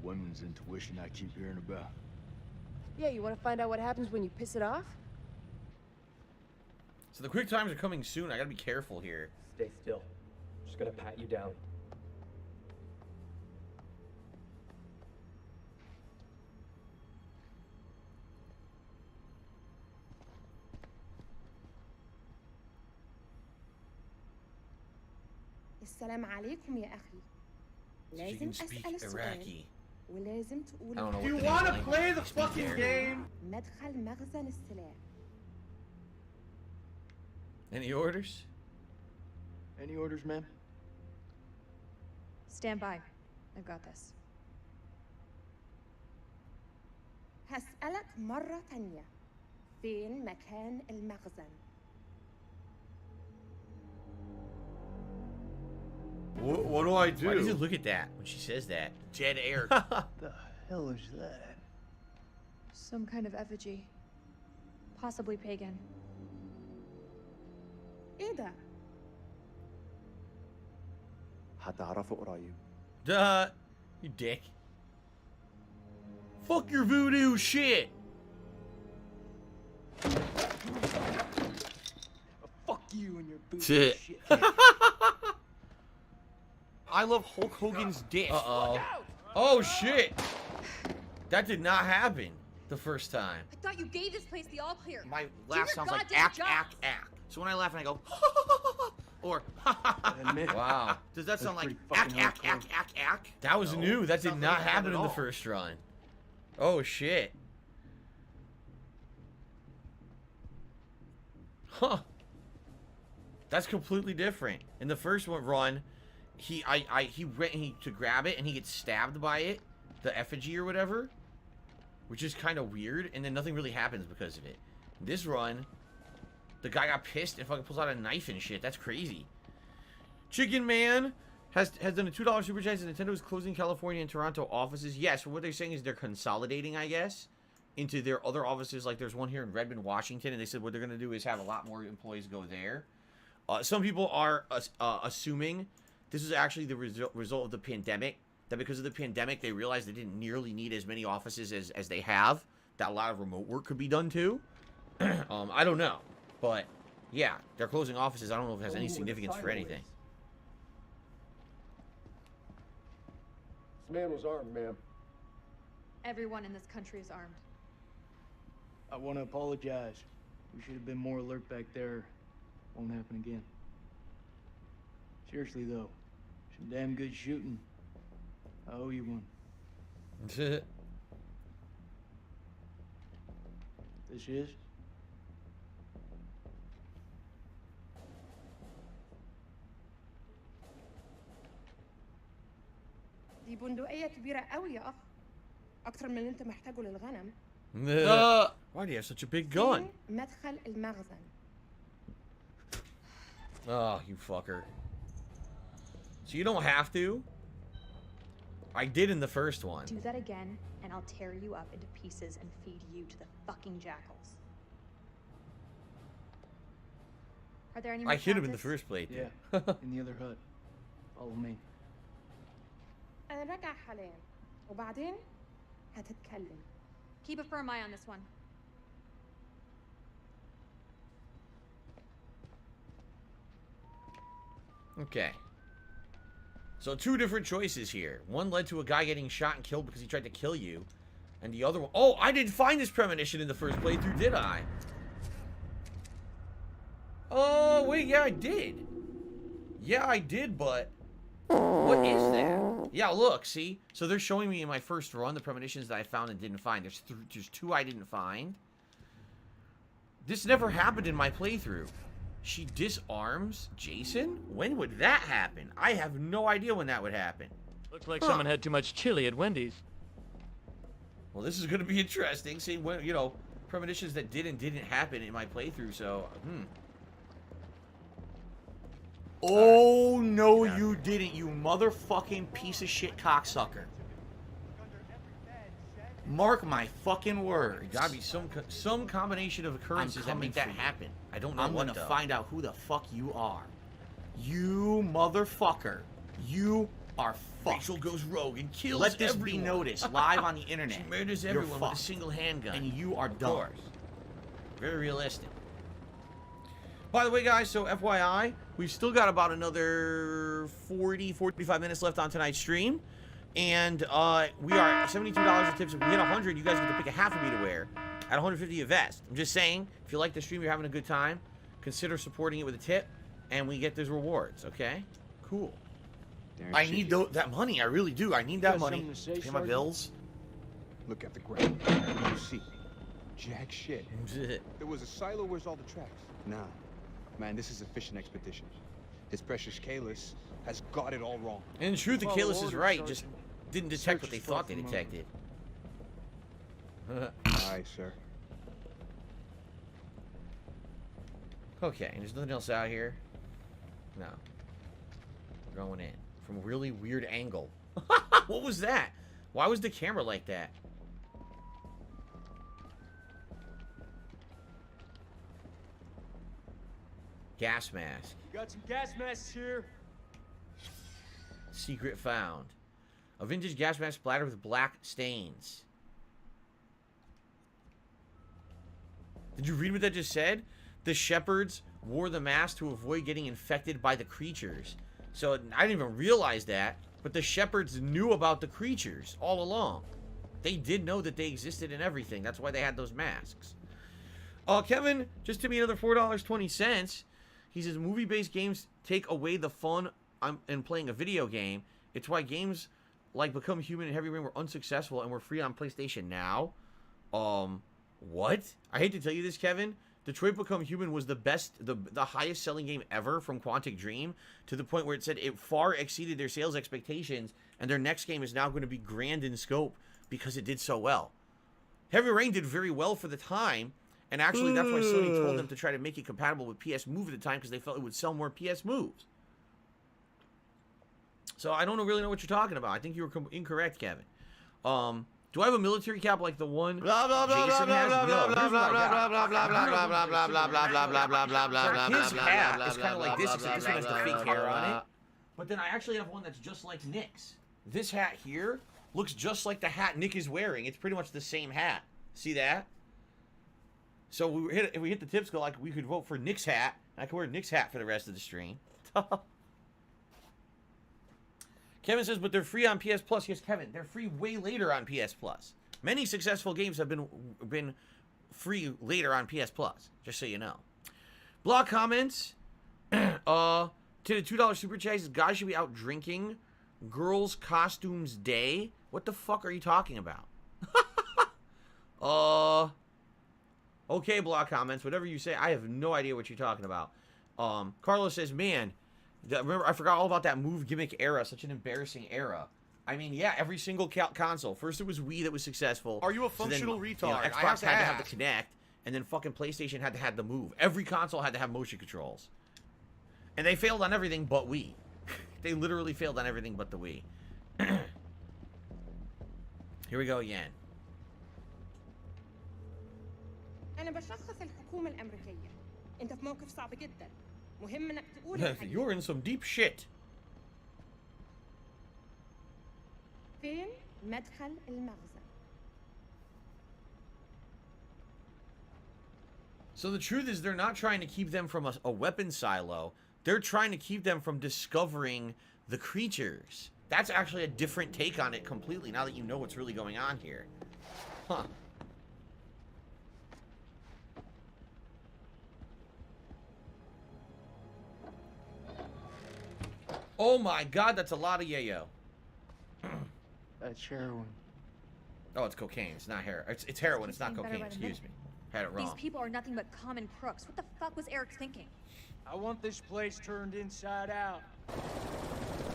women's intuition I keep hearing about? Yeah, you want to find out what happens when you piss it off? So the quick times are coming soon. I gotta be careful here. Stay still. I'm just gonna pat you down. السلام عليكم يا أخي. لازم أسأل السؤال ولازم تقول. Do you want to play the fucking game? مدخل مخزن السلاح. Any orders? Any orders, ma'am? Stand by. I've got this. هسألك مرة تانية. فين مكان المخزن؟ What do I do? Why does he look at that when she says that? Dead air. The hell is that? Some kind of effigy. Possibly pagan. إيه ده؟ هتعرفه قريب. Duh. You dick. Fuck your voodoo shit. Fuck you and your booty Shit. shit. I love Hulk Hogan's dick. Uh-oh. Oh, shit. That did not happen the first time. I thought you gave this place the all clear. My laugh sounds like ack, ack, ack. So when I laugh and I go, or wow. Does that sound like ack, ack, ack, ack, ack? That was new. That did not happen in the first run. Oh, shit. Huh. That's completely different. In the first one run, he went to grab it and he gets stabbed by it, the effigy or whatever, which is kind of weird, and then nothing really happens because of it. In this run, the guy got pissed and fucking pulls out a knife and shit. That's crazy. Chicken Man has done a $2 super chat. Nintendo is closing California and Toronto offices. Yes, what they're saying is they're consolidating, I guess, into their other offices. Like there's one here in Redmond, Washington, and they said what they're gonna do is have a lot more employees go there. Some people are assuming this is actually the result of the pandemic. That because of the pandemic, they realized they didn't nearly need as many offices as they have. That a lot of remote work could be done too. I don't know. But, yeah, they're closing offices. I don't know if it has any significance for anything. This man was armed, ma'am. Everyone in this country is armed. I want to apologize. We should have been more alert back there. Won't happen again. Seriously, though. Some damn good shooting. I owe you one. That's it. This is? دي بندقية كبيرة قوي يا أخ. أكتر من اللي أنت محتاجه للغنم. Why do you have such a big gun? مدخل المخزن. Oh, you fucker. So you don't have to? I did in the first one. Do that again, and I'll tear you up into pieces and feed you to the fucking jackals. Are there any more I hit him in the captives? first plate. Yeah, in the other hut. Follow me. أنا راجع حاليا. وبعدين هتتكلم. Keep a firm eye on this one. Okay. So two different choices here. One led to a guy getting shot and killed because he tried to kill you. And the other one... Oh, I didn't find this premonition in the first playthrough, did I? Oh, wait, yeah, I did. Yeah, I did, but... What is that? Yeah, look, see? So they're showing me in my first run the premonitions that I found and didn't find. There's 2 I didn't find. This never happened in my playthrough. She disarms Jason? When would that happen? I have no idea when that would happen. Looks like someone had too much chili at Wendy's. Well, this is going to be interesting. Seeing when, you know, premonitions that did and didn't happen in my playthrough, so, Oh, no, you didn't, you motherfucking piece of shit cocksucker. Mark my fucking words. Gotta be some combination of occurrences that make that happen. I don't know what, I'm gonna find out who the fuck you are. You motherfucker. You are fucked. Rachel goes rogue and kills everyone. Let this be noticed live on the internet. She murders everyone with a single handgun. And you are done. Of course. Very realistic. By the way, guys, so FYI, we've still got about another 45 minutes left on tonight's stream. And we are $72 in tips. If we hit 100, you guys get to pick a half of me to wear. At 150, a vest. I'm just saying, if you like the stream, you're having a good time, consider supporting it with a tip, and we get those rewards, okay? Cool. I need that money. I really do. I need that money to pay my bills. Look at the ground. You see? Jack shit. There was a silo. Where's all the tracks? Nah. Man, this is a fishing expedition. His precious Kalis has got it all wrong. And in truth, the Kalis is right. Just didn't detect what they thought they detected. Aye, sir. Okay, and there's nothing else out here? No. We're going in. From a really weird angle. What was that? Why was the camera like that? Gas mask. Got some gas masks here. Secret found. A vintage gas mask splattered with black stains. Did you read what that just said? The shepherds wore the mask to avoid getting infected by the creatures. So I didn't even realize that, but the shepherds knew about the creatures all along. They did know that they existed and everything. That's why they had those masks. Kevin, just to me another $4.20. He says, movie-based games take away the fun in playing a video game. It's why games like Become Human and Heavy Rain were unsuccessful and were free on PlayStation Now. What? I hate to tell you this, Kevin. Detroit Become Human was the best, the highest selling game ever from Quantic Dream, to the point where it said it far exceeded their sales expectations, and their next game is now going to be grand in scope because it did so well. Heavy Rain did very well for the time, and actually that's why Sony told them to try to make it compatible with PS Move at the time, because they felt it would sell more PS Moves. So I don't really know what you're talking about. I think you were incorrect, Kevin. Do I have a military cap like the one Jason has? His hat is kind of like this, except this one has the fake hair on it. But then I actually have one that's just like Nick's. This hat here looks just like the hat Nick is wearing. It's pretty much the same hat. See that? So if we hit the tips go, like, we could vote for Nick's hat. I could wear Nick's hat for the rest of the stream. Kevin says, but they're free on PS Plus. Yes, Kevin, they're free way later on PS Plus. Many successful games have been free later on PS Plus, just so you know. Blog comments. To the $2 super chat, says, guys should be out drinking. Girls Costumes Day. What the fuck are you talking about? Okay, blog comments. Whatever you say, I have no idea what you're talking about. Carlos says, man, remember, I forgot all about that move gimmick era. Such an embarrassing era. I mean, yeah, every single console. First it was Wii that was successful. Are you a functional retard? You know, Xbox had to have the Kinect, and then fucking PlayStation had to have the Move. Every console had to have motion controls. And they failed on everything but Wii. They literally failed on everything but the Wii. Here we go again. أنا بشخص الحكومة الأمريكية. أنت في موقف صعب جدا. مهم إنك تقول الحقيقة. You're in some deep shit. فين مدخل المخزن؟ So the truth is, they're not trying to keep them from a weapon silo. They're trying to keep them from discovering the creatures. That's actually a different take on it completely, now that you know what's really going on here. Huh. Oh my god, that's a lot of yayo. That's heroin. Oh, it's cocaine. It's not heroin. It's heroin. It's not cocaine. Excuse me. Had it wrong. These people are nothing but common crooks. What the fuck was Eric thinking? I want this place turned inside out.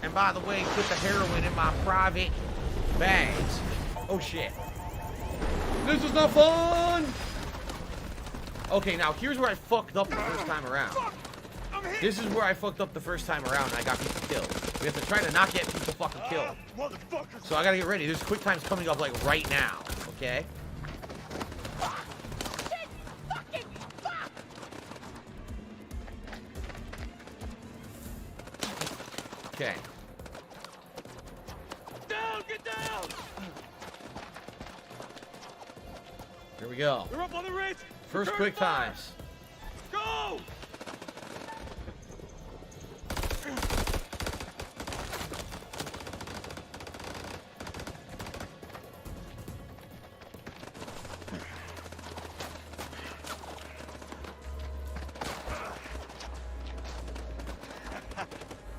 And by the way, put the heroin in my private bags. Oh shit. This is not fun! Okay, now here's where I fucked up the first time around. This is where I fucked up the first time around and I got people killed. We have to try to not get people fucking killed. So I gotta get ready. There's quick times coming up like right now, okay? Okay. Down, get down! Here we go. They're up on the ridge. First Return quick fire. times. Go!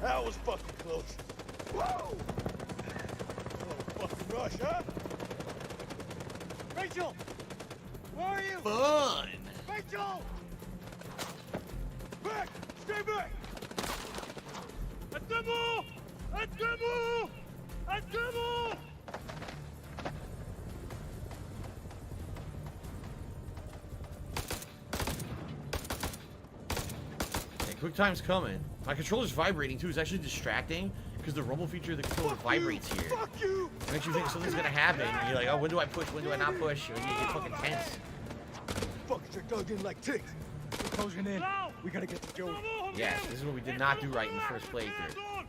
That was fucking close. Whoa! Oh, fucking rush, huh? Rachel! Where are you? Fun! Rachel! Back! Stay back! Atemo! Atemo! Atemo! Okay, quick time's coming. My controller's vibrating too. It's actually distracting because the rumble feature of the controller vibrates here. Fuck you! It makes you think something's gonna happen. And you're like, oh, when do I push? When do I not push? And you get fucking tense. Fuckers are dug in like ticks. We're closing in. We gotta get to Joey. Yes, this is what we did not do right in the first playthrough.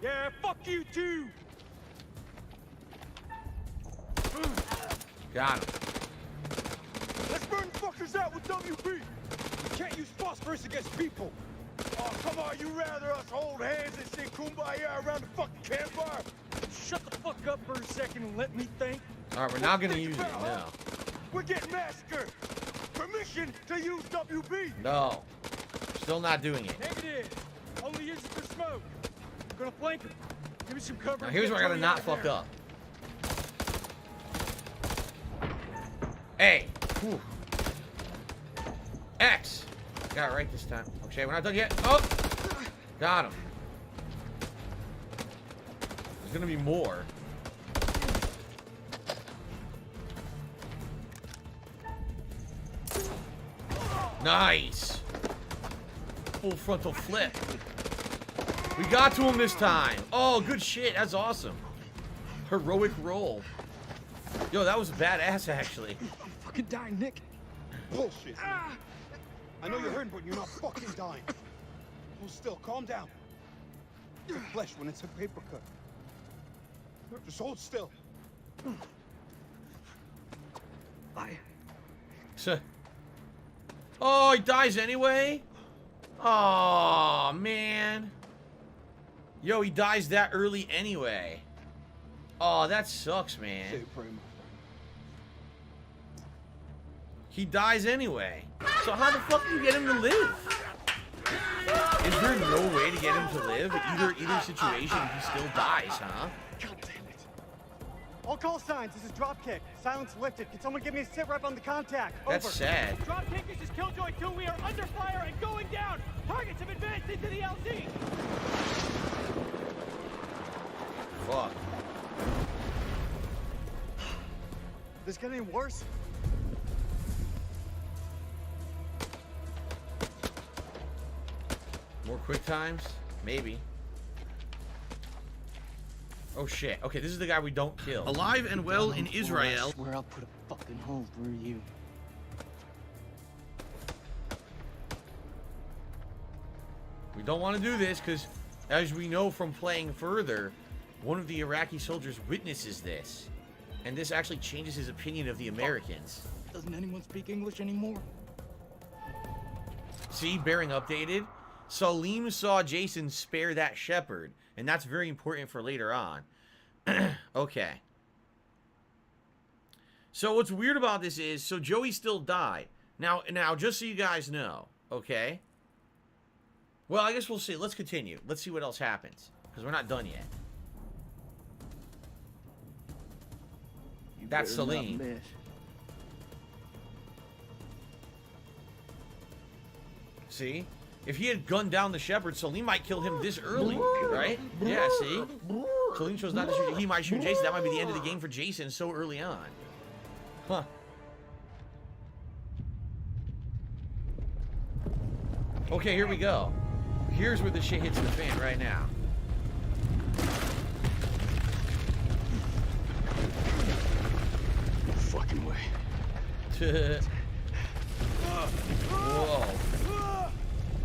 Yeah, fuck you too! Got him. Let's burn fuckers out with WP! You can't use phosphorus against people! Oh, come on, you rather us hold hands and sing Kumbaya around the fucking campfire? Shut the fuck up for a second and let me think. Alright, we're not gonna use it, no. We're getting massacred! Permission to use WP! No. Still not doing it. Negative! Only use it for smoke. I'm gonna flank him. Give me some cover. Now here's where I gotta not fuck up. A. Whew. X. Got it right this time. Okay, we're not done yet. Oh! Got him. There's gonna be more. Nice! Full frontal flip. We got to him this time. Oh, good shit. That's awesome. Heroic roll. Yo, that was badass, actually. Fucking dying, Nick. Bullshit. I know you're hurting, but you're not fucking dying. Hold still, calm down. It's flesh when it's a paper cut. Just hold still. Oh, he dies anyway? Oh, man. Yo, he dies that early anyway. Oh, that sucks, man. He dies anyway. So how the fuck do you get him to live? Is there no way to get him to live? Either situation, he still dies, huh? God damn it. All call signs, this is Dropkick. Silence lifted. Can someone give me a sit rep on the contact? That's Over. sad. Dropkick, this is Killjoy 2. We are under fire and going down. Targets have advanced into the LZ. Fuck. This get any worse? More quick times? Maybe. Oh shit. Okay, this is the guy we don't kill. Alive and well in Israel. I swear I'll put a fucking hole through you. We don't want to do this because, as we know from playing further, one of the Iraqi soldiers witnesses this. And this actually changes his opinion of the Americans. Doesn't anyone speak English anymore? See, bearing updated. Salim saw Jason spare that shepherd, and that's very important for later on. Okay. So what's weird about this is, so Joey still died. Now, just so you guys know, okay? Well, I guess we'll see. Let's continue. Let's see what else happens. Because we're not done yet. That's Celine. See? If he had gunned down the shepherd, Celine might kill him this early, right? Yeah, see? Celine chose not to shoot. He might shoot Jason. That might be the end of the game for Jason so early on. Huh. Okay, here we go. Here's where the shit hits the fan right now. No fucking way. Whoa.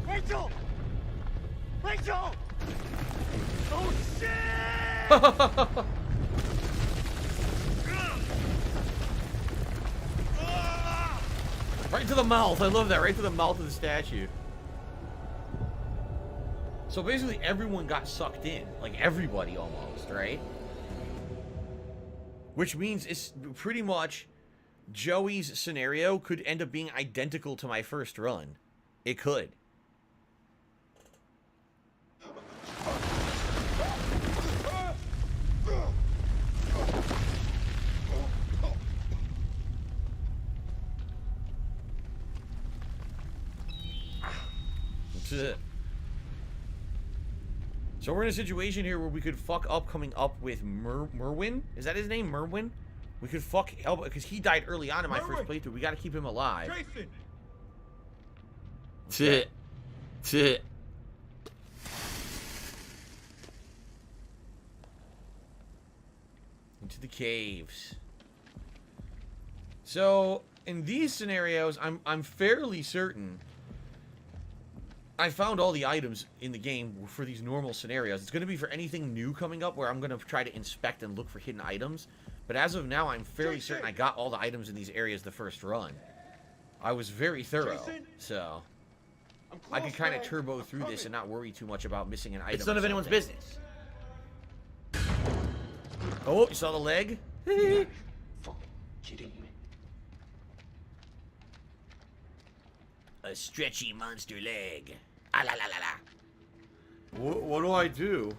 Rachel! Rachel! Oh shit! Right to the mouth. I love that. Right to the mouth of the statue. So basically everyone got sucked in. Like everybody almost, right? Which means it's pretty much Joey's scenario could end up being identical to my first run. It could. So we're in a situation here where we could fuck up coming up with Merwin. Is that his name? Merwin? We could fuck help because he died early on in my first playthrough. We got to keep him alive. Jason. Shit. Into the caves. So in these scenarios, I'm fairly certain I found all the items in the game for these normal scenarios. It's going to be for anything new coming up where I'm going to try to inspect and look for hidden items. But as of now, I'm fairly certain I got all the items in these areas the first run. I was very thorough, so I could kind of turbo through this and not worry too much about missing an item. It's none of anyone's business. Oh, you saw the leg? Fucking kidding me. A stretchy monster leg. Ah la la la la. What do I do?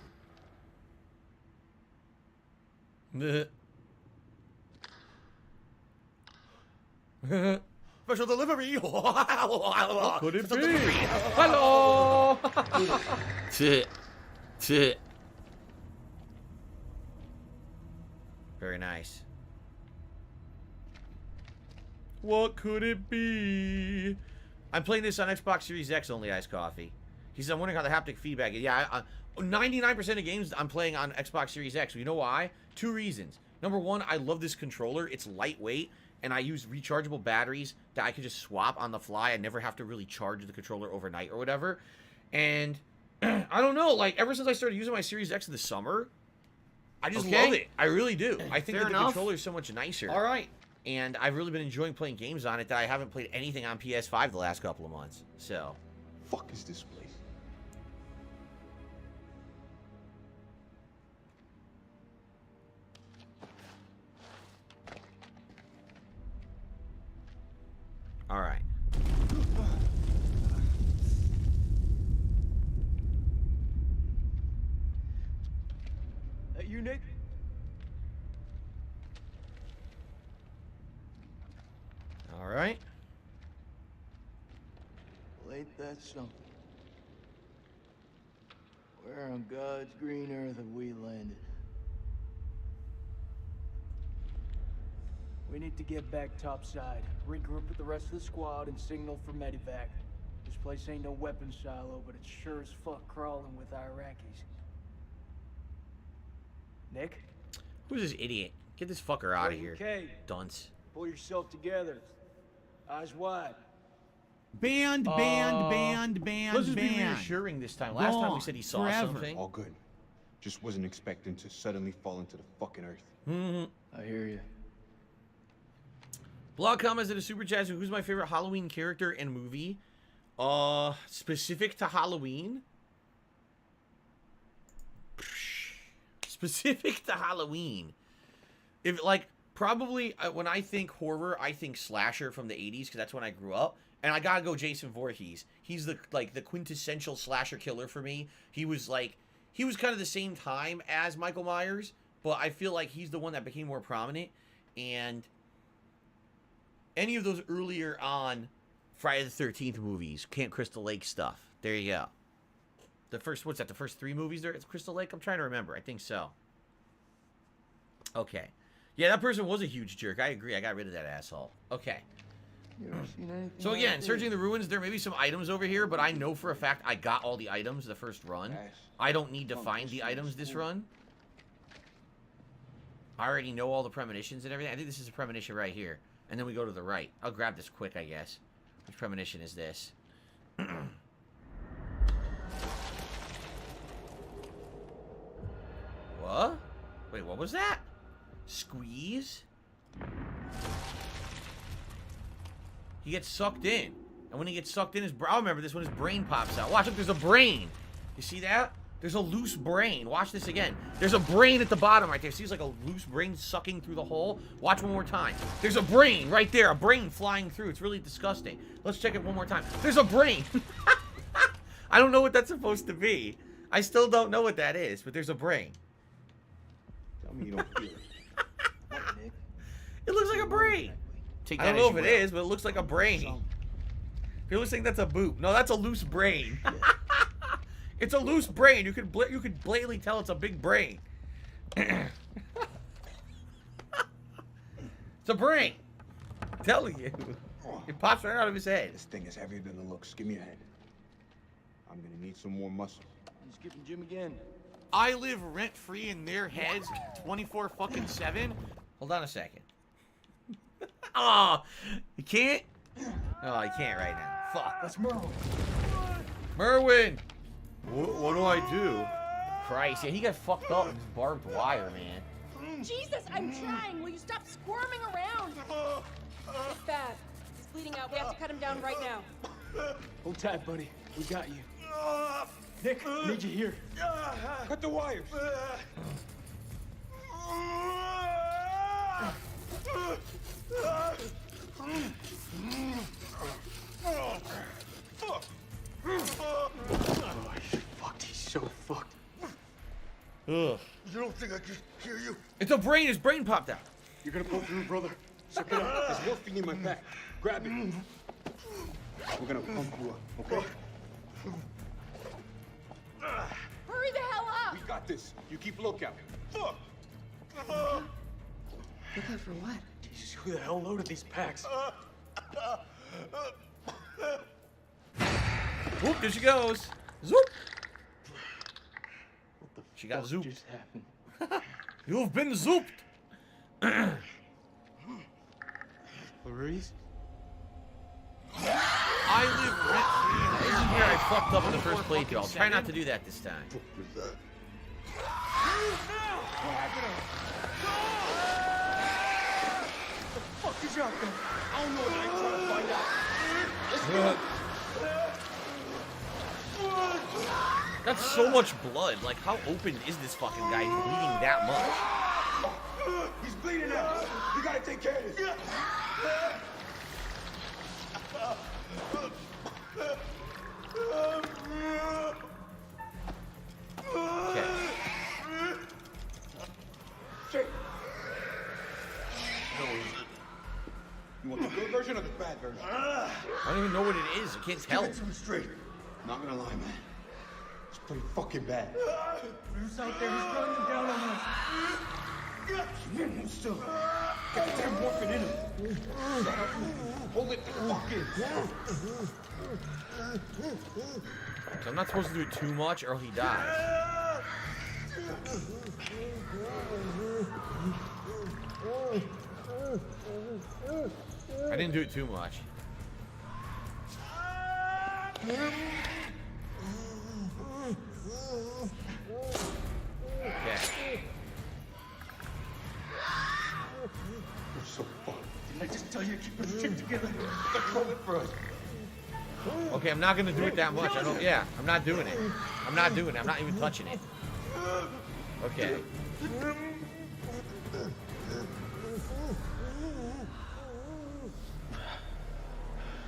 Special delivery. What could it be? Hello. Shit. Very nice. What could it be? I'm playing this on Xbox Series X only, Iced Coffee. He said, I'm wondering how the haptic feedback is. Yeah, 99% of games I'm playing on Xbox Series X. You know why? 2 reasons. Number 1, I love this controller. It's lightweight, and I use rechargeable batteries that I could just swap on the fly. I never have to really charge the controller overnight or whatever. And I don't know, like, ever since I started using my Series X in the summer, I just love it. I really do. I think that the controller is so much nicer. All right. And I've really been enjoying playing games on it that I haven't played anything on PS5 the last couple of months. So. Fuck is this place? All right. That you, Nick? All right. Well, ain't that something? Where on God's green earth have we landed? We need to get back topside, regroup with the rest of the squad, and signal for medevac. This place ain't no weapons silo, but it's sure as fuck crawling with Iraqis. Nick? Who's this idiot? Get this fucker out of here. Okay. Dunce. Pull yourself together. Eyes wide. Let's just be reassuring this time. Last time we said he saw something. All good. Just wasn't expecting to suddenly fall into the fucking earth. I hear you. Blog comments in a super chat. Who's my favorite Halloween character and movie? Specific to Halloween? Specific to Halloween. If, like, Probably, when I think horror, I think slasher from the 80s, because that's when I grew up. And I gotta go Jason Voorhees. He's the quintessential slasher killer for me. He was kind of the same time as Michael Myers, but I feel like he's the one that became more prominent. And any of those earlier on Friday the 13th movies, Camp Crystal Lake stuff. There you go. The first, what's that, the first 3 movies there at Crystal Lake? I'm trying to remember. I think so. Okay. Yeah, that person was a huge jerk. I agree. I got rid of that asshole. Okay. So again, searching the ruins, there may be some items over here, but I know for a fact I got all the items the first run. I don't need to find the items this run. I already know all the premonitions and everything. I think this is a premonition right here. And then we go to the right. I'll grab this quick, I guess. Which premonition is this? What? Wait, what was that? Squeeze? He gets sucked in. And when he gets sucked in, I remember this when his brain pops out. Watch, look, there's a brain. You see that? There's a loose brain. Watch this again. There's a brain at the bottom right there. See, it's like a loose brain sucking through the hole. Watch one more time. There's a brain right there. A brain flying through. It's really disgusting. Let's check it one more time. There's a brain. I don't know what that's supposed to be. I still don't know what that is, but there's a brain. Tell me you don't feel it. It looks like a brain. I don't know if it is, but it looks like a brain. People think that's a boot. No, that's a loose brain. It's a loose brain. You could blatantly tell it's a big brain. It's a brain. I'm telling you. It pops right out of his head. This thing is heavier than it looks. Give me a hand. I'm gonna need some more muscle. You skipping gym again? I live rent-free in their heads 24/7. Hold on a second. Oh, you can't? Oh, you can't right now. Fuck. That's Merwin. Merwin! What do I do? Christ, yeah, he got fucked up with his barbed wire, man. Jesus, I'm trying. Will you stop squirming around? It's bad. He's bleeding out. We have to cut him down right now. Hold tight, buddy. We got you. Nick, I need you here. Cut the wires. Oh, he's fucked. He's so fucked. Ugh. You don't think I can hear you? It's a brain. His brain popped out. You're gonna pull through, brother. Suck it up. There's morphine in my pack. Grab it. We're gonna pump you up, okay? Hurry the hell up! We got this. You keep lookout. Fuck! Looking for what? Jesus, who the hell loaded these packs? Whoop, there she goes. Zoop. She got What zooped. just happened? You've been zooped. Clarice? I live rent-free. This is where I fucked up in the first playthrough. I'll try not to do that this time. The fuck is out there? I don't know what I'm trying to find out. Let's go. That's so much blood. Like, how open is this fucking guy? He's bleeding that much. He's bleeding out. We gotta take care of this. Okay. Shit. You want the good version or the bad version? I don't even know what it is. I can't tell. Give it to me straight. Not gonna lie, man. It's pretty fucking bad. Who's out there? He's running them down on us. Still. Got the damn morphine in him. Shut up. Hold it fucking. So I'm not supposed to do it too much or he dies. I didn't do it too much. Okay. We're so fucked. Didn't I just tell you to keep this shit together? Control it for us. Okay, I'm not gonna do it that much. Yeah, I'm not doing it. I'm not doing it. I'm not even touching it. Okay.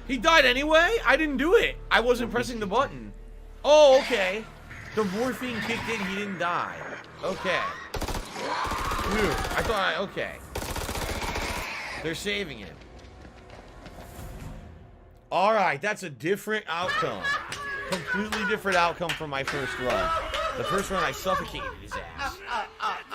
He died anyway? I didn't do it. I wasn't pressing the button. Oh, okay. The morphine kicked in. He didn't die. Okay. Phew. I thought okay. They're saving him. Alright, that's a different outcome. Completely different outcome from my first run. The first run, I suffocated his ass.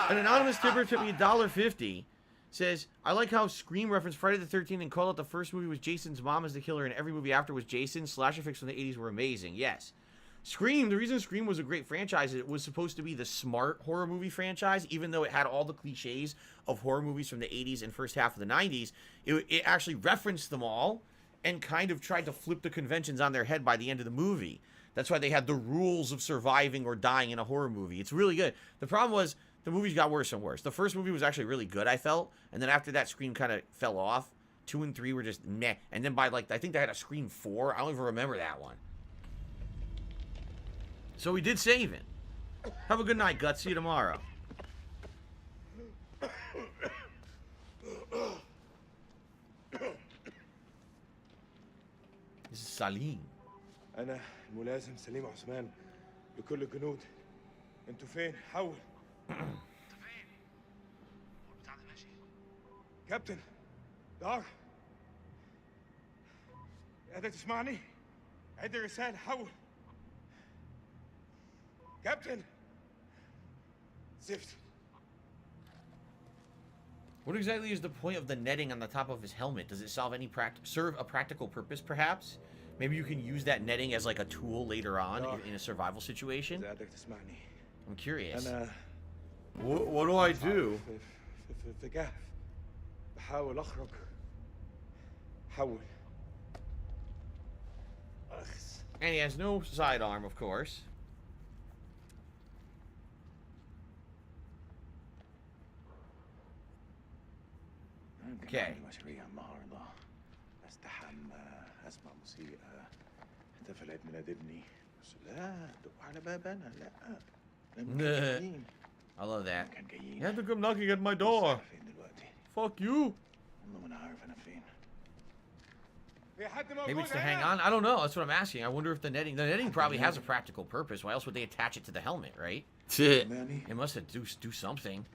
An anonymous tipper took me $1.50. Says, I like how Scream referenced Friday the 13th and called out the first movie was Jason's mom as the killer and every movie after was Jason. Slasher flicks from the 80s were amazing. Yes. Scream, the reason Scream was a great franchise is it was supposed to be the smart horror movie franchise, even though it had all the cliches of horror movies from the 80s and first half of the 90s. It actually referenced them all and kind of tried to flip the conventions on their head by the end of the movie. That's why they had the rules of surviving or dying in a horror movie. It's really good. The problem was the movies got worse and worse. The first movie was actually really good, I felt. And then after that, Scream kind of fell off. 2 and 3 were just meh. And then by, like, I think they had a Scream 4. I don't even remember that one. So we did save it. Have a good night, Guts. See you tomorrow. This is Salim. أنا الملازم سليم عثمان لكل الجنود. أنتوا فين؟ حول. كابتن دار قادر تسمعني؟ عد الرسالة حول. كابتن زفت. What exactly is the point of the netting on the top of his helmet? Does it solve any serve a practical purpose, perhaps? Maybe you can use that netting as like a tool later on in a survival situation. I'm curious. What do I do? في كهف بحاول أخرج. حول. And he has no sidearm, of course. Okay. مشاريع النهارده استحمى اسمع موسيقى احتفل عيد ميلاد ابني بس لا دق على باب انا لا I love that. You have to come knocking at my door. Fuck you. والله ما عارف انا فين. Maybe it's to hang on. I don't know. That's what I'm asking. I wonder if the netting probably has a practical purpose. Why else would they attach it to the helmet, right? It must have do something.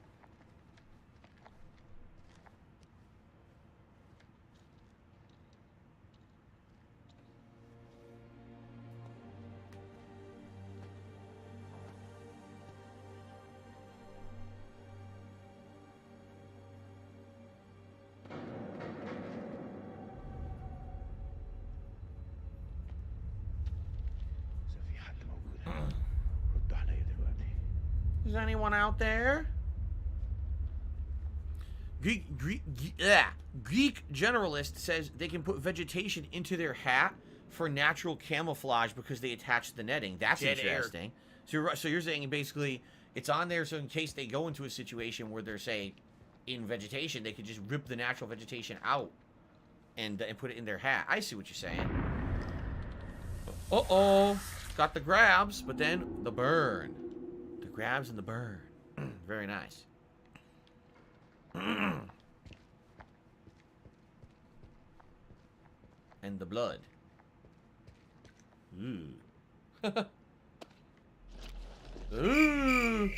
Is anyone out there? Geek Generalist says they can put vegetation into their hat for natural camouflage because they attach the netting. That's interesting. So you're saying basically it's on there so in case they go into a situation where they're, say, in vegetation, they could just rip the natural vegetation out and put it in their hat. I see what you're saying. Uh-oh. Got the grabs, but then the burn. The grabs and the burn. Very nice. And the blood. Ooh. Ooh.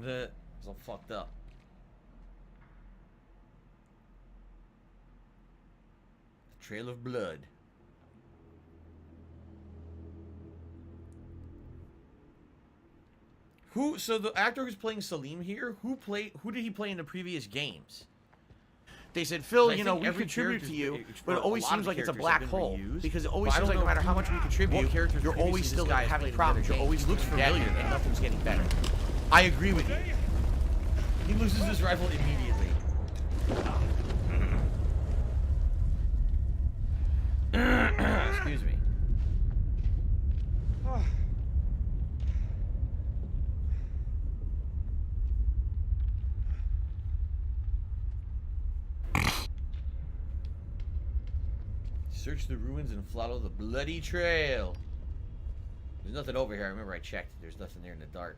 It's all fucked up. The trail of blood. So the actor who's playing Salim here, who did he play in the previous games? They said, Phil, you know, we contribute to you, but it always seems like it's a black hole. Because it always seems like no matter how much we contribute, you're always still having problems. You're always looks familiar and nothing's getting better. I agree with you. He loses his rifle immediately. Excuse me. Search the ruins and follow the bloody trail. There's nothing over here. I remember I checked. There's nothing there in the dark.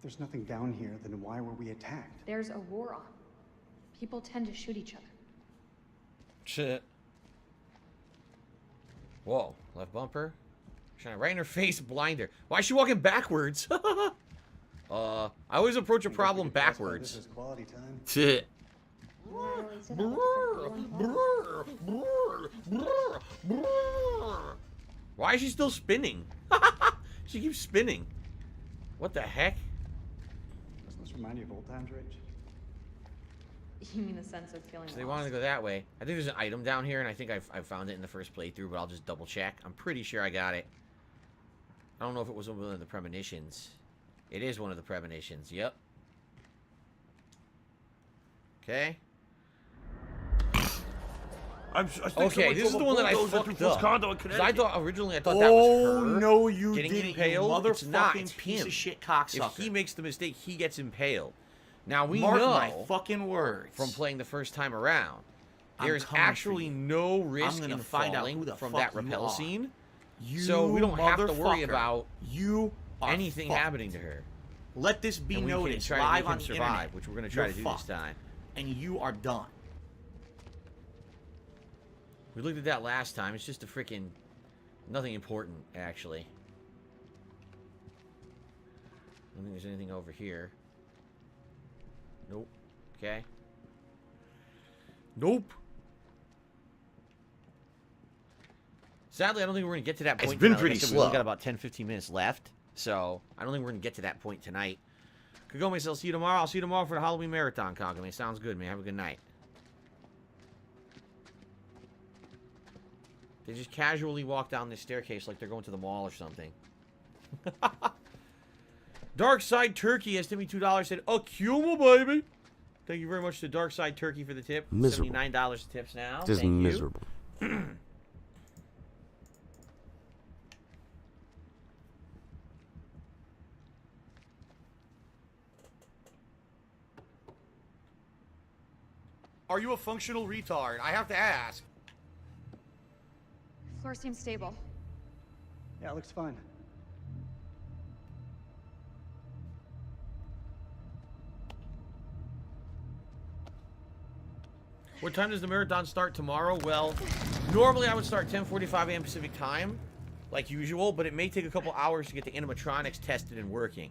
If there's nothing down here, then why were we attacked? There's a war on. People tend to shoot each other. Shit. Whoa, left bumper. Shining right in her face, blinder. Why is she walking backwards? I always approach a problem backwards. This is quality time. Shit. Why is she still spinning? She keeps spinning. What the heck? Doesn't this remind you of old times, Rich? You mean the sense of feeling So they wanted to go that way. I think there's an item down here, and I think I found it in the first playthrough, but I'll just double check. I'm pretty sure I got it. I don't know if it was one of the premonitions. It is one of the premonitions. Yep. Okay. Okay, this is the one that I fucked up. 'Cause I thought originally that was her. No, you getting didn't, impaled. you It's not. motherfucking It's piece him. of shit cocksucker. If he makes the mistake, he gets impaled. Now we Mark know my fucking words from playing the first time around. I'm There's coming for actually you. no risk I'm gonna in find out falling who the from fuck that you rappel are. scene. You So we don't have to worry motherfucker. about you are anything fucked. happening to her. Let this be And we can noticed try to live make him on the survive, internet. which we're gonna try You're to do fucked. this time. And you are done. We looked at that last time. It's just a freaking nothing important, actually. I don't think there's anything over here. Nope. Okay. Nope. Sadly, I don't think we're going to get to that point. It's been tonight. Like I pretty said, slow. We only got about 10-15 minutes left. So, I don't think we're going to get to that point tonight. Kagome, I'll see you tomorrow. I'll see you tomorrow for the Halloween Marathon, Kagome. Sounds good, man. Have a good night. They just casually walk down this staircase like they're going to the mall or something. Dark Side Turkey has tipped me $2. Said, Akuma, baby. Thank you very much to Dark Side Turkey for the tip. Miserable. $79 tips now. Just Thank miserable. You. Are you a functional retard? I have to ask. Floor seems stable. Yeah, it looks fine. What time does the marathon start tomorrow? Well, normally I would start 10:45 a.m. Pacific time, like usual, but it may take a couple hours to get the animatronics tested and working.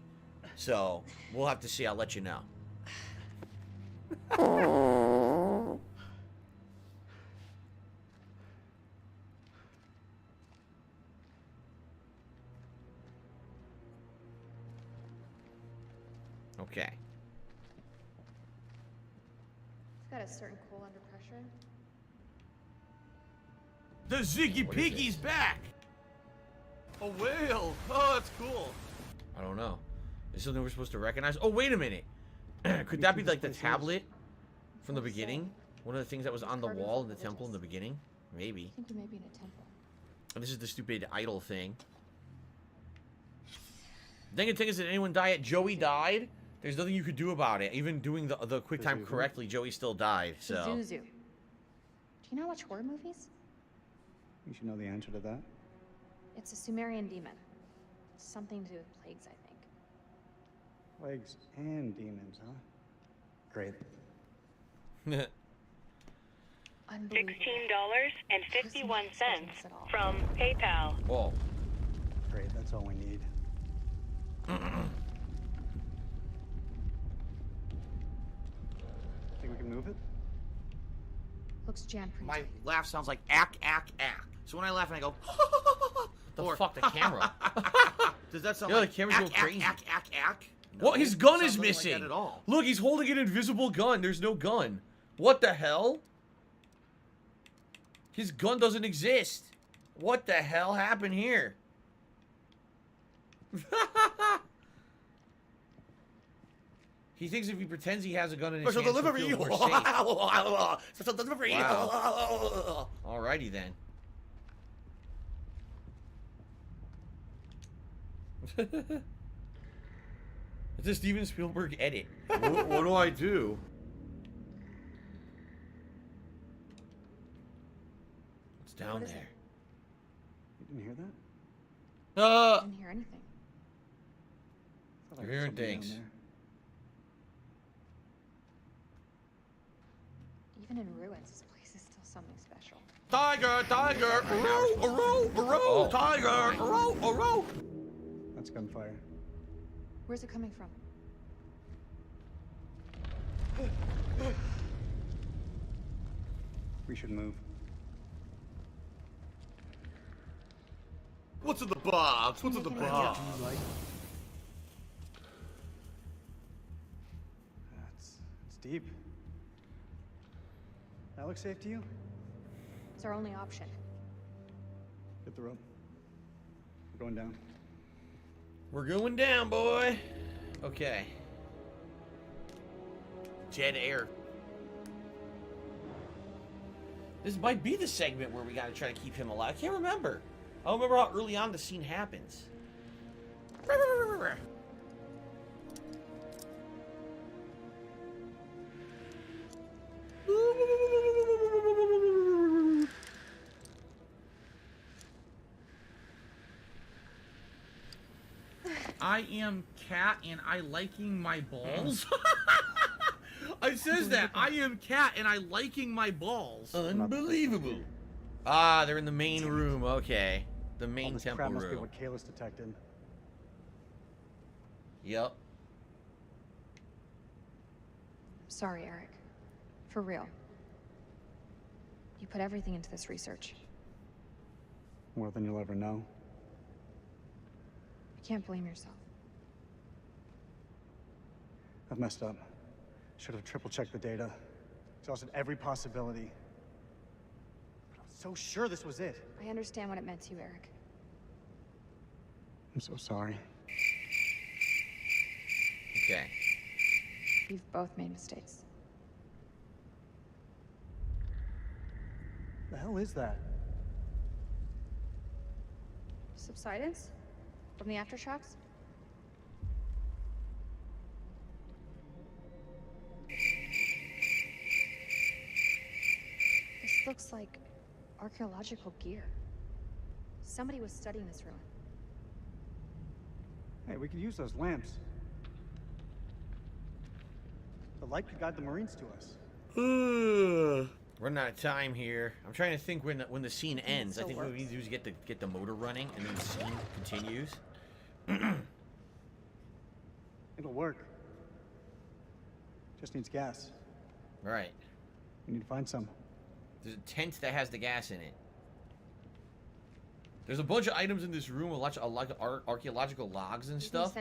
So, we'll have to see. I'll let you know. Okay. It's got a certain cool under pressure. The Ziggy Piggy's back. A whale. Oh, that's cool. I don't know. Is something we're supposed to recognize? Oh, wait a minute. Could that be like the tablet from the beginning? One of the things that was on the wall in the temple in the beginning? Maybe. I think we may be in a temple. And this is the stupid idol thing. Dang it, thing is, did anyone die yet? Joey died. There's nothing you could do about it. Even doing the quick time correctly, Joey still died. So. Zuzu. Do you not watch horror movies? You should know the answer to that. It's a Sumerian demon. Something to do with plagues, I think. Plagues and demons, huh? Great. $16.51 from PayPal. Whoa. Great, that's all we need. Think we can move it? Looks jammed pretty My tight. laugh sounds like ack, ack, ack. So when I laugh and I go, The fuck, the camera. Does that sound Yeah, like the camera's ack, going ack, crazy. ack, ack, ack? What? No, His gun it is sounds nothing like missing. that at all. Look, he's holding an invisible gun. There's no gun. What the hell? His gun doesn't exist. What the hell happened here? He thinks if he pretends he has a gun in his Special hands, he'll delivery. feel more safe. Special delivery. Wow. Alrighty then. It's a Steven Spielberg edit. What do I do? What's down What is there? You didn't hear that? I didn't hear anything. I thought Thought I You're heard hearing something down things. there. Even in ruins, this place is still something special. Tiger, tiger, row, tiger, row. That's gunfire. Where's it coming from? We should move. What's in the box? What's in the box? It's deep. That looks safe to you? It's our only option. Get the rope. We're going down. We're going down, boy. Okay. Jet air. This might be the segment where we gotta try to keep him alive. I can't remember. I don't remember how early on the scene happens. I am cat and I liking my balls. It says that. I am cat and I liking my balls. Unbelievable. Ah, they're in the main room. Okay. The main All this temple crap must be room. what Kalis detected. Yep. Sorry, Eric. For real. You put everything into this research. More than you'll ever know. You can't blame yourself. I've messed up. Should have triple-checked the data. Exhausted every possibility. But I was so sure this was it. I understand what it meant to you, Eric. I'm so sorry. Okay. We've both made mistakes. The hell is that? Subsidence? From the aftershocks? This looks like archaeological gear. Somebody was studying this ruin. Hey, we could use those lamps. The light could guide the Marines to us. Running out of time here. I'm trying to think when the scene ends. I think what we need to do is get the motor running, and then the scene continues. It'll work. Just needs gas. Right. We need to find some. There's a tent that has the gas in it. There's a bunch of items in this room, a lot of archaeological logs and stuff.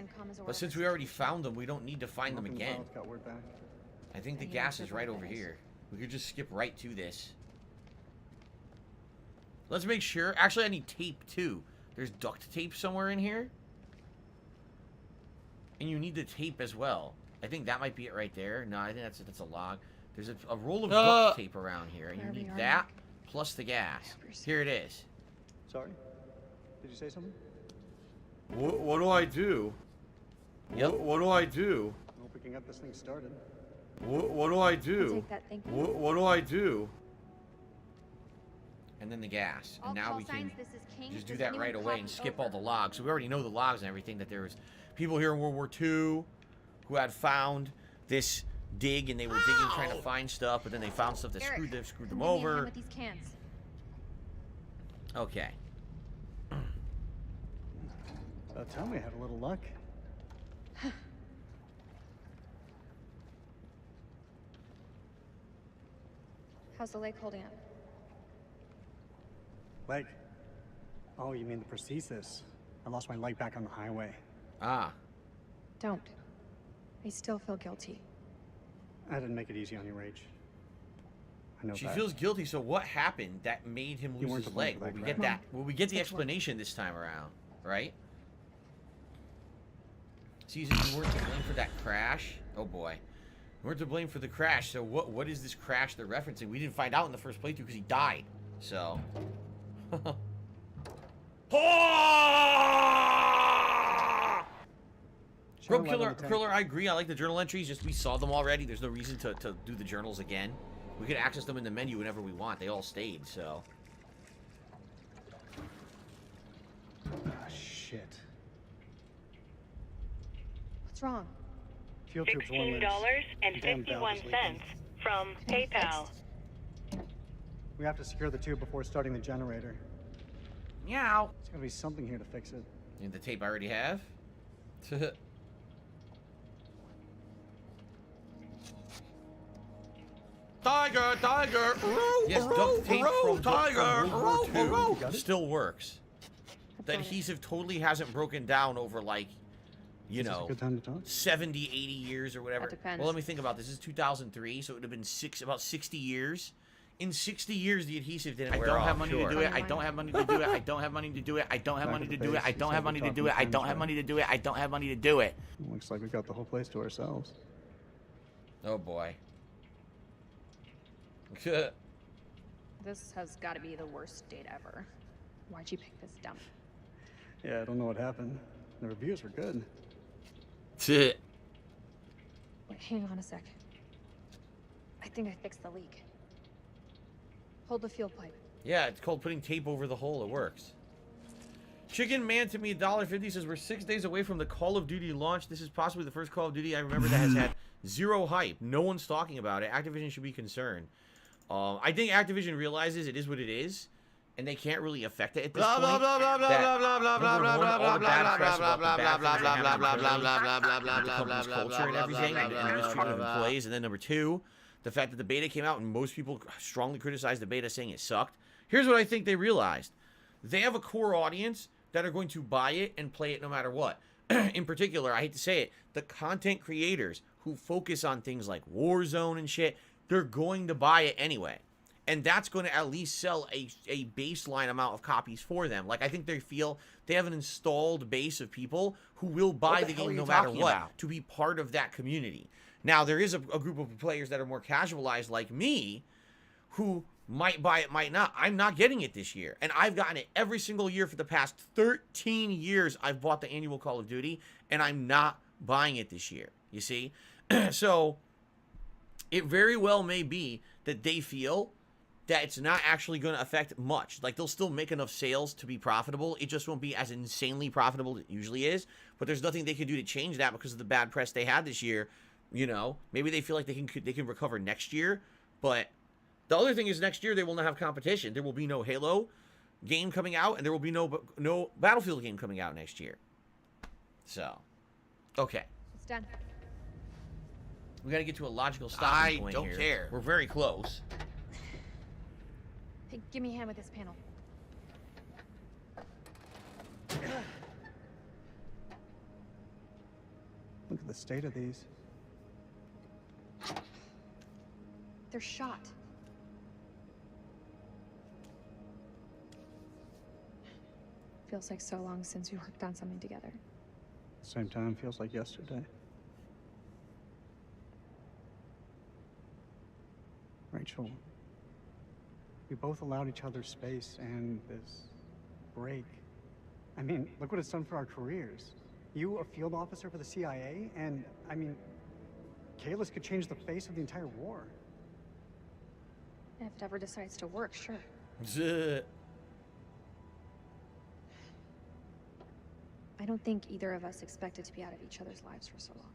But since we already found them, we don't need to find them again. Got word back. I think the gas is right over here. We could just skip right to this. Let's make sure. Actually, I need tape too. There's duct tape somewhere in here. And you need the tape as well. I think that might be it right there. No, I think that's a log. There's a roll of duct tape around here. And you need that plus the gas. Here it is. Sorry? Did you say something? What do I do? Yep. What do I do? I hope we can get this thing started. What do I do? Take that, thank you. What do I do? And then the gas. All And now call we can signs, this is King. just do Does that anyone right away and copy skip over? all the logs. So we already know the logs and everything, that there was people here in World War II who had found this dig, and they were digging trying to find stuff, but then they found stuff that Eric, screwed them come give me a hand over. with these cans. Okay. Tell me I had a little luck. How's the lake holding up? Leg. Oh, you mean the prosthesis? I lost my leg back on the highway. Ah. Don't. I still feel guilty. I didn't make it easy on you, Rach. I know She that. feels guilty, so what happened that made him You lose weren't his to blame leg? for Will that, we correct? get that? Will we get the Which one? explanation this time around? Right? Caesar, you weren't to blame for that crash? Oh boy. You weren't to blame for the crash, so what is this crash they're referencing? We didn't find out in the first playthrough because he died. So... Rope Killer, I agree. I like the journal entries. Just we saw them already. There's no reason to do the journals again. We could access them in the menu whenever we want. They all stayed, so... Ah, shit. What's wrong? Field troops warned me. $16.51 from PayPal. We have to secure the tube before starting the generator. Meow. There's gotta be something here to fix it. And the tape I already have. Tiger, tiger, row, Yes, row, duct tape row, from tiger, World row, War row. II still works. The adhesive totally hasn't broken down over like, you Is this a know, good time to talk? 70, 80 years or whatever. That depends. Well, let me think about this. This is 2003, so it would have been about 60 years. In 60 years, the adhesive didn't I wear don't off. have money Sure. to do it. I don't have money to do it. I don't have money to do it. I don't have money to do it. I don't have money to do it. I don't have money to do it. I don't have money to do it. Looks like we got the whole place to ourselves. Oh boy. This has got to be the worst date ever. Why'd you pick this dump? Yeah, I don't know what happened. The reviews were good. Wait, hang on a sec. I think I fixed the leak. Hold the fuel pipe. Yeah, it's called putting tape over the hole. It works. Chicken Man to me $1.50 says we're 6 days away from the Call of Duty launch. This is possibly the first Call of Duty I remember that has had zero hype. No one's talking about it. Activision should be concerned. I think Activision realizes it is what it is, and they can't really affect it at this point. Blah, blah, blah, blah, That blah, blah, blah, number blah, one, blah, all the bad press blah, about the blah, bad blah, things that blah, happen blah, internally blah, blah, blah, with the blah, company's blah, culture and blah, everything, blah, and blah, the mistreatment of blah, blah. employees. And then number two, the fact that the beta came out and most people strongly criticized the beta, saying it sucked. Here's what I think they realized. They have a core audience that are going to buy it and play it no matter what. In particular, I hate to say it, the content creators who focus on things like Warzone and shit, they're going to buy it anyway. And that's going to at least sell a baseline amount of copies for them. Like, I think they feel they have an installed base of people who will buy the game no matter what to be part of that community. Now, there is a group of players that are more casualized like me who might buy it, might not. I'm not getting it this year. And I've gotten it every single year for the past 13 years. I've bought the annual Call of Duty, and I'm not buying it this year. You see? So, it very well may be that they feel that it's not actually going to affect much. Like, they'll still make enough sales to be profitable. It just won't be as insanely profitable as it usually is. But there's nothing they can do to change that because of the bad press they had this year. You know, maybe they feel like they can recover next year. But the other thing is next year they will not have competition. There will be no Halo game coming out, and there will be no Battlefield game coming out next year. So, okay. It's done. We got to get to a logical stopping point here. I don't care. We're very close. Hey, give me a hand with this panel. Look at the state of these. They're shot. Feels like so long since we worked on something together. Same time, feels like yesterday. Rachel, we both allowed each other space and this break. I mean, look what it's done for our careers. You, a field officer for the CIA, and, I mean, Kalis could change the face of the entire war. If it ever decides to work, sure. I don't think either of us expected to be out of each other's lives for so long.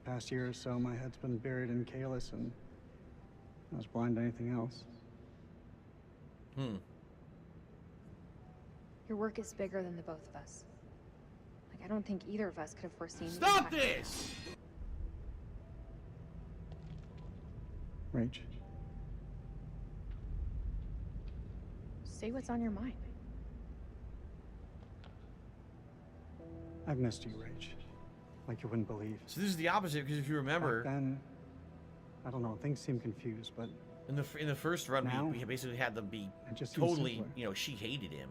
Past year or so, my head's been buried in Kalis, and I was blind to anything else. Your work is bigger than the both of us. Like, I don't think either of us could have foreseen. Stop this! Rach. Say what's on your mind. I've missed you, Rach. Like you wouldn't believe. So this is the opposite, because if you remember, back then, I don't know, things seem confused, but in the first run, now, we basically had them be just seems totally, simpler. you know, she hated him.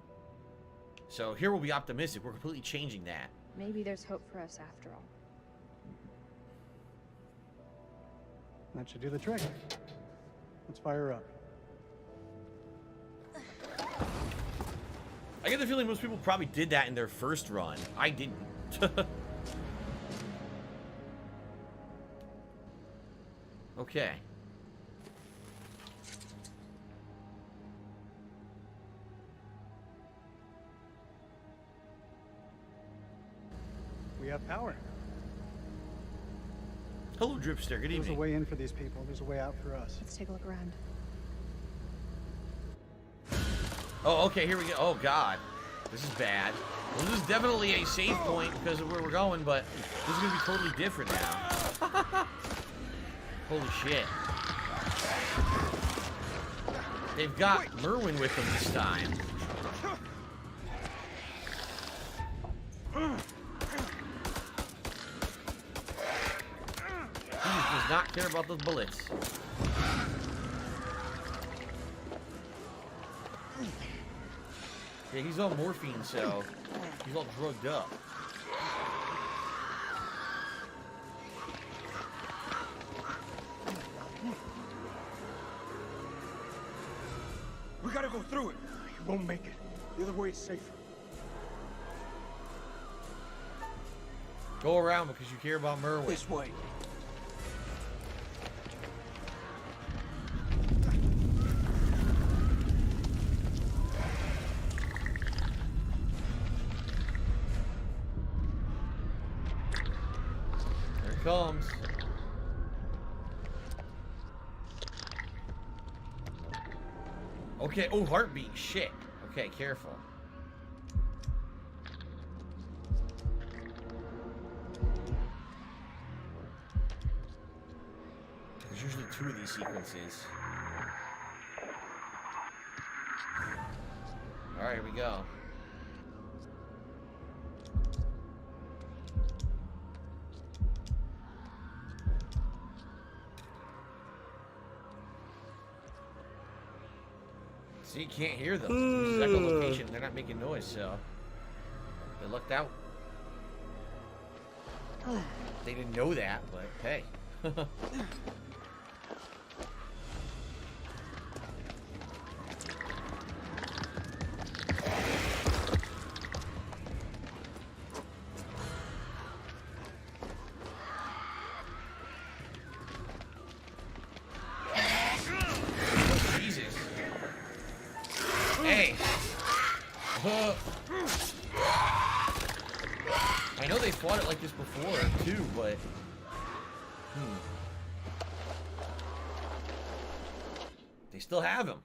So here we'll be optimistic. We're completely changing that. Maybe there's hope for us after all. That should do the trick. Let's fire her up. I get the feeling most people probably did that in their first run. I didn't. Okay. We have power. Hello, Dripster. Good There's a evening. way in for these people. There's a way out for us. Let's take a look around. Oh, okay, here we go. Oh, God. This is bad. Well, this is definitely a save point because of where we're going, but this is going to be totally different now. Holy shit. They've got Merwin with them this time. He does not care about those bullets. Yeah, he's on morphine, so he's all drugged up. We gotta go through it. You won't make it. The other way is safer. Go around because you care about Merwin. This way. Here it comes. Okay, oh, heartbeat, shit. Okay, careful. There's usually 2 of these sequences. Alright, here we go. See, you can't hear them. This is echolocation. They're not making noise, so they lucked out. They didn't know that, but hey. Jesus. Hey. I know they fought it like this before, too, but... They still have him.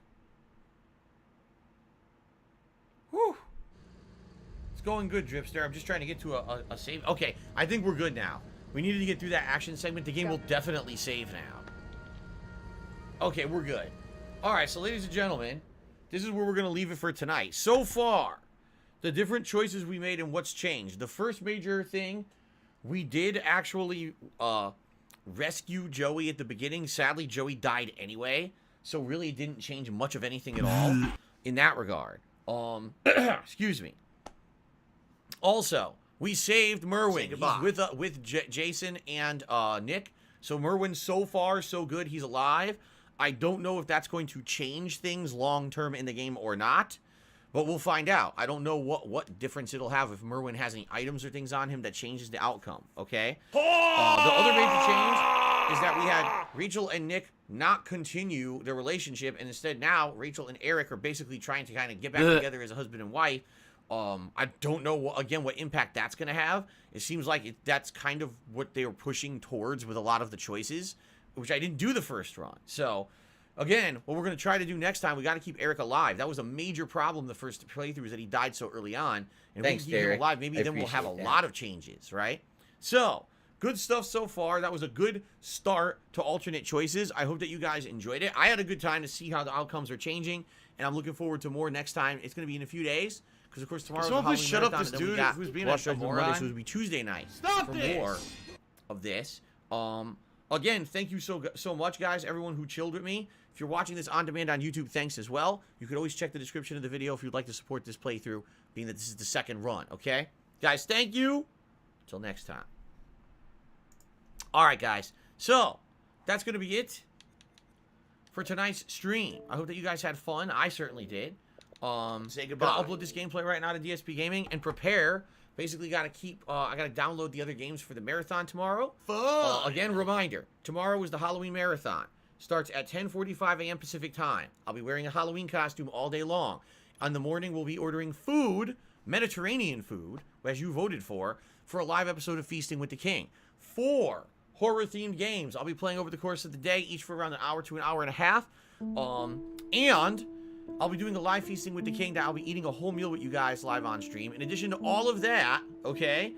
Whew. It's going good, Dripster. I'm just trying to get to a save. Okay, I think we're good now. We needed to get through that action segment. The game will definitely save now. Okay, we're good. Alright, so ladies and gentlemen, this is where we're going to leave it for tonight. So far, the different choices we made and what's changed. The first major thing, we did actually rescue Joey at the beginning. Sadly, Joey died anyway, so really it didn't change much of anything at all in that regard. Excuse me. Also, we saved Merwin. He's with Jason and Nick. So Merwin, so far, so good. He's alive. I don't know if that's going to change things long-term in the game or not, but we'll find out. I don't know what difference it'll have if Merwin has any items or things on him that changes the outcome, okay? The other major change is that we had Rachel and Nick not continue their relationship, and instead now Rachel and Eric are basically trying to kind of get back together as a husband and wife. I don't know, what impact that's going to have. It seems like that's kind of what they were pushing towards with a lot of the choices, which I didn't do the first run. So, again, what we're going to try to do next time, we got to keep Eric alive. That was a major problem the first playthrough, is that he died so early on. And Thanks, if we keep him Derek. alive, maybe then we'll have a lot of changes, right? So, good stuff so far. That was a good start to alternate choices. I hope that you guys enjoyed it. I had a good time to see how the outcomes are changing, and I'm looking forward to more next time. It's going to be in a few days, because, of course, tomorrow's the Someone Halloween please shut up marathon, this and then we dude got who's being Watch a Dogs on moron. Monday, so it'll be Tuesday night Stop for this! more of this. Again, thank you so much, guys, everyone who chilled with me. If you're watching this on demand on YouTube, thanks as well. You could always check the description of the video if you'd like to support this playthrough, being that this is the second run, okay? Guys, thank you. Until next time. Alright, guys. So, that's going to be it for tonight's stream. I hope that you guys had fun. I certainly did. Say goodbye. Gonna upload this gameplay right now to DSP Gaming and prepare. Basically, gotta keep. I gotta download the other games for the marathon tomorrow. Again, reminder: tomorrow is the Halloween marathon. Starts at 10:45 a.m. Pacific time. I'll be wearing a Halloween costume all day long. On the morning, we'll be ordering food, Mediterranean food, as you voted for a live episode of Feasting with the King. For horror-themed games I'll be playing over the course of the day, each for around an hour to an hour and a half. And I'll be doing a live feasting with the king that I'll be eating a whole meal with you guys live on stream. In addition to all of that, okay,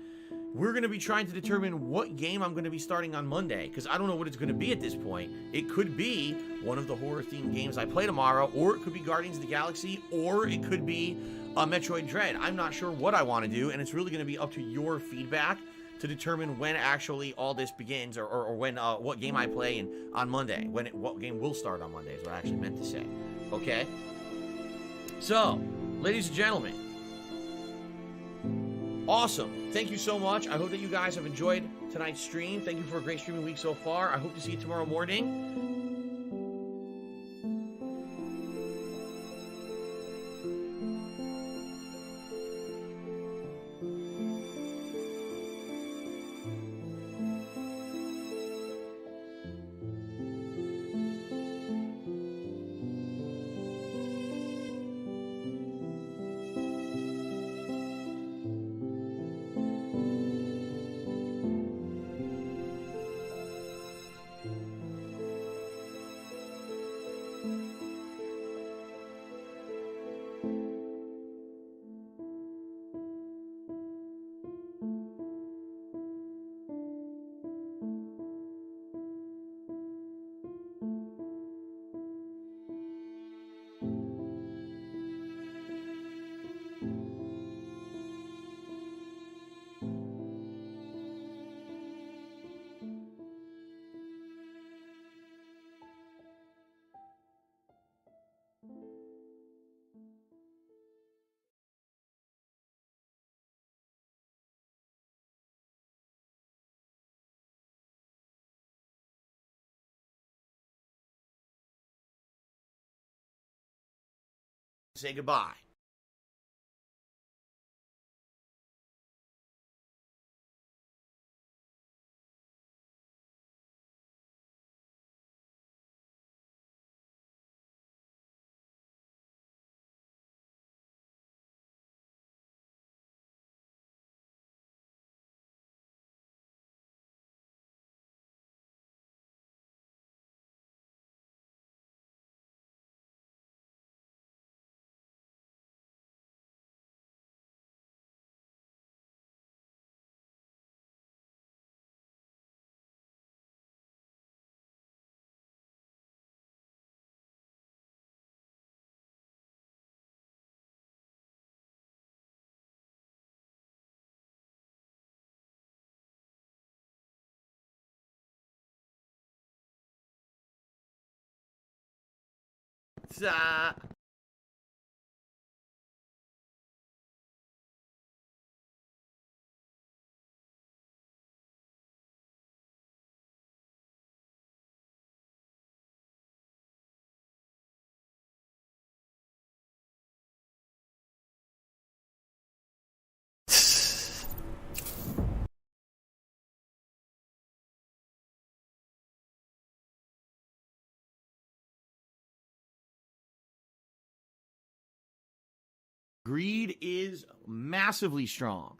we're going to be trying to determine what game I'm going to be starting on Monday, because I don't know what it's going to be at this point. It could be one of the horror-themed games I play tomorrow, or it could be Guardians of the Galaxy, or it could be Metroid Dread. I'm not sure what I want to do, and it's really going to be up to your feedback to determine when actually all this begins, or when what game I play on Monday, what game will start on Monday is what I actually meant to say. Okay? So, ladies and gentlemen, awesome. Thank you so much. I hope that you guys have enjoyed tonight's stream. Thank you for a great streaming week so far. I hope to see you tomorrow morning. Say goodbye. Greed is massively strong.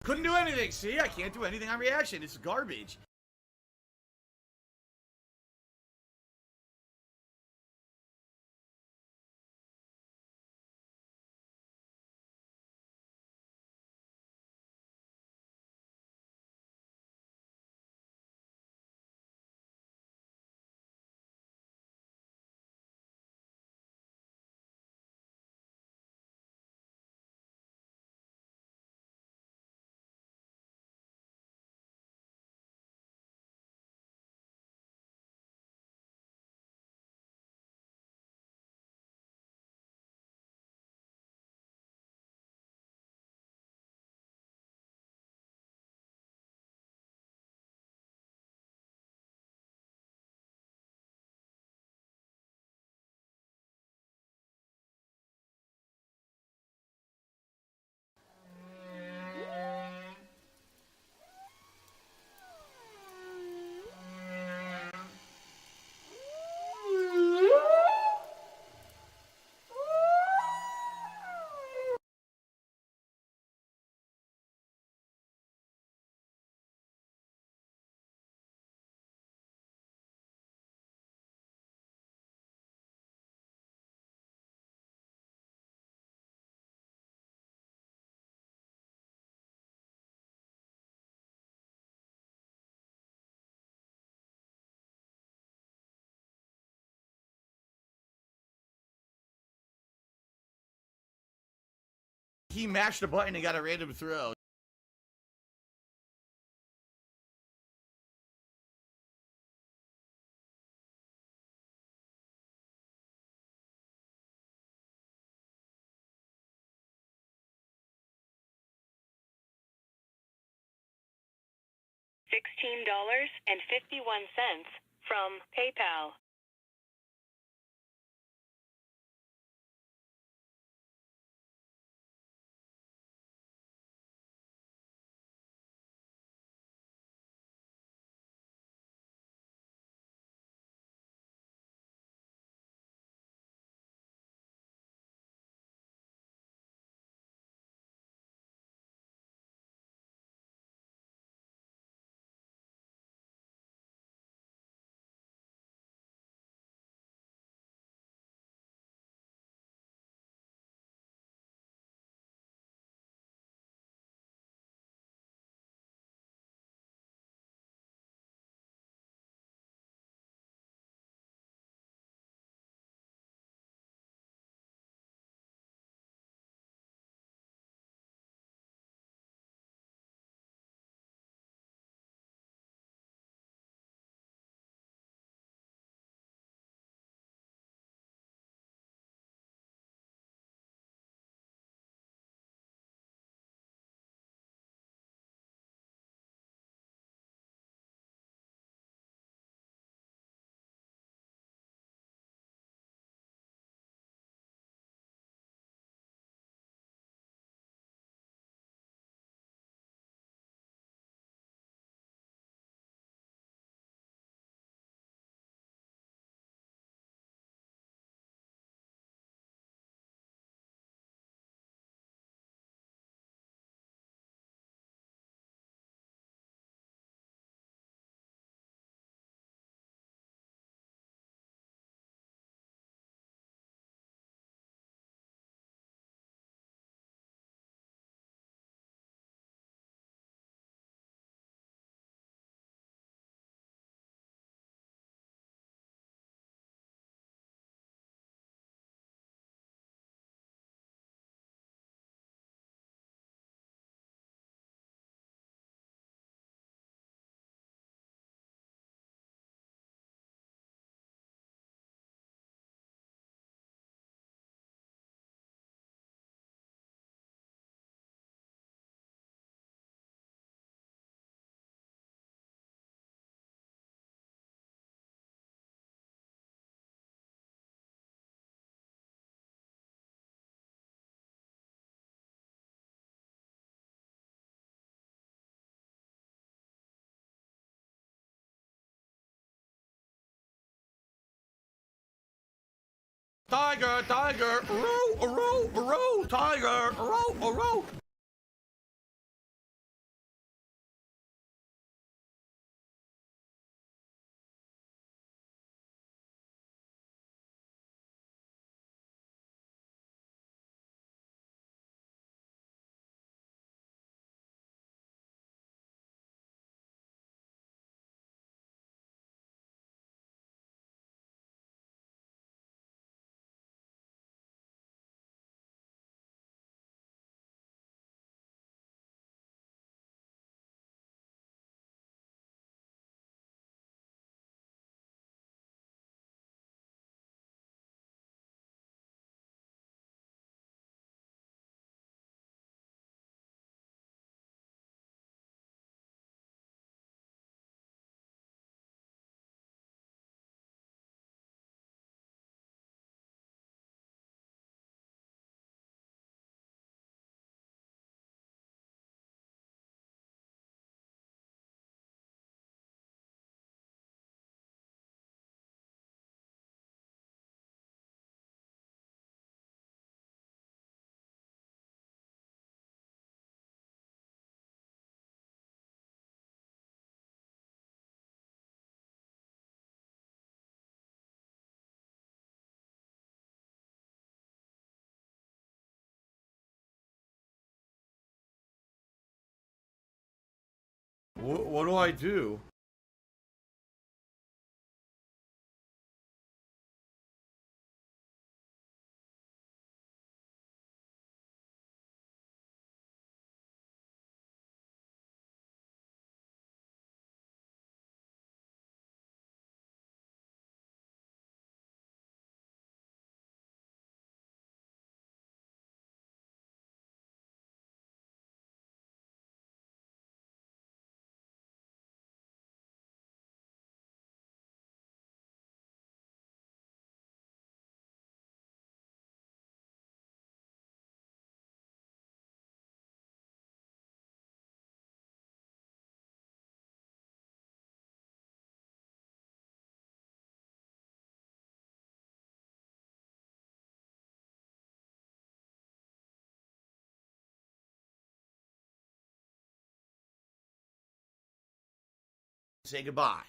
Couldn't do anything. See, I can't do anything on reaction. It's garbage. He mashed a button and got a random throw. $16.51 from PayPal. Tiger, tiger, row, row, row, tiger, row, row. What do I do? Say goodbye.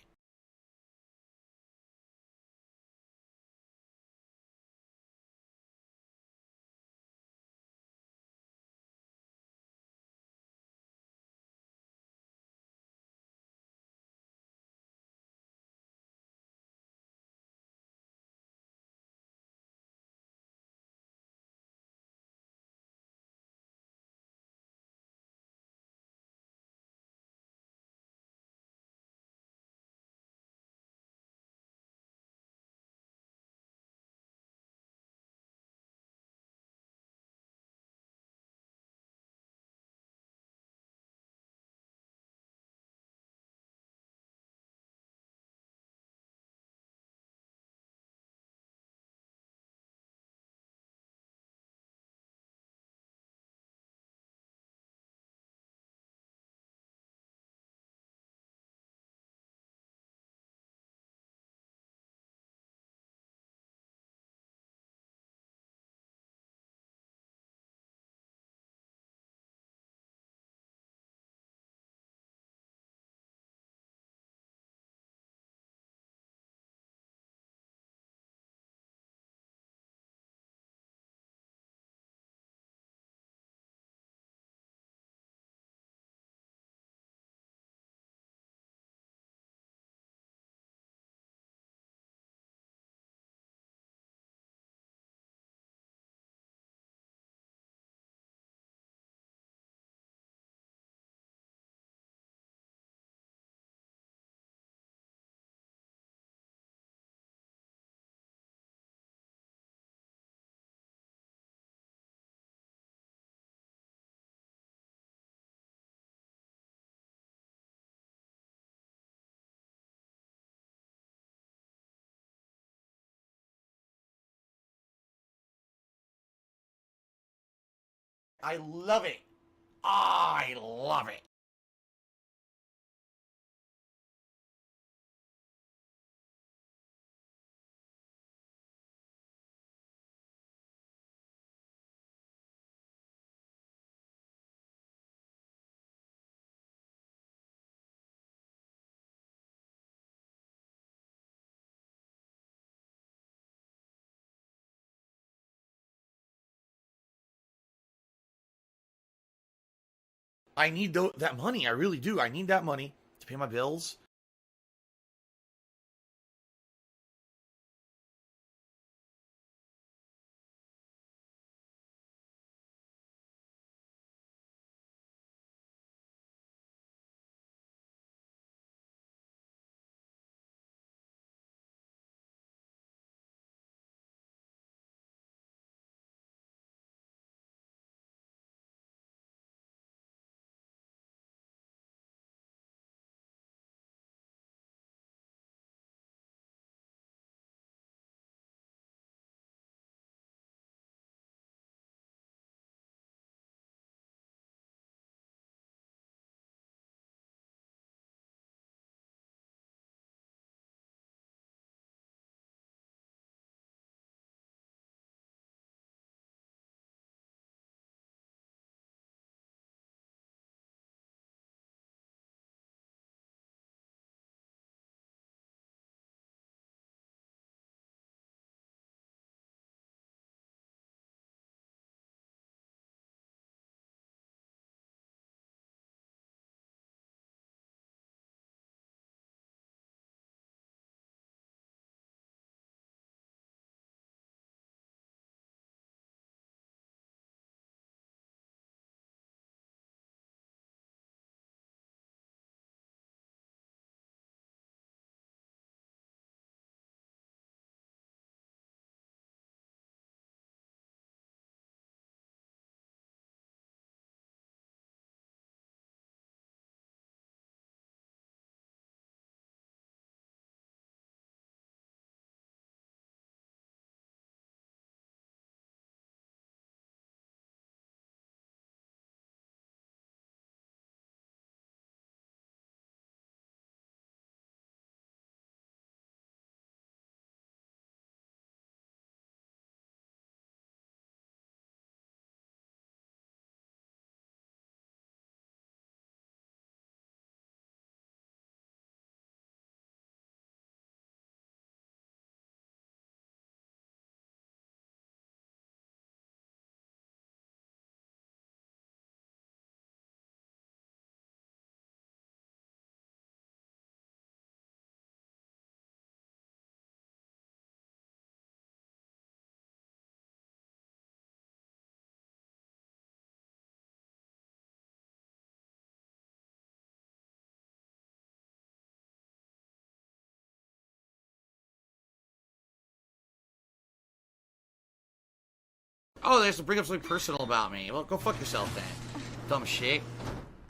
I love it. I love it. I need that money. I really do. I need that money to pay my bills. Oh, they have to bring up something personal about me. Well, go fuck yourself then. Dumb shit.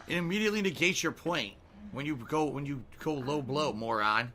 It immediately negates your point when you go low blow, moron.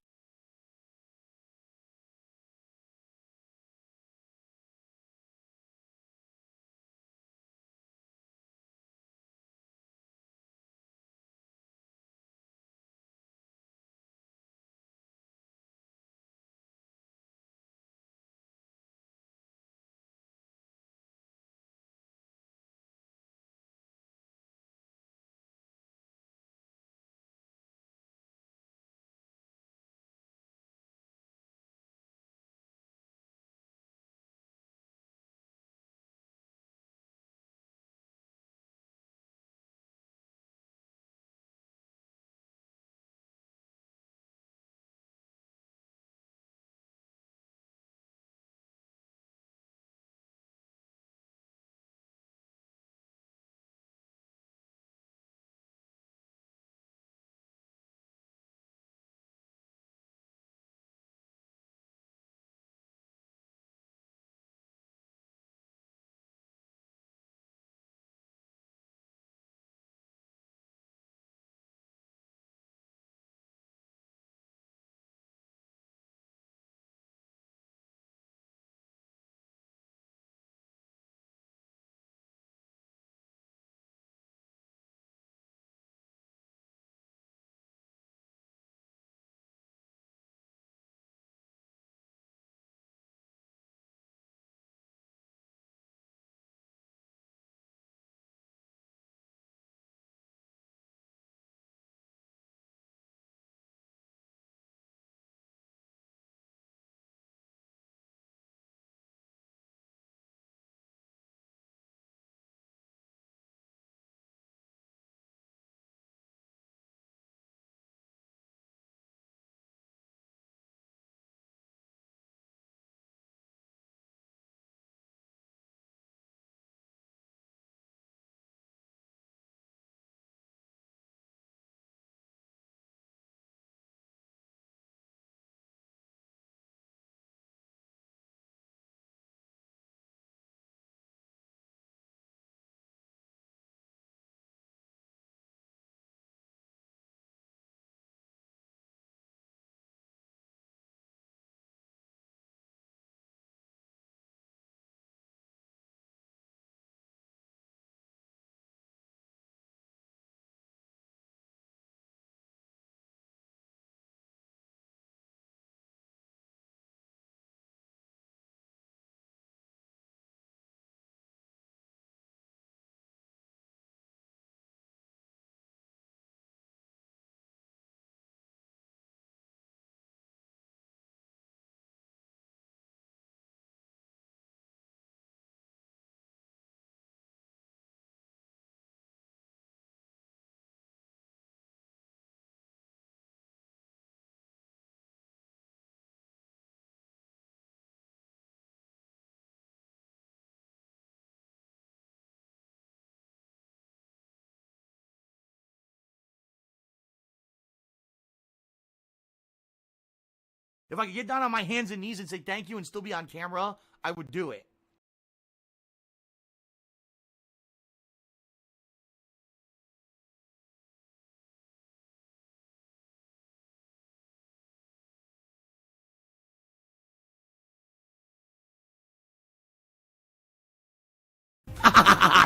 If I could get down on my hands and knees and say thank you and still be on camera, I would do it.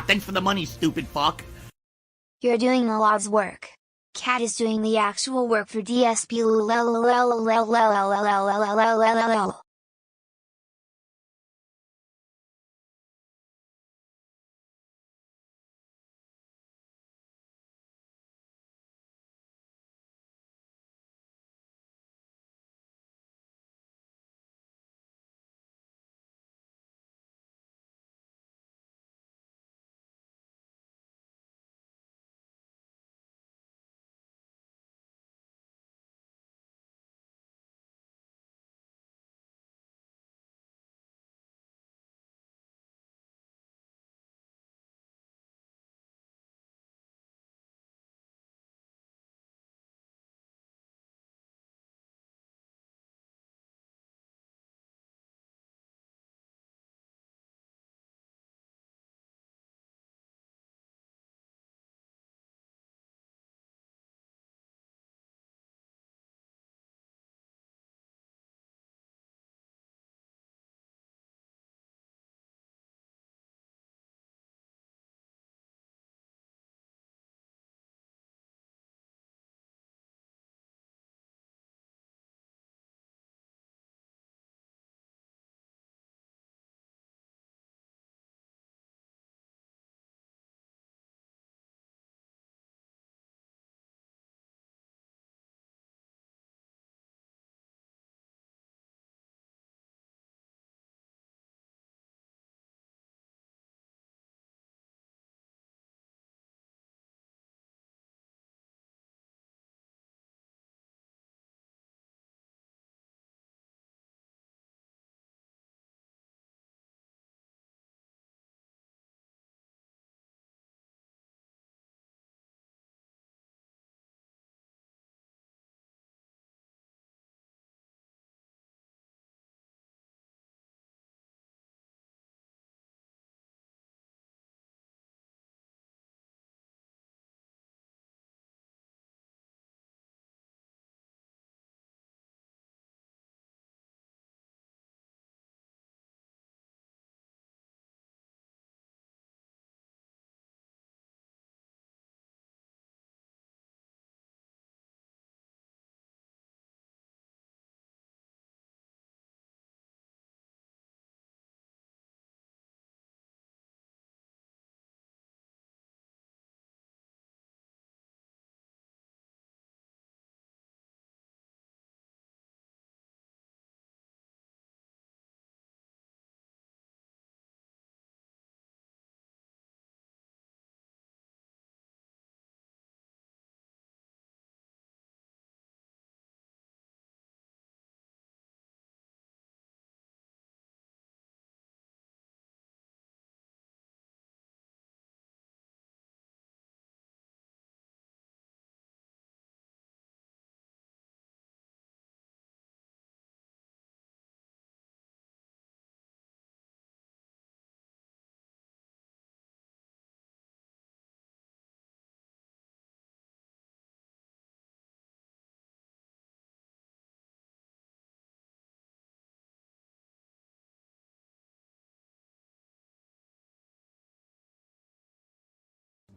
Thanks for the money, stupid fuck. You're doing the law's work. Cat is doing the actual work for DSP.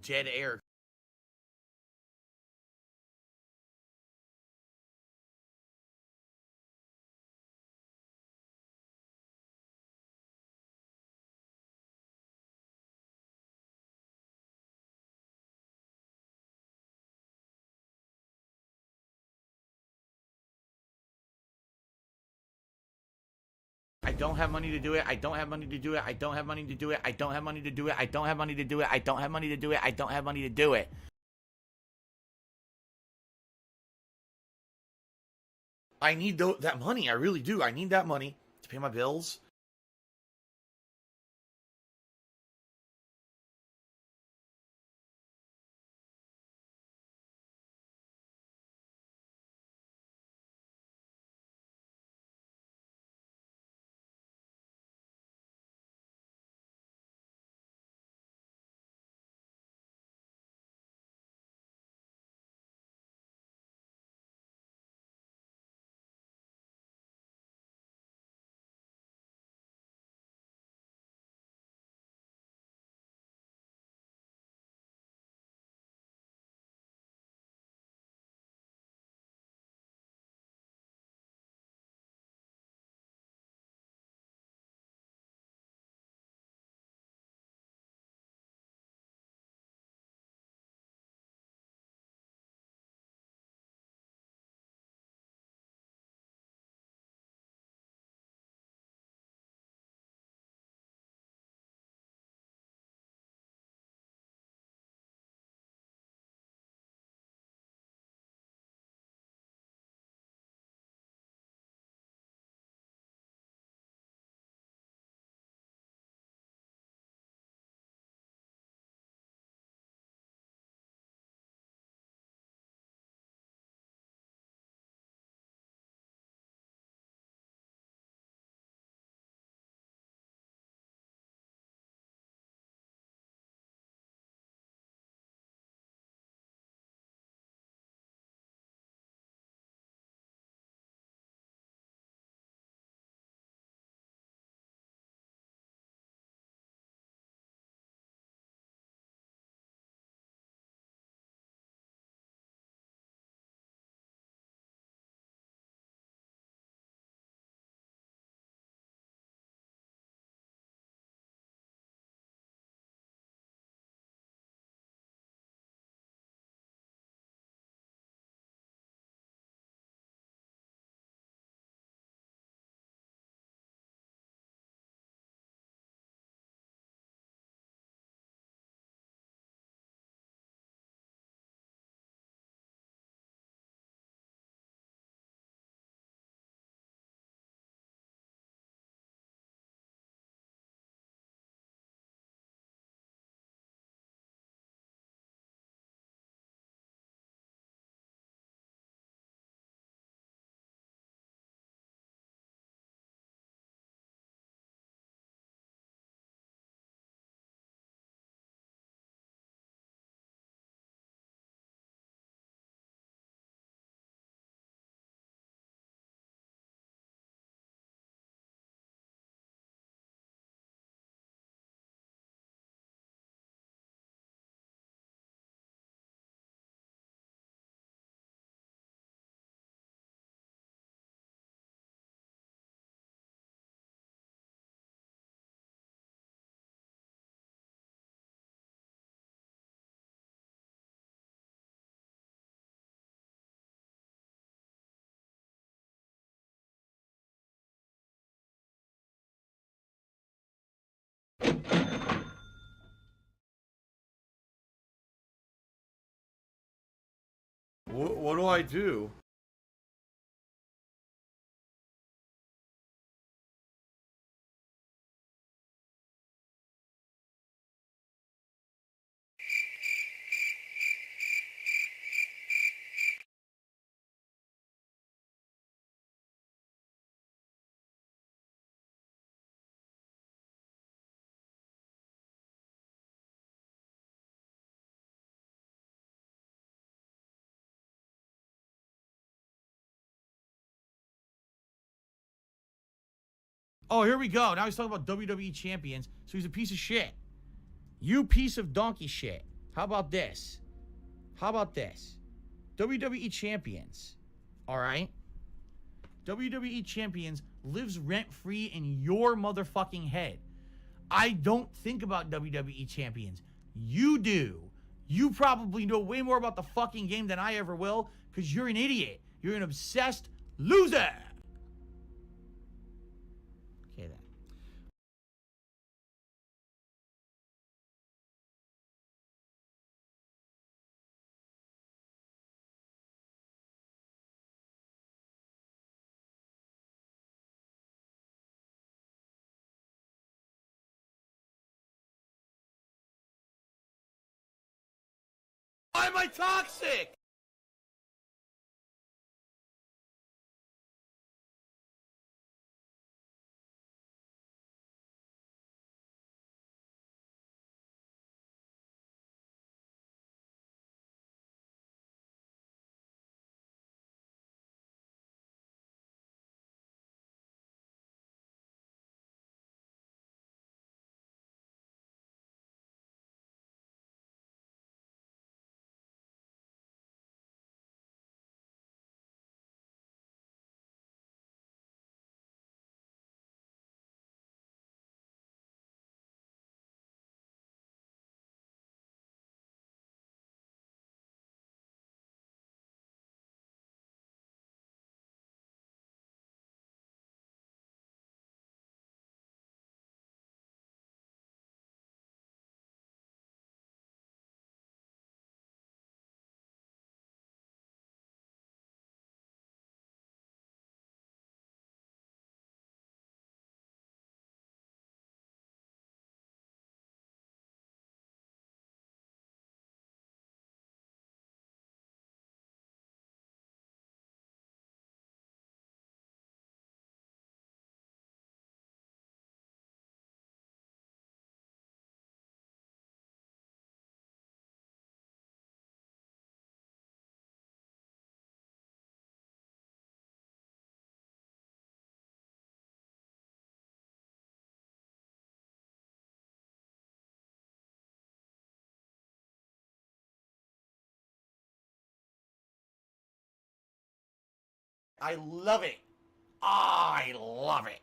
dead air. I don't have money to do it. I don't have money to do it. I don't have money to do it. I don't have money to do it. I don't have money to do it. I don't have money to do it. I don't have money to do it. I need that money. I really do. I need that money to pay my bills. What do I do? Oh, here we go. Now he's talking about WWE champions. So he's a piece of shit. You piece of donkey shit. How about this? How about this? WWE Champions. All right? WWE Champions lives rent-free in your motherfucking head. I don't think about WWE Champions. You do. You probably know way more about the fucking game than I ever will because you're an idiot. You're an obsessed loser. Okay, then. Why am I toxic? I love it. I love it.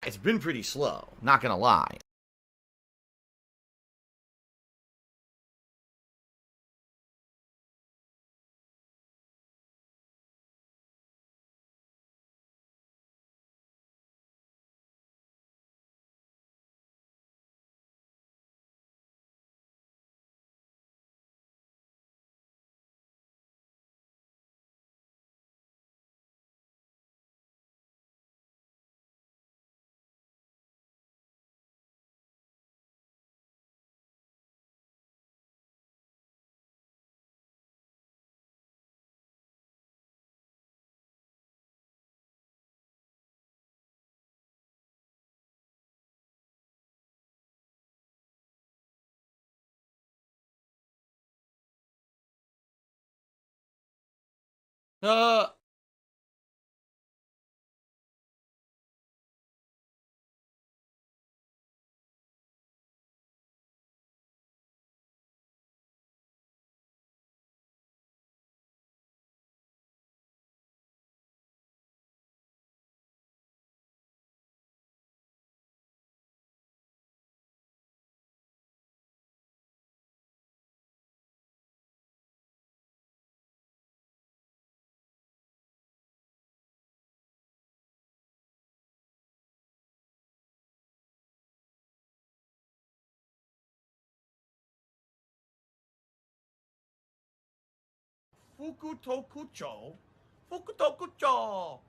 It's been pretty slow, not gonna lie. Uh. Fukutokucho. Fukutokucho.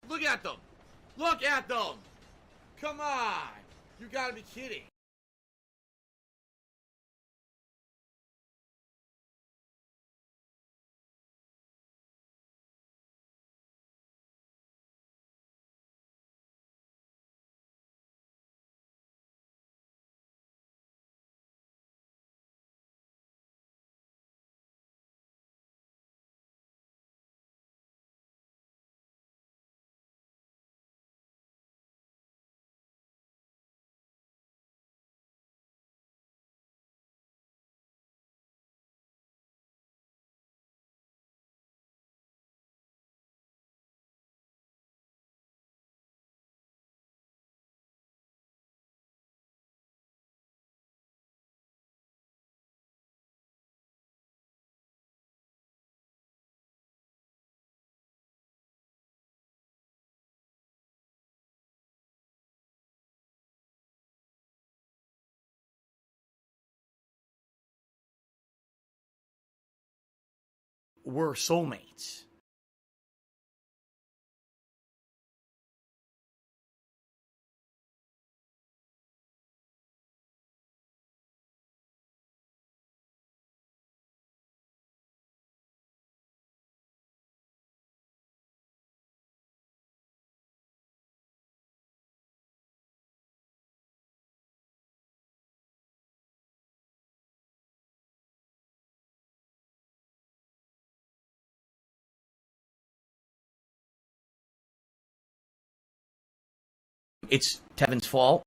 Look at them. Look at them. Come on. You gotta be kidding. We're soulmates. It's Tevin's fault.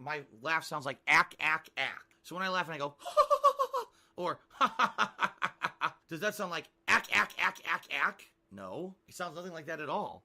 my laugh sounds like ack, ack, ack. So when I laugh and I go, or does that sound like ack, ack, ack, ack, ack? No, it sounds nothing like that at all.